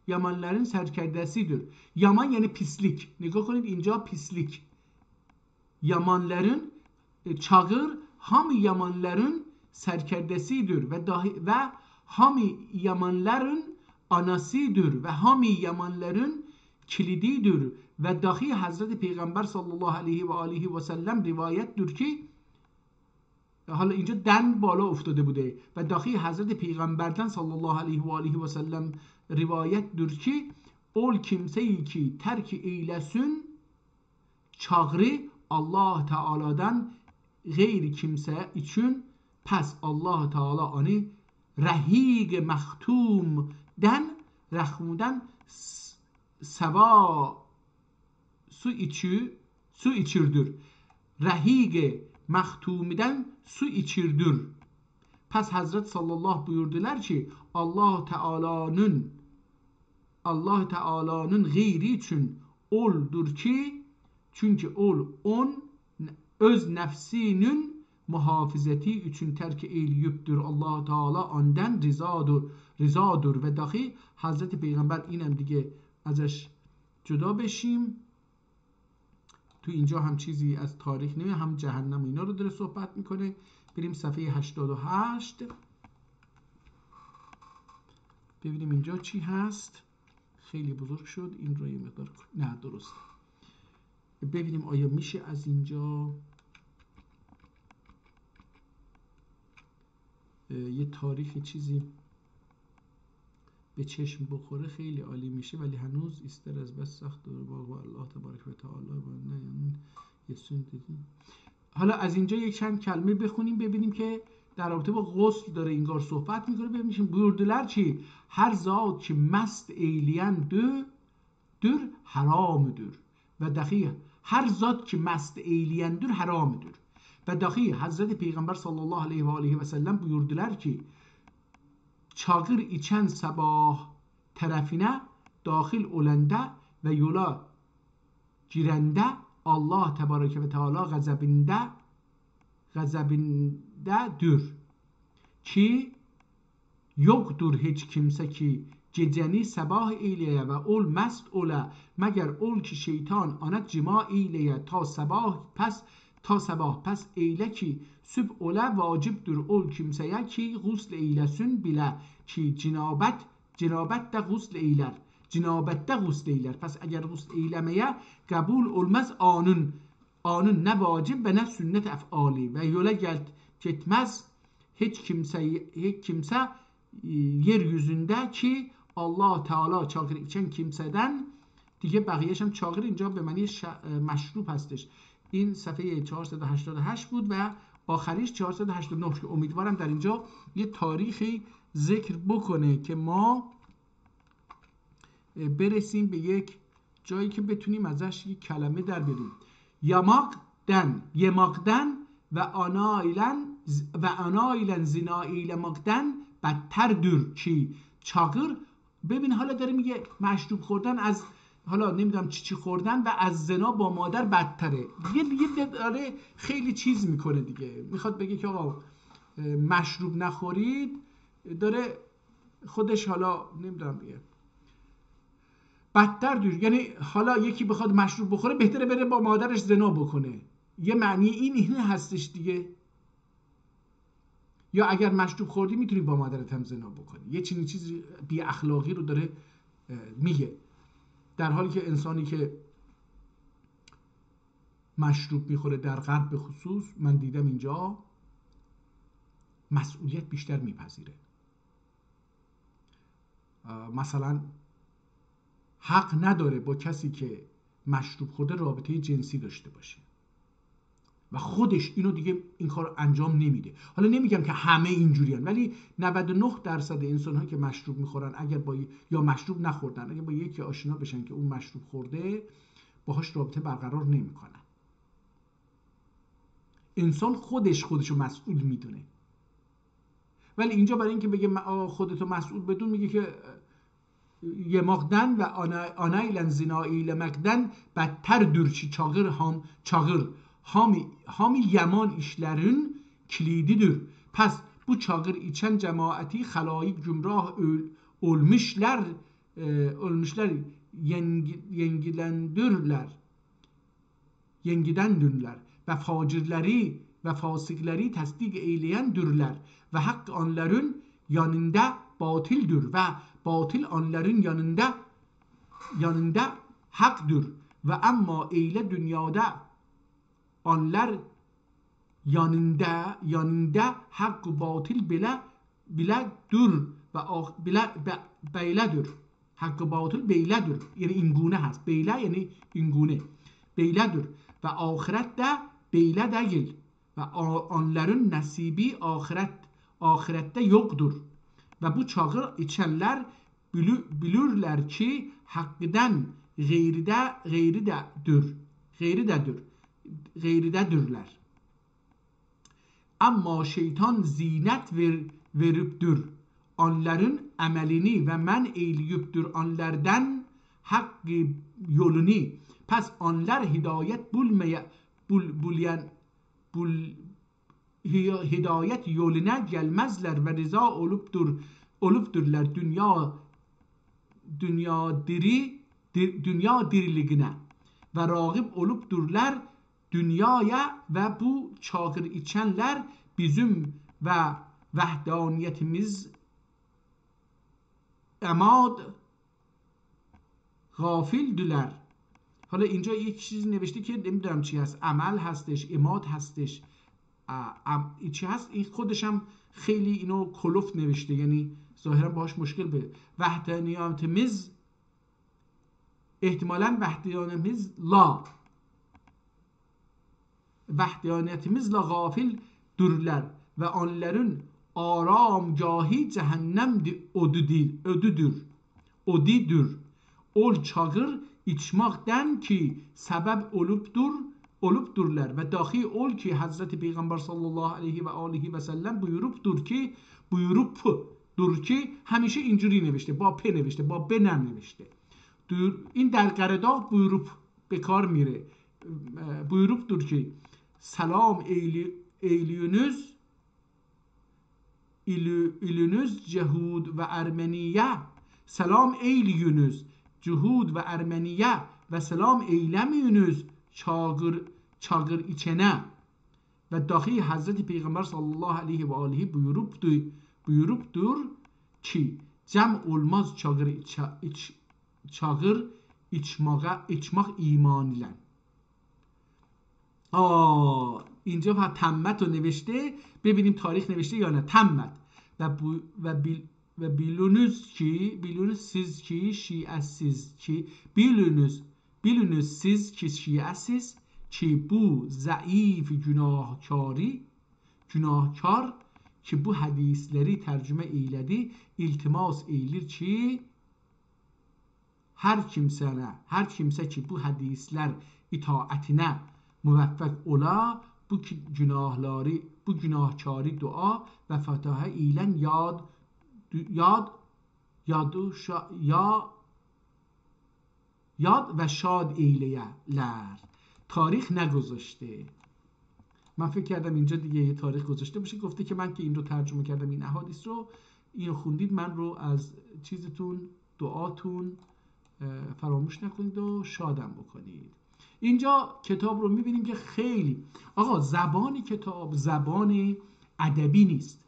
yamanların serkerdesidir. Yaman yani pislik. Nigah konid inca pislik. Yamanların çağır hami yamanların serkerdesidir ve hami yamanların anasıdır ve hami yamanların kilididir ve dahi Hazreti Peygamber sallallahu aleyhi ve aleyhi ve sellem rivayettir ki حالا اینجا دن بالا افتاده بوده و dahi Hazreti Peygamber'den sallallahu aleyhi ve aleyhi ve sellem rivayettir ki ol kimseyi ki terk eylesin çağrı Allah Teala'dan gayri kimse için pes Allah Teala onu rahig mehtum'den rehmu'den seva su içirdir. Rahig mehtum'den su içirdir. Pes Hazret sallallahu buyurdular ki Allah Teala'nın gayri için oldur ki çünkü on öz nefsinin muhafizeti için terk eyleyiptir. Allah Teala ondan رضادر و داخی حضرت پیغمبر اینم دیگه ازش جدا بشیم. تو اینجا هم چیزی از تاریخ نمیه، هم جهنم و اینا رو داره صحبت میکنه. بریم صفحه 88 ببینیم اینجا چی هست. خیلی بزرگ شد این رو یه مقدار، نه درست، ببینیم آیا میشه از اینجا یه تاریخ چیزی به چشم بخوره خیلی عالی میشه، ولی هنوز ایستر از بس سخت داره با الله تبارک و تعالی و نه یه سن دیدیم. حالا از اینجا یک چند کلمه بخونیم ببینیم که در رابطه با غسل داره اینگار صحبت میکنه. ببینیم بuyurdular ki her zat ki mest eğliyendir haramıdır ve dahi her zat ki mest eğliyendir haramıdır ve dahi Hazreti Peygamber sallallahu aleyhi ve aleyhi ve sellem buyurdular ki çağır içen sabah tarafine dahil olanda ve yola girende Allah tebareke ve teala gazabindedir ki yoktur hiç kimse ki geceni sabah eyleye ve ol mest ola مگر ol ki şeytan ana cima eyleye ta sabah pes eyle ki süb ola vacibdir ol kimseye ki gusl eylesin bile ki cenabet de gusl eyler. Cinabette gusl eyler. Pes eğer gusl eylemeye kabul olmaz anın ne vacib ve ne sünnet efali ve yola gitmez hiç kimse yeryüzünde ki Allah Teala çağır içen kimseden دیگه بقیه‌اش هم چاقر اینجا به معنی مشروب هستش. این صفحه 488 بود و آخریش 489 که امیدوارم در اینجا یه تاریخی ذکر بکنه که ما برسیم به یک جایی که بتونیم ازش یک کلمه در بریم. یماقدن و آنایلن زنائیل مقدن بدتر دور چی چاقر. ببین حالا داره میگه مشروب خوردن از حالا نمیدونم چی خوردن و از زنا با مادر بدتره. دیگه داره خیلی چیز میکنه دیگه، میخواد بگه که آقا مشروب نخورید، داره خودش حالا نمیدونم دیگه بدتر دور، یعنی حالا یکی بخواد مشروب بخوره بهتره بره با مادرش زنا بکنه، یه معنی این هستش دیگه. یا اگر مشروب خوردی میتونی با مادرت هم زنا بکنی، یه چنین چیزی بی اخلاقی رو داره میگه. در حالی که انسانی که مشروب میخوره در غرب به خصوص، من دیدم اینجا مسئولیت بیشتر میپذیره. مثلا حق نداره با کسی که مشروب خورده رابطه جنسی داشته باشه و خودش اینو دیگه این کار انجام نمیده. حالا نمیگم که همه اینجوریان، ولی 99% انسان ها که مشروب میخورن اگر با یا مشروب نخوردن اگر با یکی آشنا بشن که اون مشروب خورده باهاش رابطه برقرار نمیکنن. انسان خودشو مسئول میدونه، ولی اینجا برای اینکه بگه خودتو مسئول بدون میگه که یماقدن و آنایلن زنائیل مقدن بدتر dür çağır hami yaman işlerin kilididir. Pes bu çağır içen cemaati halayık gümrah olmuşlar yengidendirler ve facirleri ve fasikleri tasdik eyleyendirler ve hak onların yanında batildir ve batil onların yanında haktır ve ama eyle dünyada onlar yanında hak و باطل بله دور و بیله دور. حق و باطل بیله دور یعنی این گونه هست. بیله یعنی این گونه. بیله دور و آخرت ده بیله değil و onların nasibi ahirette yoktur. Ve bu çağır içenler bilirler ki hakkıdan gayridedirler. Ama şeytan zinet veriptir. Onların amelini ve men eyleyiptir onlardan hakkı yolunu. Pes onlar hidayet hidayet yoluna gelmezler ve rıza oluptur olubdurlar dünya diriliğine ve rağib olubdurlar dünyaya ve bu çağır içenler bizim ve vahdaniyetimiz اماد غافل دولر. حالا اینجا یک چیزی نوشته که نمیدونم چی هست، عمل هستش، اماد هستش، چی هست، این خودش هم خیلی اینو کلفت نوشته، یعنی ظاهرا باهاش مشکل به وحدانیتimiz احتمالاً وحدانیتimiz la غافل durlar ve onların aramgahı cehennemdir, odidir. Ol çağır içmaqdan ki sebep olubdurlar ve dahi ol ki Hazreti Peygamber sallallahu aleyhi ve aleyhi ve sellem buyurupdur ki همیشه اینجوری نوشته، با پ نوشته، با ب ننوشته. این در قرارداد buyurup به کار میره. buyurupdur ki selam eyliyünüz ilünüz cehud ve Ermeniye, selam eyliyünüz cehud ve Ermeniye ve selam eylemiyünüz çağır içene ve dahi Hazreti Peygamber sallallahu aleyhi ve aleyhi buyurupdur ki cem olmaz çağır içmak iman ile. اینجا تمت رو نوشته، ببینیم تاریخ نوشته یا نه. تمت و بیلونوز siz ki şiasiz ki بیلونوز siz ki şiasiz ki bu zayıf günahkar ki bu hadisleri tercüme eyledi, iltimas eylir ki her kimse ki bu hadisler itaatine muvaffaq ola, bu günahkari dua ve fataha ilen yad ve şad eyleyeler. تاریخ نگذاشته. من فکر کردم اینجا دیگه یه تاریخ گذاشته باشه. گفته که من که این رو ترجمه کردم، این احادیث رو اینو خوندید، من رو از چیزتون، دعاتون فراموش نکنید و شادم بکنید. اینجا کتاب رو میبینیم که خیلی زبان کتاب زبان ادبی نیست،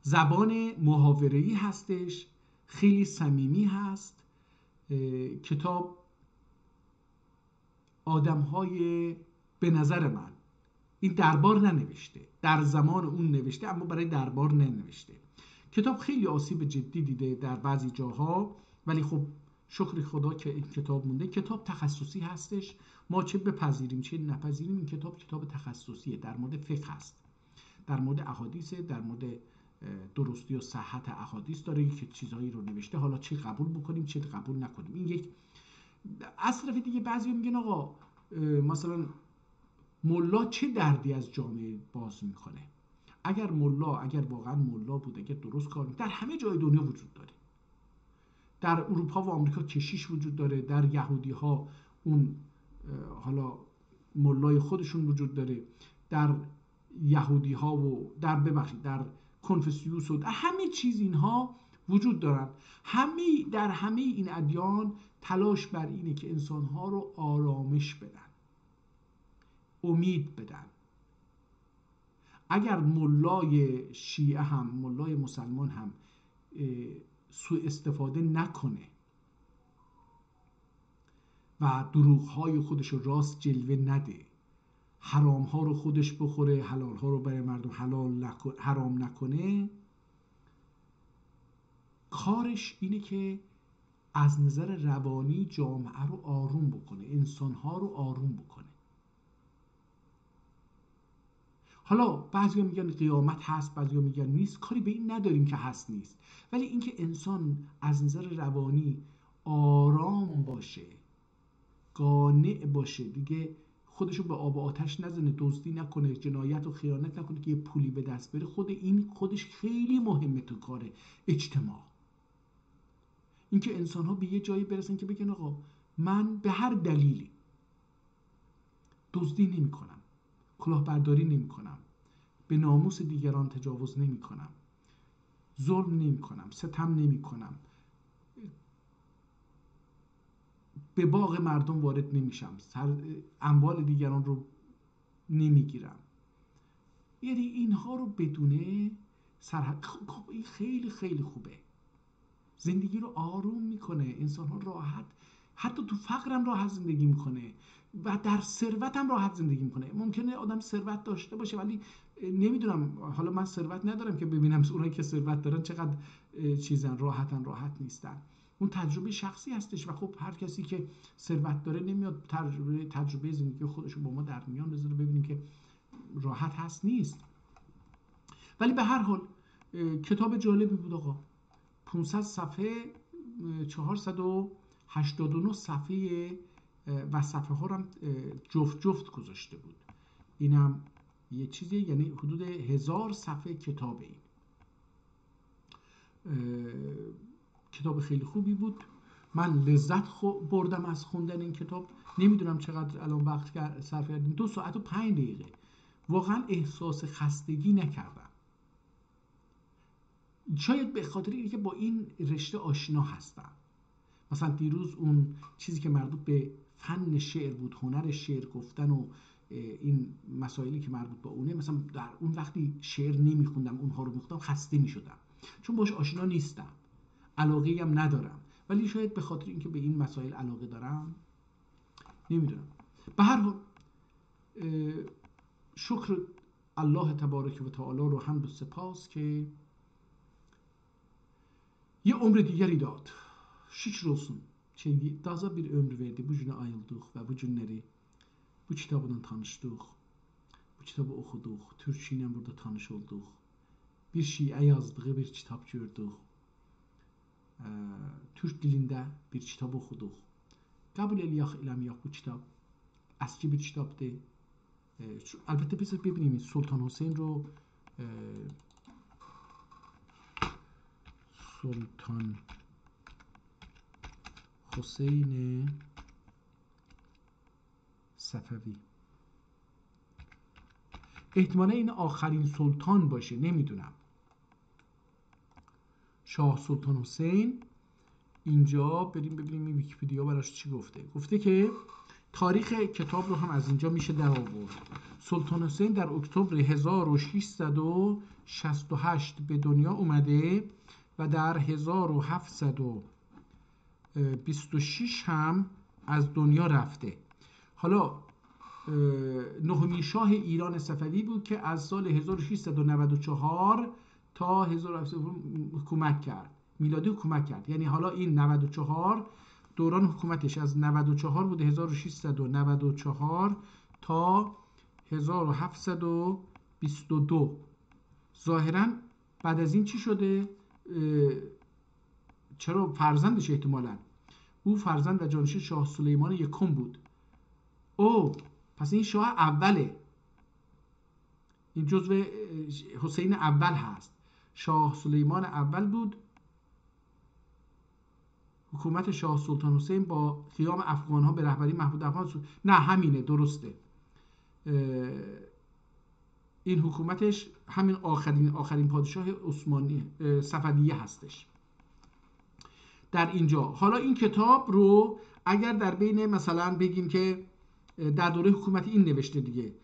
زبان محاوره‌ای هستش، خیلی صمیمی هست. کتاب آدم‌های به نظر من، این دربار ننوشته، در زمان اون نوشته اما برای دربار ننوشته. کتاب خیلی آسیب جدی دیده در بعضی جاها، ولی خب شکر خدا که این کتاب مونده. کتاب تخصصی هستش، ما چه بپذیریم چه نپذیریم این کتاب تخصصیه، در مورد فقه هست، در مورد احادیث، در مورد درستی و صحت احادیث داره که چیزهایی رو نوشته، حالا چه قبول بکنیم چه قبول نکنیم. این یک از طرف دیگه بعضی میگن آقا مثلا ملا چه دردی از جامعه باز میکنه. اگر واقعا ملا بود، اگر درست کار در همه جای دنیا وجود داره. در اروپا و آمریکا کشیش وجود داره، در یهودی ها اون حالا ملای خودشون وجود داره، در یهودی ها و در کنفوسیوس و همه چیز اینها وجود دارن. در همه این ادیان تلاش بر اینه که انسان ها رو آرامش بدن، امید بدن. اگر ملای شیعه هم، ملای مسلمان هم سوء استفاده نکنه و دروغ‌های خودش رو راست جلوه نده، حرام‌ها رو خودش بخوره، حلال‌ها رو برای مردم حرام نکنه، کارش اینه که از نظر روانی جامعه رو آروم بکنه، انسان‌ها رو آروم بکنه. حالا بعضیا میگن قیامت هست، بعضیا میگن نیست، کاری به این نداریم که هست نیست، ولی اینکه انسان از نظر روانی آرام باشه، قانع باشه، دیگه خودشو به آب و آتش نزنه، دزدی نکنه، جنایت و خیانت نکنه که یه پولی به دست بره، خودش خیلی مهمه تو کار اجتماع. اینکه انسان ها به یه جایی برسن که بگن آقا من به هر دلیلی دزدی نمی کنم، کلاهبرداری نمی کنم، به ناموس دیگران تجاوز نمی کنم، ظلم نمی کنم، ستم نمی کنم، به باغ مردم وارد نمیشم، اموال دیگران رو نمیگیرم. یعنی اینها رو بدونه سرحد، خب این خیلی خیلی خوبه، زندگی رو آروم میکنه، انسان ها راحت، حتی تو فقرم راحت زندگی میکنه و در ثروت هم راحت زندگی میکنه. ممکنه آدم ثروت داشته باشه ولی نمیدونم، حالا من ثروت ندارم که ببینم اونایی که ثروت دارن چقدر راحت نیستن. اون تجربه شخصی هستش و خب هر کسی که ثروت داره نمیاد تجربه زندگی خودش رو با ما در میان بذاره ببینیم که راحت هست نیست. ولی به هر حال کتاب جالبی بود آقا. 500 صفحه، 489 صفحه و صفحه ها رو هم جفت جفت گذاشته بود. اینم یه چیزی، یعنی حدود 1000 صفحه کتاب. این کتاب خیلی خوبی بود، من لذت بردم از خوندن این کتاب. نمیدونم چقدر الان وقت صرف کردیم، 2 ساعت و 5 دقیقه. واقعا احساس خستگی نکردم، شاید به خاطر اینکه با این رشته آشنا هستم. مثلا دیروز اون چیزی که مربوط به فن شعر بود، هنر شعر گفتن و این مسائلی که مربوط به اونه، مثلا در اون وقتی شعر نمیخوندم اونها رو میخوندم خسته میشدم، چون باش آشنا نیستم، علاقه‌ای هم ندارم. ولی شاید به خاطر اینکه به این مسائل علاقه دارم، نمیدونم. به هر حال شکر الله تبارک و تعالی رو حمد و سپاس که bir ömrü digeri dağıt. Şükür olsun. Daza bir ömür verdi. Bu günü ayıldık ve bu günleri bu kitabla tanıştık. Bu kitabı okuduk. Türkçe ile burada tanış olduk. Bir şiə yazdığı bir kitap gördük. Türk dilində bir kitab oxuduq. Qəbul eləyək, eləməyək, bu kitab əski bir kitabdır. Əlbəttə biz ببینیم سلطان حسین رو سلطان حسین صفوی احتمالا این آخرین سلطان باشه، نمیدونم. شاه سلطان حسین اینجا بریم ببینیم این ویکی‌پدیا براش چی گفته. گفته که تاریخ کتاب رو هم از اینجا میشه در آورد. سلطان حسین در اکتبر 1668 به دنیا اومده و در 1726 هم از دنیا رفته. حالا نهمین شاه ایران صفوی بود که از سال 1694 تا 1700 حکومت کرد، میلادی حکومت کرد. یعنی حالا این 94 دوران حکومتش از 94 بوده، 1694 تا 1722. ظاهرا بعد از این چی شده؟ چرا فرزندش احتمالاً او فرزند و جانشین شاه سلیمان یکم بود. پس این شاه اوله، این جزو حسین اول هست. شاه سلیمان اول بود. حکومت شاه سلطان حسین با قیام افغان ها به رهبری محمود افغان، نه همینه، درسته. این حکومتش همین آخرین پادشاه عثمانی صفویه هستش در اینجا. حالا این کتاب رو اگر در بین مثلا بگیم که در دوره حکومت این نوشته دیگه،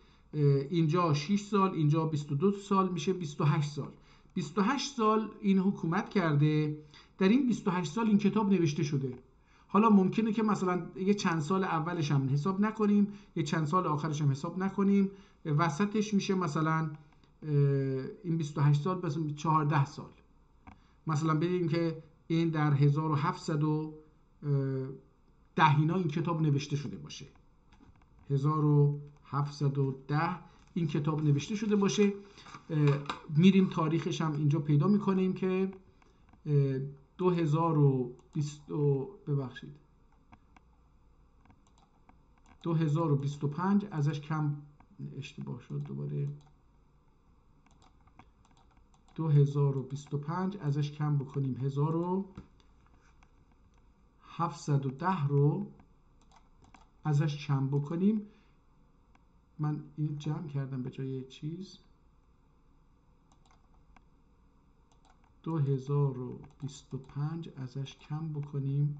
اینجا 6 سال، اینجا 22 سال، میشه 28 سال. 28 سال این حکومت کرده. در این 28 سال این کتاب نوشته شده. حالا ممکنه که مثلا یه چند سال اولش هم حساب نکنیم، یه چند سال آخرش هم حساب نکنیم، وسطش میشه مثلا این 28 سال بس 14 سال. مثلا بگیم که این در 1710 اینا این کتاب نوشته شده باشه. 1710 این کتاب نوشته شده باشه. میریم تاریخش هم اینجا پیدا میکنیم که 2025 ازش کم، اشتباه شد دوباره، 2025 ازش کم بکنیم 1710 رو ازش کم بکنیم. من این جمع کردم به جای چیز، 2025 ازش کم بکنیم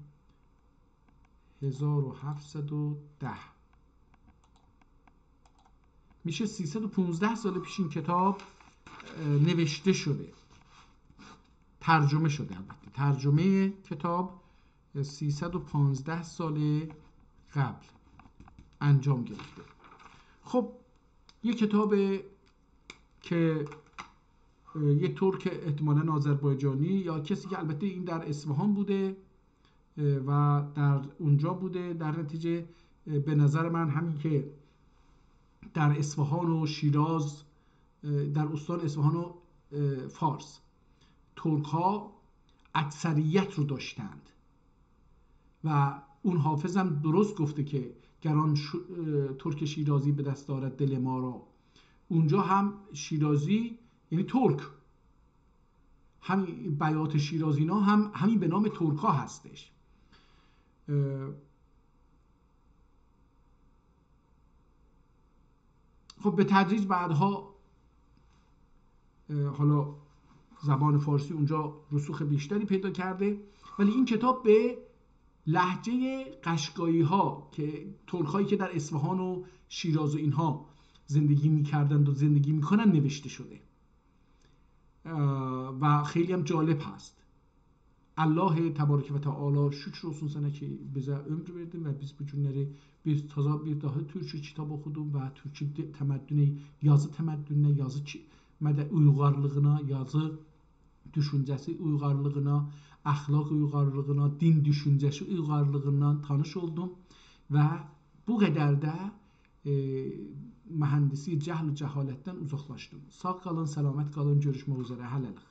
1710 میشه 315 سال پیش این کتاب نوشته شده، ترجمه شده. البته ترجمه کتاب 315 سال قبل انجام گرفته. خب یه کتاب که یه ترک احتمالاً آذربایجانی یا کسی که البته این در اصفهان بوده و در اونجا بوده، در نتیجه به نظر من همین که در اصفهان و شیراز، در استان اصفهان و فارس ترک ها اکثریت رو داشتند و اون حافظم درست گفته که گران ترک شیرازی به دست دارد دل ما را. اونجا هم شیرازی یعنی ترک، همین بیات شیرازینا هم همین به نام ترک ها هستش. خب به تدریج بعدها حالا زبان فارسی اونجا رسوخ بیشتری پیدا کرده، ولی این کتاب به لهجه قشقایی ها که ترک هایی که در اصفهان و شیراز و اینها زندگی میکردند و زندگی میکنن نوشته شده و خیلی هم جالب هست. الله تبارک و تعالی şükür olsun sana ki bize ömür verdin ve biz bu günleri bir taza bir daha Türkçe kitap okudum ve Türkçe temeddüne, yazı temeddününe, yazı uygarlığına, yazı düşüncesi uygarlığına, ahlak uygarlığına, din düşüncesi uygarlığından tanış oldum ve bu qədər də mühəndisi cəhl-i cəhalətten uzaqlaşdım. Sağ qalın, səlamət qalın, görüşmək üzərə, hələlik.